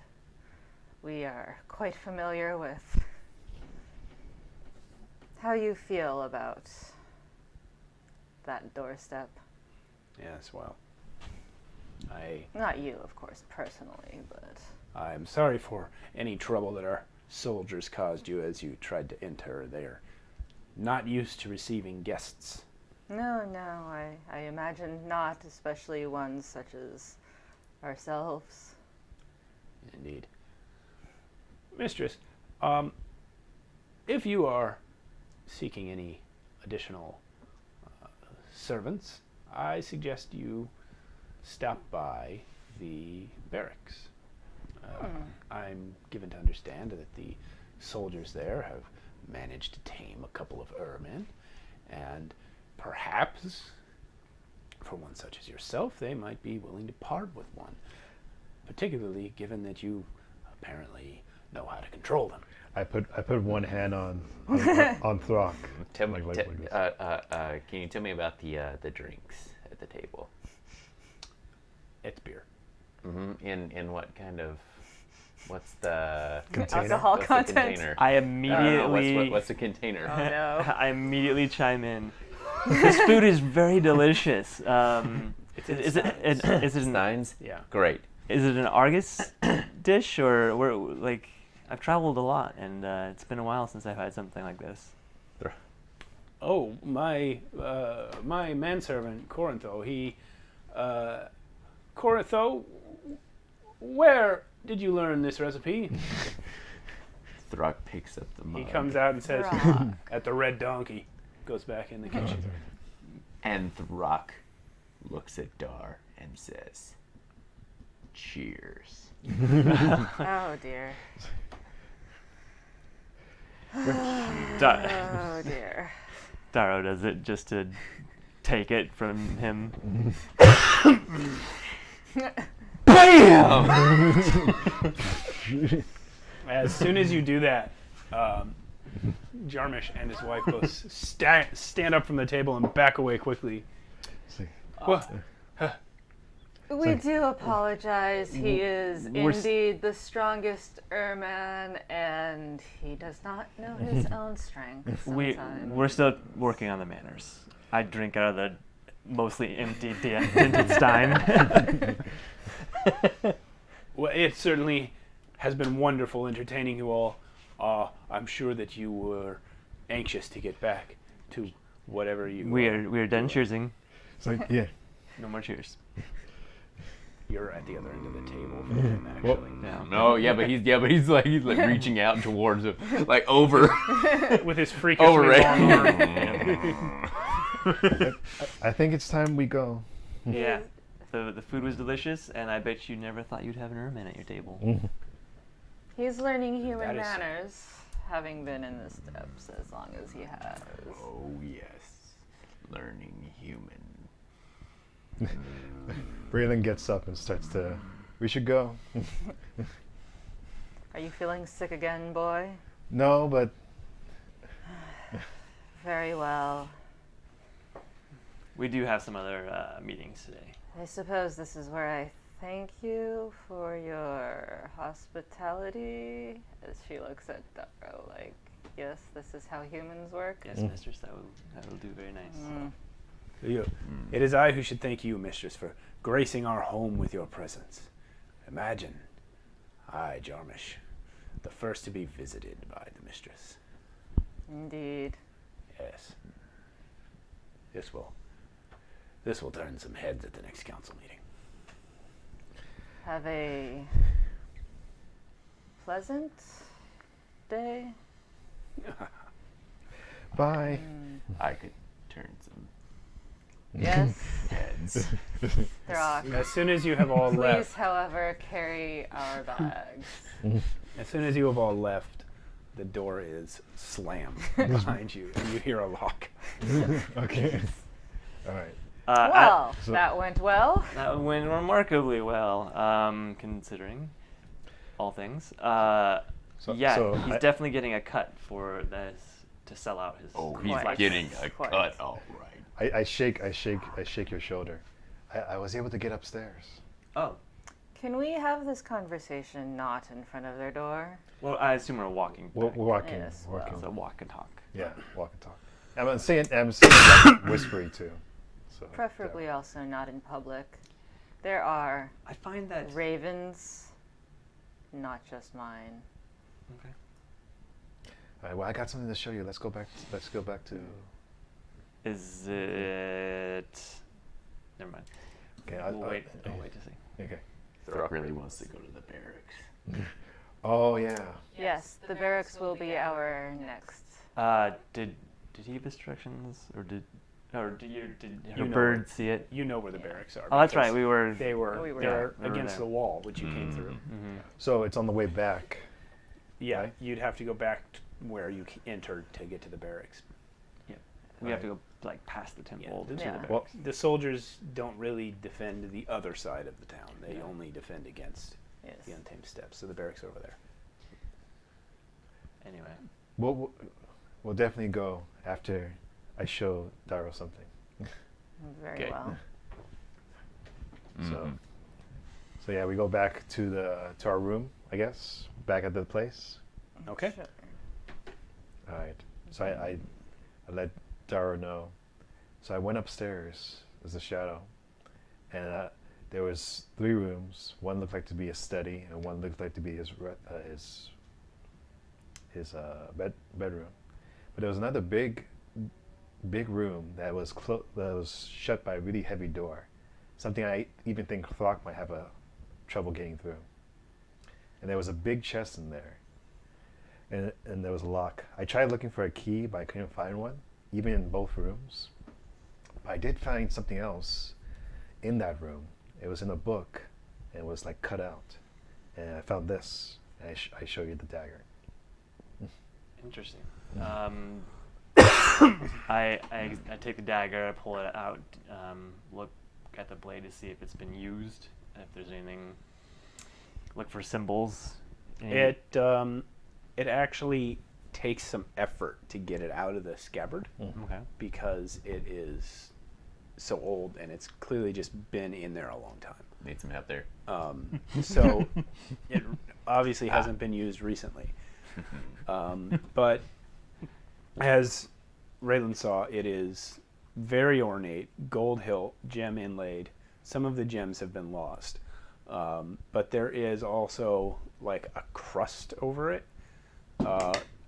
We are quite familiar with how you feel about that doorstep. Yes, well, Not you, of course, personally, but I'm sorry for any trouble that our soldiers caused you as you tried to enter. They're not used to receiving guests. no, I imagine not, especially ones such as ourselves. Indeed. Mistress, if you are seeking any additional servants, I suggest you stop by the barracks. I'm given to understand that the soldiers there have managed to tame a couple of ermine, and perhaps, for one such as yourself, they might be willing to part with one, particularly given that you apparently know how to control them. I put one hand on Throck. Tell me, Like this. can you tell me about the drinks at the table? It's beer. In what kind of? What's the Alcohol what's the content. container? I No, immediately, what's the container? Oh no. I immediately chime in. This food is very delicious. Is it an Steins? Yeah. Great. Is it an Argus dish, or like I've traveled a lot, and it's been a while since I've had something like this. Oh, my manservant Corintho. Corintho, where did you learn this recipe? Throck picks up the mug. He comes out and says, Throck. "At the Red Donkey." Goes back in the kitchen. And Throck looks at Dar and says, "Cheers." Oh dear. Dar- Oh dear. Darrow does it just to take it from him. As soon as you do that, Jarmish and his wife both stand up from the table and back away quickly. See. What? We do apologize. He is We're s- indeed the strongest Erman, and he does not know his own strength sometimes. We're still working on the manners. I drink out of the mostly empty tinted stein. Well, it certainly has been wonderful entertaining you all. I'm sure that you were anxious to get back to whatever you. We're done cheersing. It's like, yeah. No more cheers. You're at the other end of the table for him, actually. Well, Yeah. No, he's like reaching out towards him, like over. With his freakishly Over right. long arm. I think it's time we go. Yeah. The food was delicious, and I bet you never thought you'd have an ermine at your table. He's learning human That is- manners, having been in the steps as long as he has. Oh yes, learning human. Braylon gets up and starts to. We should go. Are you feeling sick again, boy? No, but Very well. We do have some other meetings today. I suppose this is where I thank you for your hospitality. As she looks at Darrow like, yes, this is how humans work. Yes, mistress, that will do very nice. It is I who should thank you, mistress, for gracing our home with your presence. Imagine, I, Jarmish, the first to be visited by the mistress. Indeed. Yes. This will turn some heads at the next council meeting. Have a pleasant day. bye. I could turn some Yes. heads. Throck. As soon as you have all Please, left, however, carry our bags. as soon as you have all left, the door is slammed behind you, and you hear a lock. Okay. All right. Well, that went well. That went remarkably well, considering all things. He's definitely getting a cut for this to sell out his. Oh, he's Quite. getting a Quite. cut. All right. I shake your shoulder. I was able to get upstairs. Oh, Can we have this conversation not in front of their door? well, I assume we're walking. We're back. walking. Yes, walking. So walk and talk. Yeah, walk and talk. I'm saying like whispery too. So, Preferably also not in public. There are I find that. ravens, not just mine. Okay. All right, well, I got something to show you. Let's go back to. Is it? Never mind. Okay, We'll wait to see. Okay. Throck really wants to go to the barracks. Oh yeah. Yes, the barracks will be our next. Did he give us directions, or did her You know bird it. see it? You know where the barracks are. Oh, that's because right. We were. They were. We were they're there. We were against there. the wall, which you came through. Mm-hmm. So it's on the way back. Yeah, Right. you'd have to go back where you entered to get to the barracks. We have to go like past the temple to Yeah. the Yeah. barracks. Well, The soldiers don't really defend the other side of the town. They only defend against Yes. the Untamed Steppes. So the barracks are over there. Anyway, we'll definitely go after I show Darrow something. Very Okay. well. So yeah, we go back to our room, I guess, back at the place. Okay. Sure. All right. So I let Darrow know. So I went upstairs as a shadow, and there was 3 rooms. One looked like to be a study, and one looked like to be his bedroom. But there was another big room that was shut by a really heavy door. Something I even think Throck might have trouble getting through. And there was a big chest in there. And there was a lock. I tried looking for a key, but I couldn't find one, even in both rooms. But I did find something else in that room. It was in a book, and it was like cut out. And I found this, and I show you the dagger. interesting. I take the dagger, I pull it out, look at the blade to see if it's been used, if there's anything. Look for symbols. It actually takes some effort to get it out of the scabbard Okay. because it is so old and it's clearly just been in there a long time. Need some help there. So it obviously hasn't been used recently. But as Raylan saw, it is very ornate, gold hilt, gem inlaid. Some of the gems have been lost. But there is also like a crust over it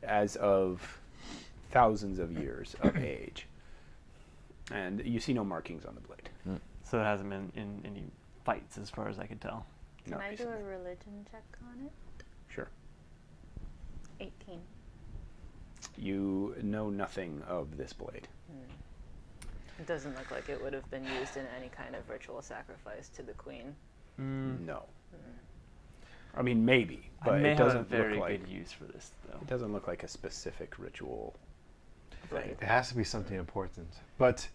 as of thousands of years of age. And you see no markings on the blade. So it hasn't been in any fights as far as I could tell. Can Not I do recently. a religion check on it? Sure. 18. You know nothing of this blade. It doesn't look like it would have been used in any kind of ritual sacrifice to the queen. No. I mean, maybe, I but may it have a doesn't very look like good use for this, though. it doesn't look like a specific ritual thing. It has to be something important. But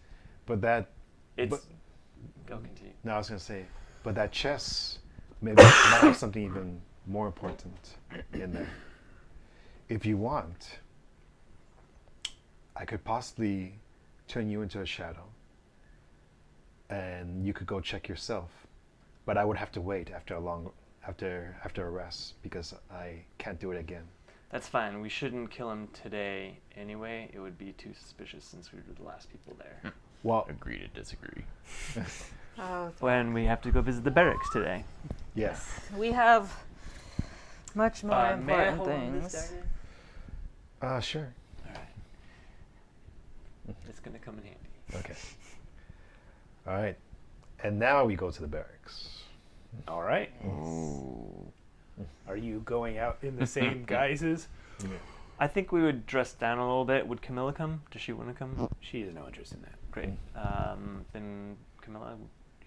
that. It's. But- Go continue. No, I was gonna say, but that chest maybe might have something even more important in there. If you want, I could possibly turn you into a shadow, and you could go check yourself. But I would have to wait after a rest because I can't do it again. That's fine. We shouldn't kill him today anyway. It would be too suspicious since we were the last people there. Well, Agree to disagree. Oh, When we have to go visit the barracks today. yes. we have much more May I important hold this things. dagger? Sure. All right. It's gonna come in handy. Okay. All right. And now we go to the barracks. All right. Ooh. Are you going out in the same guises? I think we would dress down a little bit. Would Camilla come? Does she want to come? She has no interest in that. Great. Then Camilla,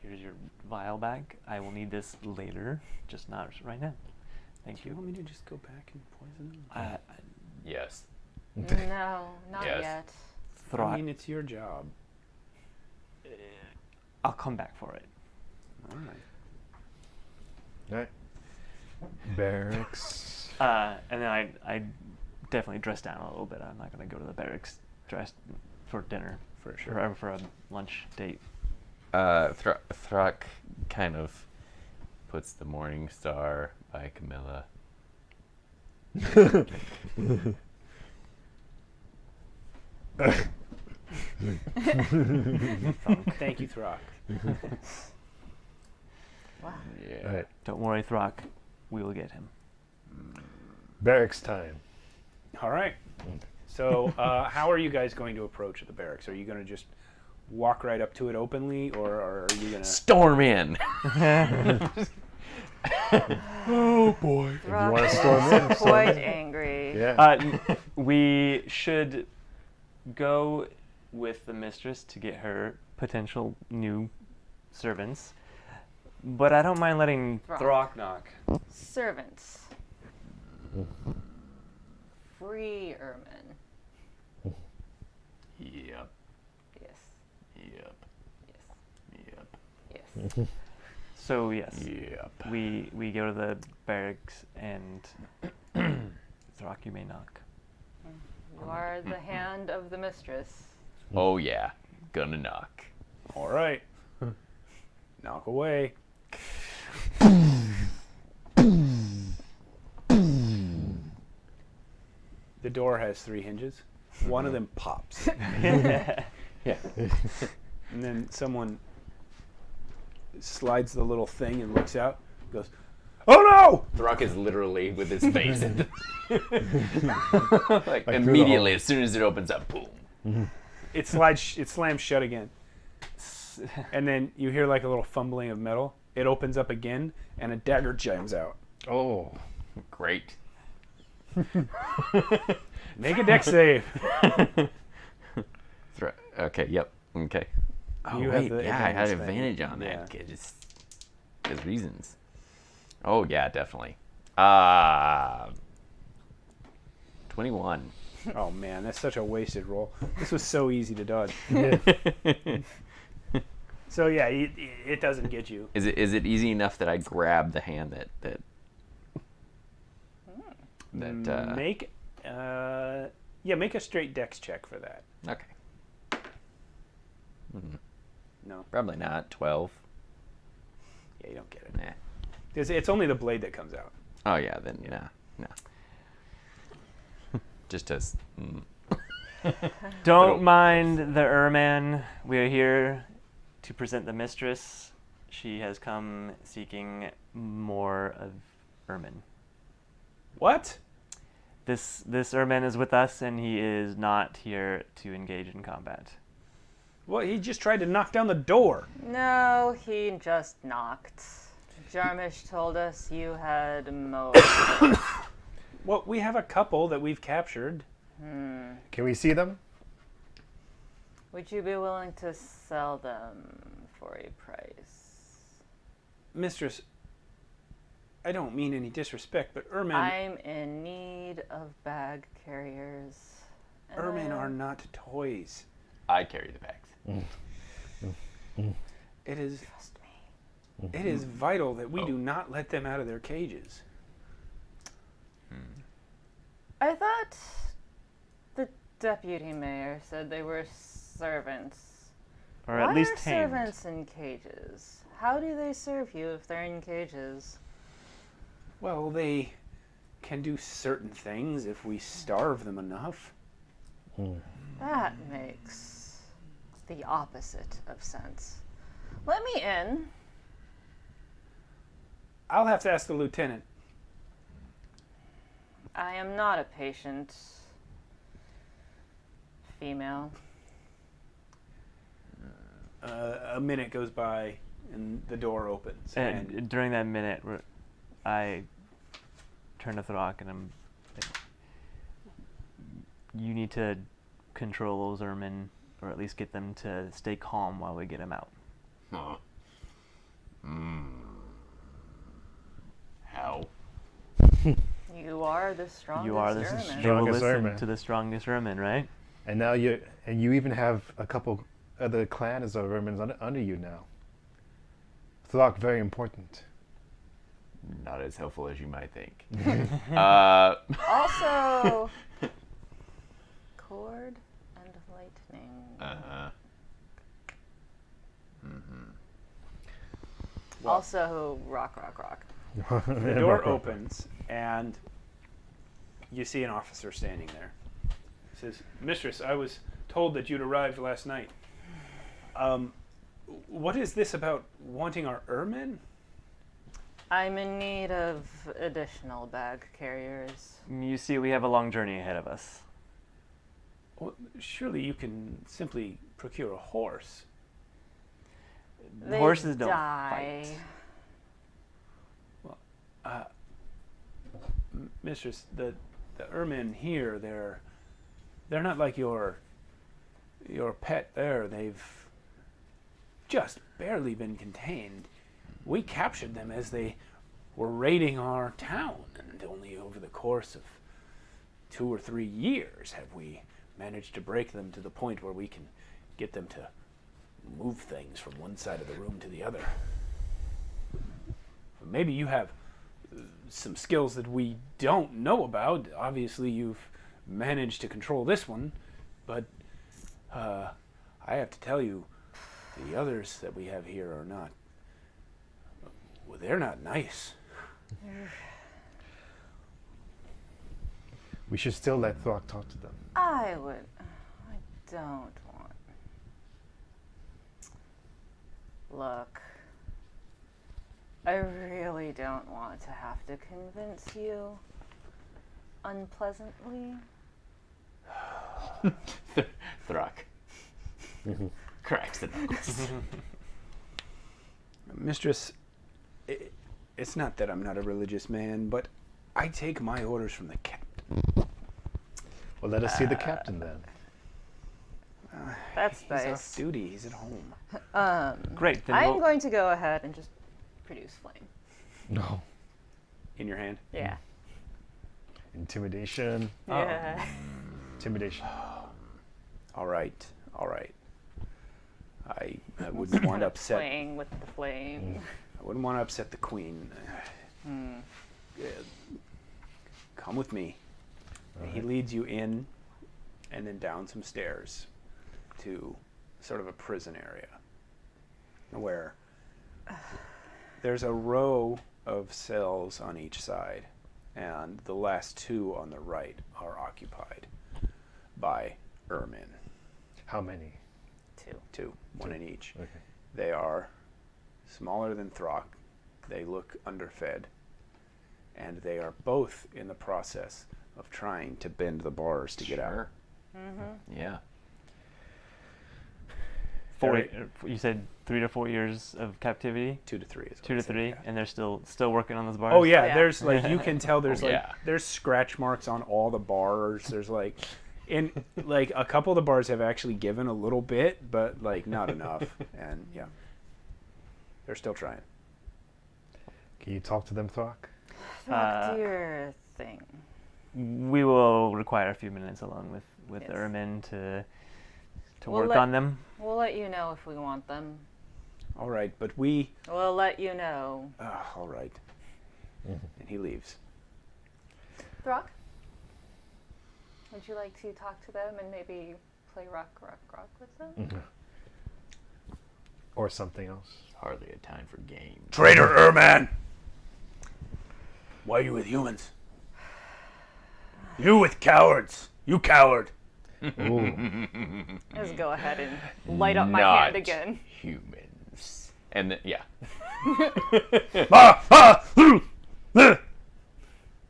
here's your vial bag. I will need this later, just not right now. Thank Do you you. want me to just go back and poison him? Yes. No, not Yes. yet. I mean, it's your job. I'll come back for it. All right. All right. Barracks. And then I definitely dress down a little bit. I'm not going to go to the barracks dressed for dinner, For sure. or for a lunch date. Throck kind of puts the Morning Star by Camilla. Thank you, Throck. Wow. Yeah. All right. Don't worry, Throck. We will get him. Barracks time. All right. So, how are you guys going to approach the barracks? Are you going to just walk right up to it openly, or are you going to... Storm in. Oh, boy. If you want to storm in, storm Quite in. angry. Yeah. We should go with the mistress to get her potential new servants. But I don't mind letting Throck. Throck knock. Servants. Free ermine. Yep. Yes. Yep. Yes. Yep. Yes. So yes, Yep. we go to the barracks and Throck, you may knock. You are the hand of the mistress. Oh yeah. Gonna knock. All right. Knock away. The door has 3 hinges. One of them pops. Yeah. And then someone slides the little thing and looks out. Goes, "Oh no!" Throck is literally with his face in the like through the immediately hole. as soon as it opens up, boom. It slams shut again. And then you hear like a little fumbling of metal. It opens up again, and a dagger jams out. Oh. Great. Make a dex save. Okay. Yep. Okay. Oh You have wait, the yeah, I had advantage thing. advantage on Yeah. that. Just his reasons. Oh yeah, definitely. 21. Oh man, that's such a wasted roll. This was so easy to dodge. So yeah, it doesn't get you. Is it easy enough that I grab the hand that Make make a straight dex check for that. okay. No, Probably not 12. yeah, you don't get it. Nah. It's only the blade that comes out. Oh yeah, then no. Just as Don't mind the Erman. We are here to present the mistress. She has come seeking more of Erman. What? This Erman is with us, and he is not here to engage in combat. Well, he just tried to knock down the door. No, he just knocked. Jarmish told us you had more. Well, we have a couple that we've captured. Can we see them? Would you be willing to sell them for a price? Mistress, I don't mean any disrespect, but Ermen I'm in need of bag carriers. are not toys. I carry the bags. It is Trust me. it is vital that we do not let them out of their cages. I thought the deputy mayor said they were servants. Or Why at least are tamed. servants in cages? How do they serve you if they're in cages? Well, they can do certain things if we starve them enough. That makes the opposite of sense. Let me in. I'll have to ask the lieutenant. I am not a patient. Female. A minute goes by, and the door opens. And during that minute, I turn to Throck and I'm like, you need to control those ermine, or at least get them to stay calm while we get them out. Huh. How? You are the strongest. You are the German. they will Strongest listen ermine. to the strongest ermine, right? And now you even have a couple other clans of vermins under you now. Thlock, very important. Not as helpful as you might think. Also, cord and lightning. Also, rock. The door opens, and you see an officer standing there. He says, "Mistress, I was told that you'd arrived last night. What is this about wanting our ermine?" I'm in need of additional bag carriers. You see, we have a long journey ahead of us. Well, surely you can simply procure a horse. They Horses don't die. fight. Mistress, the ermine here, they're not like your pet there. They've just barely been contained. We captured them as they were raiding our town, and only over the course of 2 or 3 years have we managed to break them to the point where we can get them to move things from one side of the room to the other. Maybe you have some skills that we don't know about. Obviously, you've managed to control this one, but I have to tell you, the others that we have here are not. Well, they're not nice. We should still let Thlock talk to them. I don't want. Look, I really don't want to have to convince you unpleasantly. Throck. Cracks the knuckles. Mistress, it's not that I'm not a religious man, but I take my orders from the captain. Well, let us see the captain then. That's He's nice. off duty. He's at home. Great. Then I'm we'll- going to go ahead and just produce flame. No. In your hand? Yeah. Intimidation. Yeah. Intimidation. All right. I wouldn't want to upset. Playing with the flame. I wouldn't want to upset the queen. Come with me. And he leads you in, and then down some stairs to sort of a prison area, where there's a row of cells on each side, and the last 2 on the right are occupied by ermine. How many? 2, 1 in each. Okay. They are smaller than Throck. They look underfed. And they are both in the process of trying to bend the bars to get out. Yeah. You said 3 to 4 years of captivity. 2 to 3 is what 2 I to said, 3, yeah. and they're still working on those bars. Oh yeah, Yeah. there's like you can tell there's Yeah. there's scratch marks on all the bars. There's like a couple of the bars have actually given a little bit, but like not enough. And yeah. They're still trying. Can you talk to them, Thlock? Do your thing. We will require a few minutes along with Yes. Ermin to We'll work let- on them. We'll let you know if we want them. All right, but we We'll let you know. all right. And he leaves. Throck? Would you like to talk to them and maybe play rock with them? Or something else. Hardly a time for games. Traitor Erman! Why are you with humans? You with cowards! You coward! Let's go ahead and light up my Not hand again. humans. And yeah.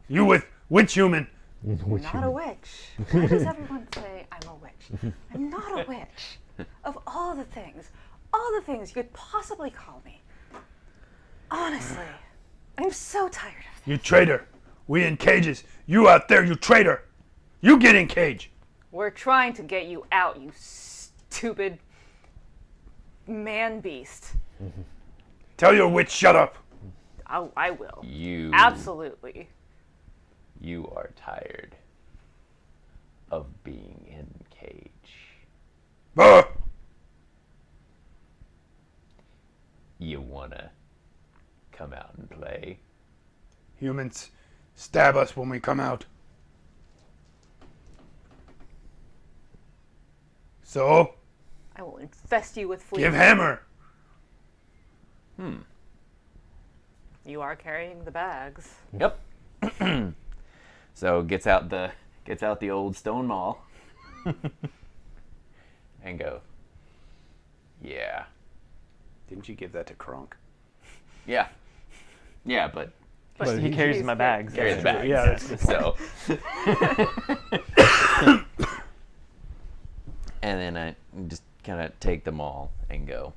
You with witch human! Not a witch. Why does everyone say I'm a witch? I'm not a witch. Of all the things you could possibly call me. Honestly, I'm so tired of this. You traitor! We in cages! You out there, you traitor! You get in cage! We're trying to get you out, you stupid man beast. Tell your witch shut up! I will. You. Absolutely. You are tired of being in cage. Ah! You wanna come out and play? Humans, stab us when we come out. So, I will infest you with fleas. give hammer! You are carrying the bags. Yep. So gets out the old stone maul and go. Yeah. Didn't you give that to Kronk? Yeah. Yeah, but But he carries my bags. carries That's back. true. Yeah, that's good. So. And then I just kind of take them all and go.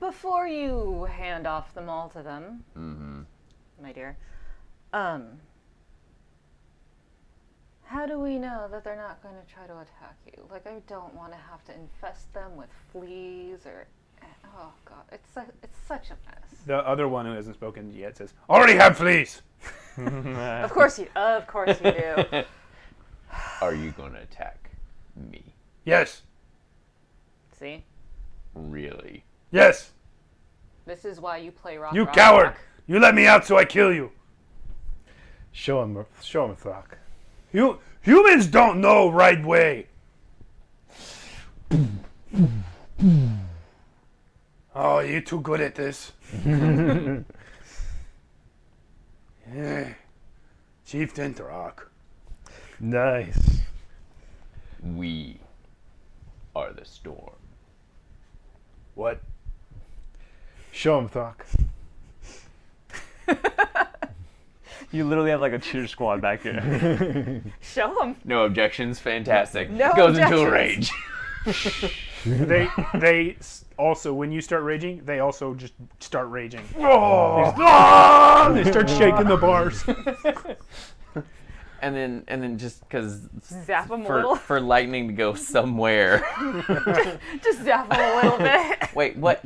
Before you hand off them all to them, my dear, how do we know that they're not going to try to attack you? Like, I don't want to have to infest them with fleas or... Oh, God, it's such a mess. The other one who hasn't spoken yet says, Already have fleas! Of course you do. Are you going to attack me? Yes, See? Really? yes! This is why you play rock. You rock, coward! rock. You let me out so I kill you! Show him Throck. Humans don't know right way! Oh, you're too good at this. Yeah. Chieftain Throck. Nice. We are the storm. What? Show him Throck. You literally have like a cheer squad back here. Show them. No objections. Fantastic. No Goes into a objections. rage. they also, when you start raging, they also just start raging. Oh! They start shaking the bars. And then just because Zap them a little. for lightning to go somewhere. Just zap them a little bit. Wait, what?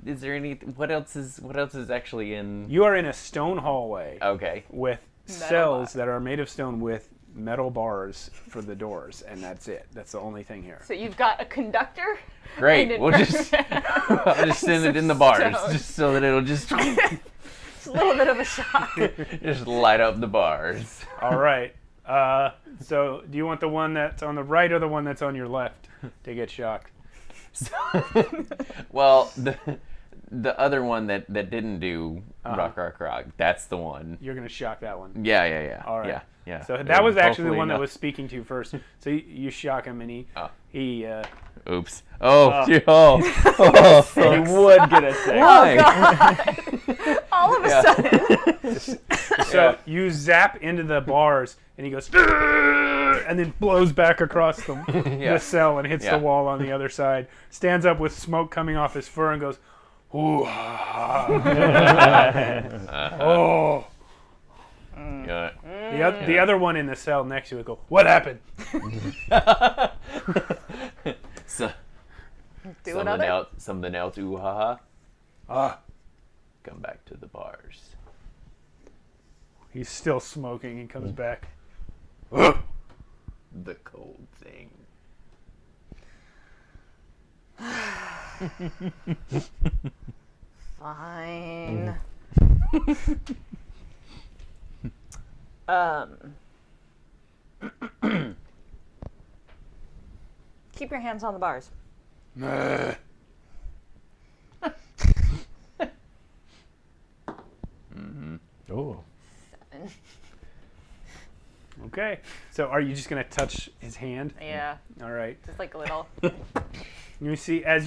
Is there any? What else is actually in? You are in a stone hallway Okay. with Metal cells bars. that are made of stone with metal bars for the doors, and that's it. That's the only thing here. So you've got a conductor. Great. and We'll an just I'll just send it in the bars, Stone. just so that it'll just It's a little bit of a shock. just light up the bars. All right. So do you want the one that's on the right or the one that's on your left to get shocked? Well, the other one that didn't do rock. That's the one. You're going to shock that one. Yeah. All right. Yeah. So that was actually the Hopefully one that not- was speaking to you first. So you shock him, and he Oops. Oh, Oh. you would get a second. Oh God! All of a sudden. So you zap into the bars, and he goes, and then blows back across the cell and hits Yeah. the wall on the other side. Stands up with smoke coming off his fur and goes, ooh, oh. Yeah. The other one in the cell next to it go, what happened? So, Do another. something else. Ooh ha ha. Ah, Come back to the bars. He's still smoking. He comes back. The cold thing. Fine. Keep your hands on the bars. Oh. 7. Okay. So are you just gonna touch his hand? Yeah, All right. just like a little. You see, as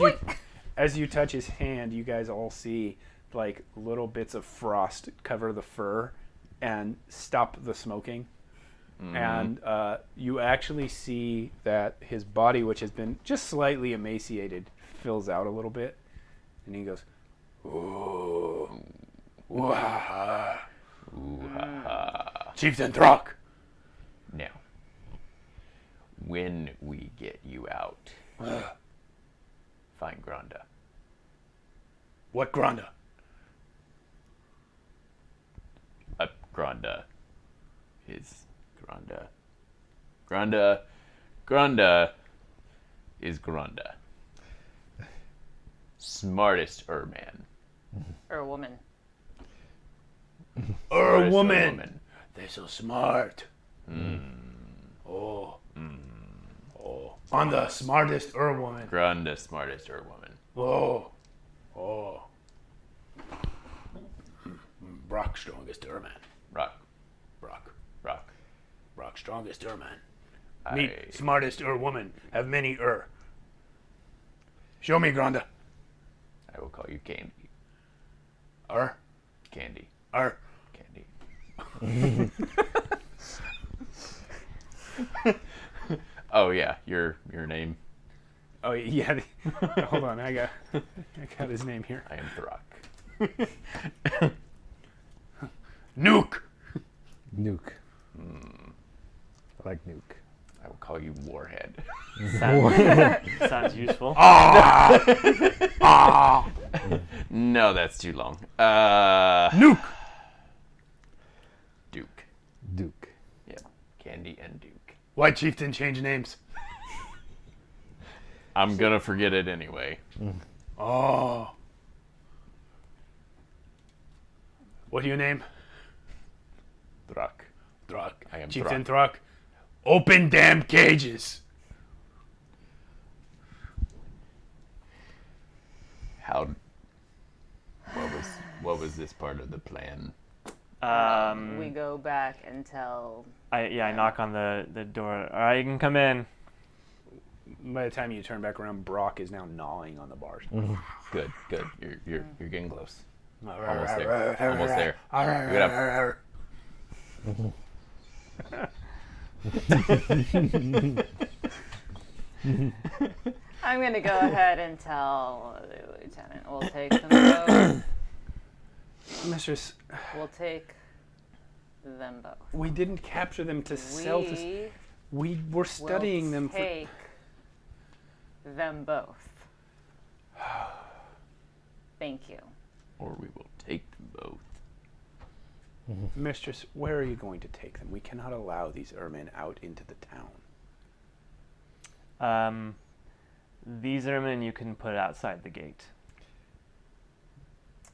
you touch his hand, you guys all see like little bits of frost cover the fur and stop the smoking. And you actually see that his body, which has been just slightly emaciated, fills out a little bit, and he goes, "Ooh, wah, Chieftain Throck." Now, when we get you out, find Granda. What Granda? Granda is Granda is Granda. Smartest man. Or a woman. Or Smartest woman. They're so smart. Oh. Oh. On the smartest woman. Granda, smartest woman. Oh. Oh. Brock, strongest man. Rock. Brock, strongest man. I- Meet smartest woman. Have many Show me, Granda. I will call you Candy. Candy. Candy. Oh yeah, your name. Oh yeah. Hold on, I got his name here. I am Throck. Nuke. Nuke. I like Nuke. I will call you Warhead. Sounds useful. No, that's too long. Nuke. Duke. Duke. Yeah, Candy and Duke. Why Chieftain change names? I'm gonna forget it anyway. Oh. What do you name? Throck. Throck. I am Chieftain Throck. Open damn cages. What was this part of the plan? We go back and tell. I knock on the door. All right, you can come in. By the time you turn back around, Brock is now gnawing on the bars. Good. You're getting close. Almost there. Almost there. Good up. I'm going to go ahead and tell the lieutenant. We'll take them both. Mistress, We'll take them both. we didn't capture them to sell to... We were studying will them for... take them both. Thank you. Or we will take them both. Mistress, where are you going to take them? We cannot allow these ermine out into the town. These ermine you can put outside the gate.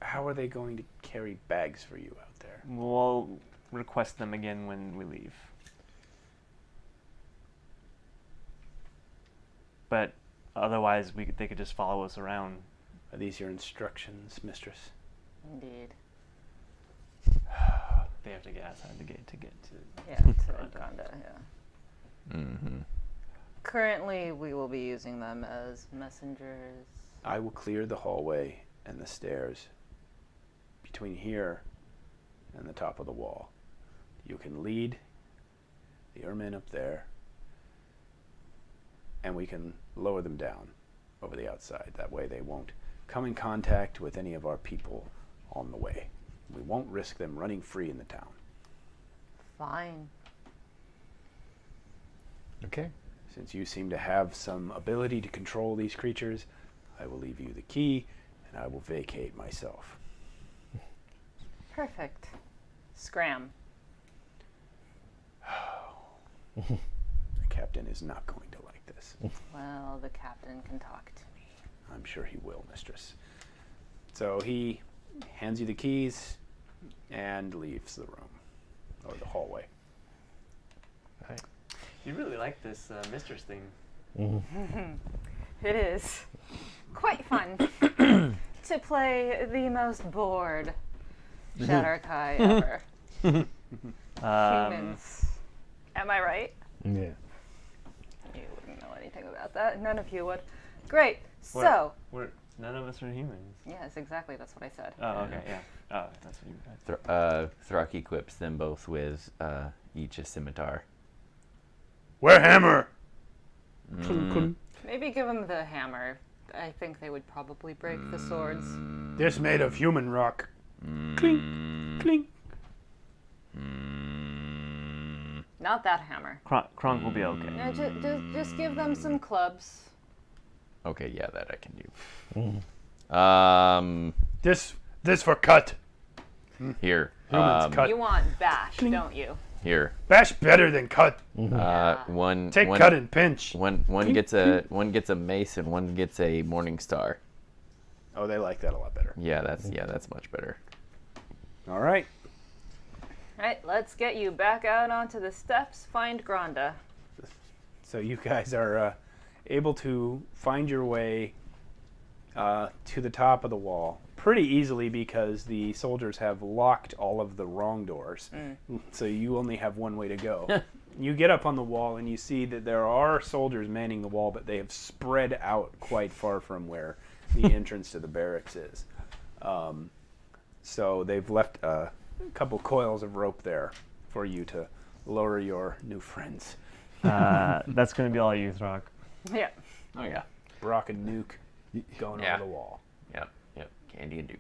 How are they going to carry bags for you out there? We'll request them again when we leave. But otherwise, they could just follow us around. Are these your instructions, mistress? Indeed. They have to get outside the gate to get to. Yeah, to Granda, yeah. Mm-hmm. Currently, we will be using them as messengers. I will clear the hallway and the stairs between here and the top of the wall. You can lead the ermine up there, and we can lower them down over the outside. That way they won't come in contact with any of our people on the way. We won't risk them running free in the town. Fine. Okay. Since you seem to have some ability to control these creatures, I will leave you the key, and I will vacate myself. Perfect. Scram. The captain is not going to like this. Well, the captain can talk to me. I'm sure he will, mistress. So he hands you the keys and leaves the room, or the hallway. All right. You really like this mistress thing. It is quite fun to play the most bored Shatterkai ever. Humans. Am I right? Yeah. You wouldn't know anything about that. None of you would. Great. So. None of us are humans. Yes, exactly. That's what I said. Oh, okay, yeah. Oh, that's what you Throck equips them both with each a scimitar. Where hammer? Maybe give them the hammer. I think they would probably break the swords. This made of human rock. Clink, clink. Not that hammer. Kronk will be okay. No, just give them some clubs. Okay, yeah, that I can do. This for cut. Here. Humans cut. You want bash, don't you? Here. Bash better than cut. One. Take one, cut and pinch. One gets a mace and one gets a morning star. Oh, they like that a lot better. Yeah, that's much better. All right. Right, let's get you back out onto the steps. Find Granda. So you guys are able to find your way to the top of the wall pretty easily because the soldiers have locked all of the wrong doors. So you only have one way to go. You get up on the wall and you see that there are soldiers manning the wall, but they have spread out quite far from where the entrance to the barracks is. So they've left a couple coils of rope there for you to lower your new friends. That's going to be all you, Throck. Yeah. Oh yeah. Brock and Nuke going over the wall. Yep. Candy and Duke.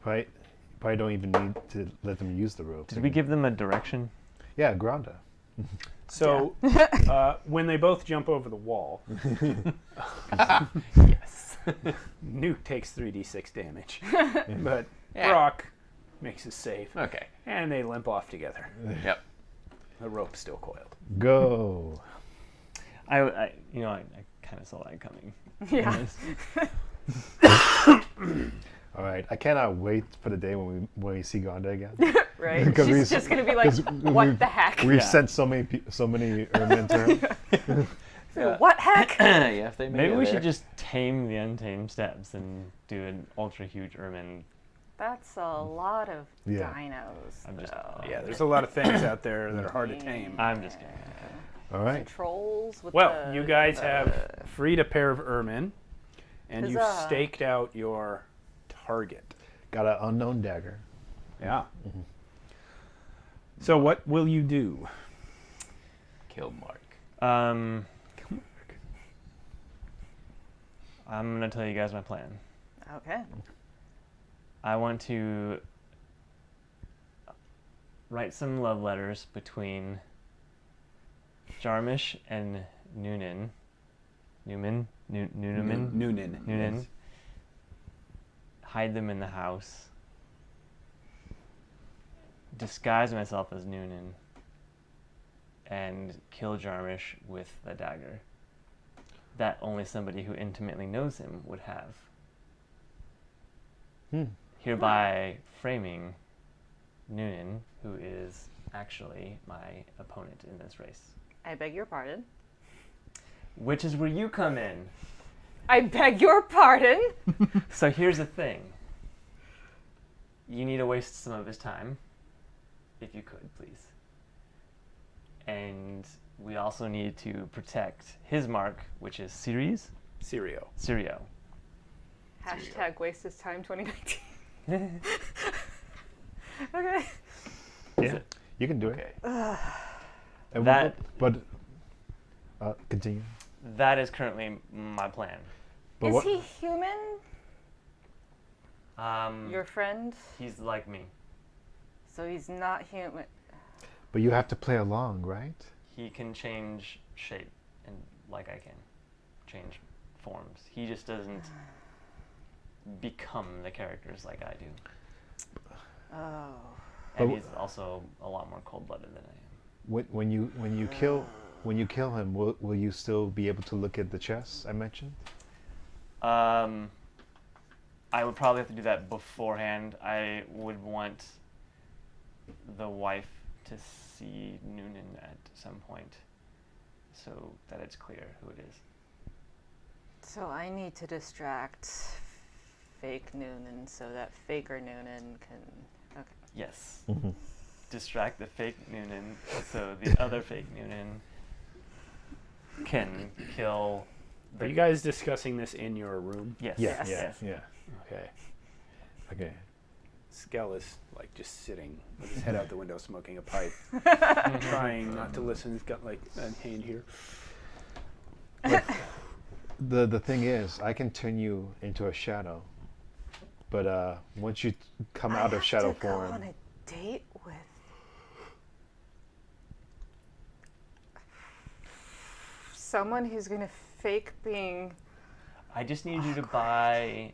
Probably don't even need to let them use the rope. Did we give them a direction? Yeah, Granda. So when they both jump over the wall, Yes. Nuke takes 3d6 damage, but Yeah. Brock makes a save, Okay. and they limp off together. Yep. The rope's still coiled. Go. I kind of saw that coming. Yeah. All right. I cannot wait for the day when we see Granda again. Right? Because She's just going to be like, what the heck? We've sent so many Ermin to her. What heck? Yeah, if they Maybe we should just tame the untamed steps and do an ultra huge ermine. That's a lot of Yeah. dinos. I'm just- though. Yeah, there's a lot of things out there that are hard to tame. I'm just kidding. All right. Trolls with Well, the, you guys have freed a pair of ermine, and you've Huzzah. staked out your target. Got an unknown dagger. Yeah. So what will you do? Kill Mark. I'm going to tell you guys my plan. Okay. I want to write some love letters between Jarmish and Noonan. Noonan? Noonan. Hide them in the house. Disguise myself as Noonan. And kill Jarmish with the dagger that only somebody who intimately knows him would have. Hereby framing Noonan, who is actually my opponent in this race. I beg your pardon. Which is where you come in. I beg your pardon. So here's the thing. You need to waste some of his time, if you could, please. And we also need to protect his mark, which is Ceres? Sirio. Sirio. Hashtag waste his time 2019. Okay. Yeah. You can do Okay. it. And That- continue. That is currently my plan. But Is what- he human? Your friend? He's like me. So he's not human. But you have to play along, right? He can change shape, and like I can change forms. He just doesn't become the characters like I do. Oh. And But he's also a lot more cold-blooded than I am. When you kill him, will you still be able to look at the chess I mentioned? I would probably have to do that beforehand. I would want the wife to see Noonan at some point. so that it's clear who it is. So I need to distract fake Noonan so that faker Noonan can. Okay. Yes. Distract the fake Noonan so the other fake Noonan can kill. Are you guys discussing this in your room? Yes. Yeah, Yes. yeah. Okay. Okay. Skell is like just sitting with his head out the window smoking a pipe, trying not to listen. He's got like a hand here. The thing is, I can turn you into a shadow, but once you come out of shadow I have to form, go on a date with someone who's gonna fake being. I just need you to buy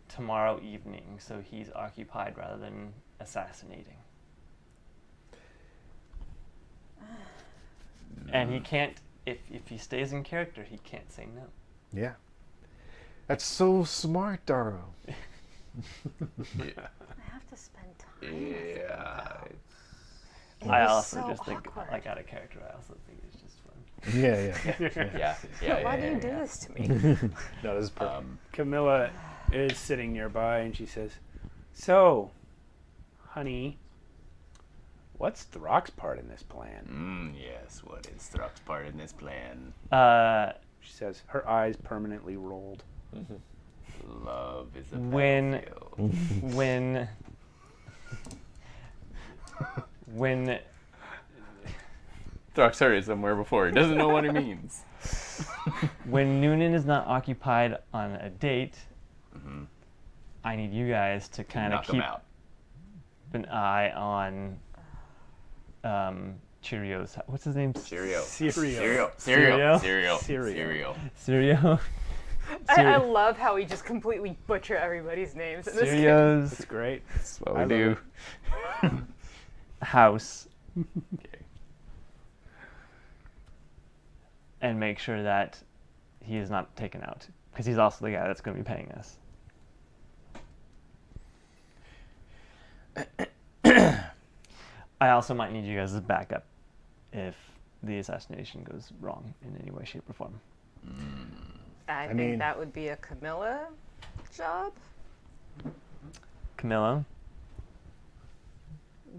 tomorrow evening so he's occupied rather than assassinating. And he can't, if he stays in character, he can't say no. yeah, that's so smart, Darrow. I have to spend time with him, Yeah. though. I It is also so just think, awkward. like out of character, I also think it's just fun. Yeah. Why do you do this to me? No, this is perfect. Camilla is sitting nearby and she says, "So, honey, what's Throck's part in this plan?" Yes, what is Throck's part in this plan? She says, her eyes permanently rolled. Love is a When- battlefield. when Throck's heard it somewhere before. He doesn't know what it means. when Noonan is not occupied on a date, I need you guys to kind of Knock him keep out. an eye on Cheerios. What's his name? Cereal. Cereal. Cereal. Cereal. I love how we just completely butcher everybody's names in this game. Cereals It's great. That's what I we do. love house, Okay. and make sure that he is not taken out, because he's also the guy that's going to be paying us. I also might need you guys as backup if the assassination goes wrong in any way, shape, or form. I think mean- that would be a Camilla job. Camilla,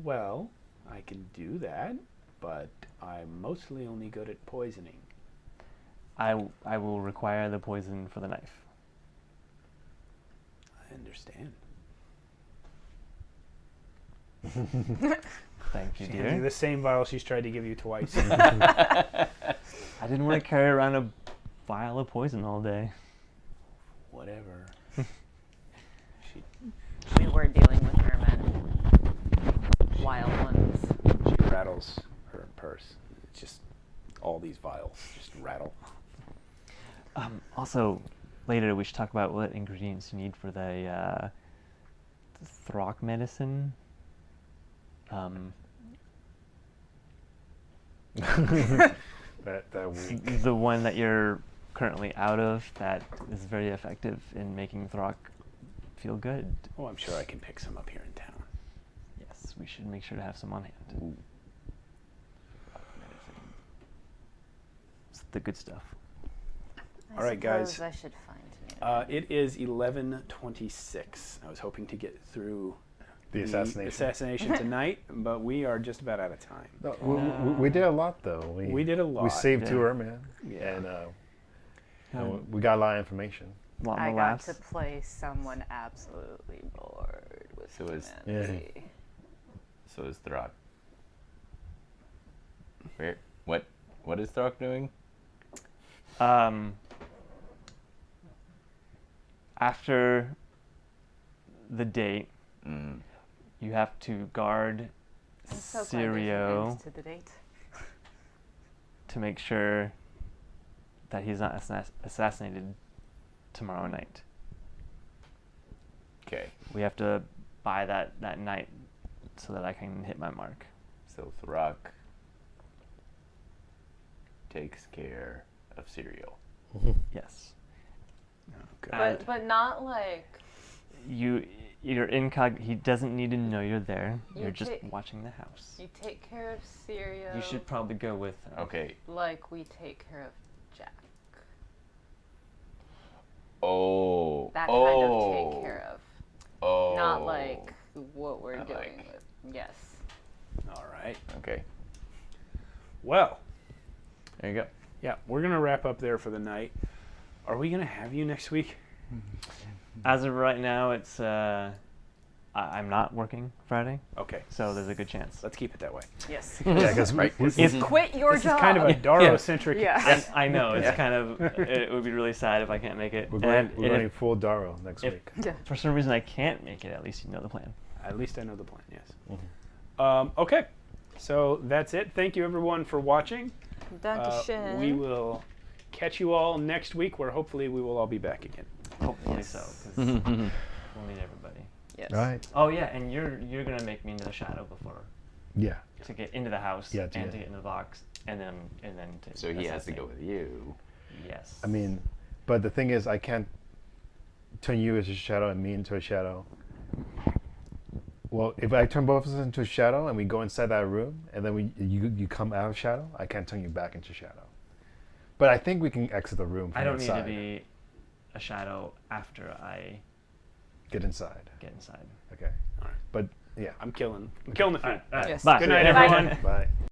Well, I can do that, but I'm mostly only good at poisoning. I will require the poison for the knife. I understand. Thank you, She hands you dear. the same vial she's tried to give you twice. I didn't want to carry around a vial of poison all day. Whatever. We were dealing with mermen. Wild ones. She rattles her purse. It's just all these vials just rattle. Also, later we should talk about what ingredients you need for the Throck medicine. That week. The one that you're currently out of that is very effective in making Throck feel good. Oh, I'm sure I can pick some up here in town. Yes, we should make sure to have some on hand. Ooh. It's the good stuff. All right, guys. I should find It is 11:26. I was hoping to get through The assassination. assassination tonight, but we are just about out of time. No, we did a lot, though. We did a lot. We saved Yeah. two Urman, Yeah. and we got a lot of information. Want I more got laughs? to play someone absolutely bored with So is- humanity. So is Throck. Where? What is Throck doing? After the date, Mm. you have to guard I'm so glad there's an Sirio end to the date. to make sure that he's not assassinated tomorrow night. Okay. We have to buy that night so that I can hit my mark. So Throck takes care of Cereal. Yes. Okay. But not like You You're incog. He doesn't need to know you're there. You You're just ta- watching the house. You take care of Syria. You should probably go with him. Okay. like we take care of Jack. Oh. That oh. kind of take care of. Oh. Not like what we're Not doing like- with. Yes. All right. Okay. Well, There you go. yeah, we're gonna wrap up there for the night. Are we gonna have you next week? As of right now, it's I'm not working Friday, Okay, so there's a good chance. let's keep it that way. Yes. Yeah, because Right. Quit your This job. is kind of a Darrow-centric. Yeah. I know it's Yeah. kind of. It would be really sad if I can't make it. we're And going if full Darrow next if- week. Yeah. for some reason I can't make it, at least you know the plan. At least I know the plan. Yes. Mm-hmm. Okay, so that's it. Thank you everyone for watching. Dankeschön. We will catch you all next week, where hopefully we will all be back again. Hopefully so, 'cause we'll need everybody. Yes. All right. Oh yeah, and you're gonna make me into the shadow before Yeah. to get into the house Yeah, and to to get- get in the box, and then to. So he has to assassinate. go with you. Yes. I mean, but the thing is, I can't turn you as a shadow and me into a shadow. Well, if I turn both of us into a shadow and we go inside that room, and then you come out of shadow, I can't turn you back into shadow. But I think we can exit the room from I don't need outside. to be a shadow after I Get inside. get inside. Okay. All right. But yeah. I'm killing the feed. All right, Yes. Bye. Good night, Bye. everyone. Bye.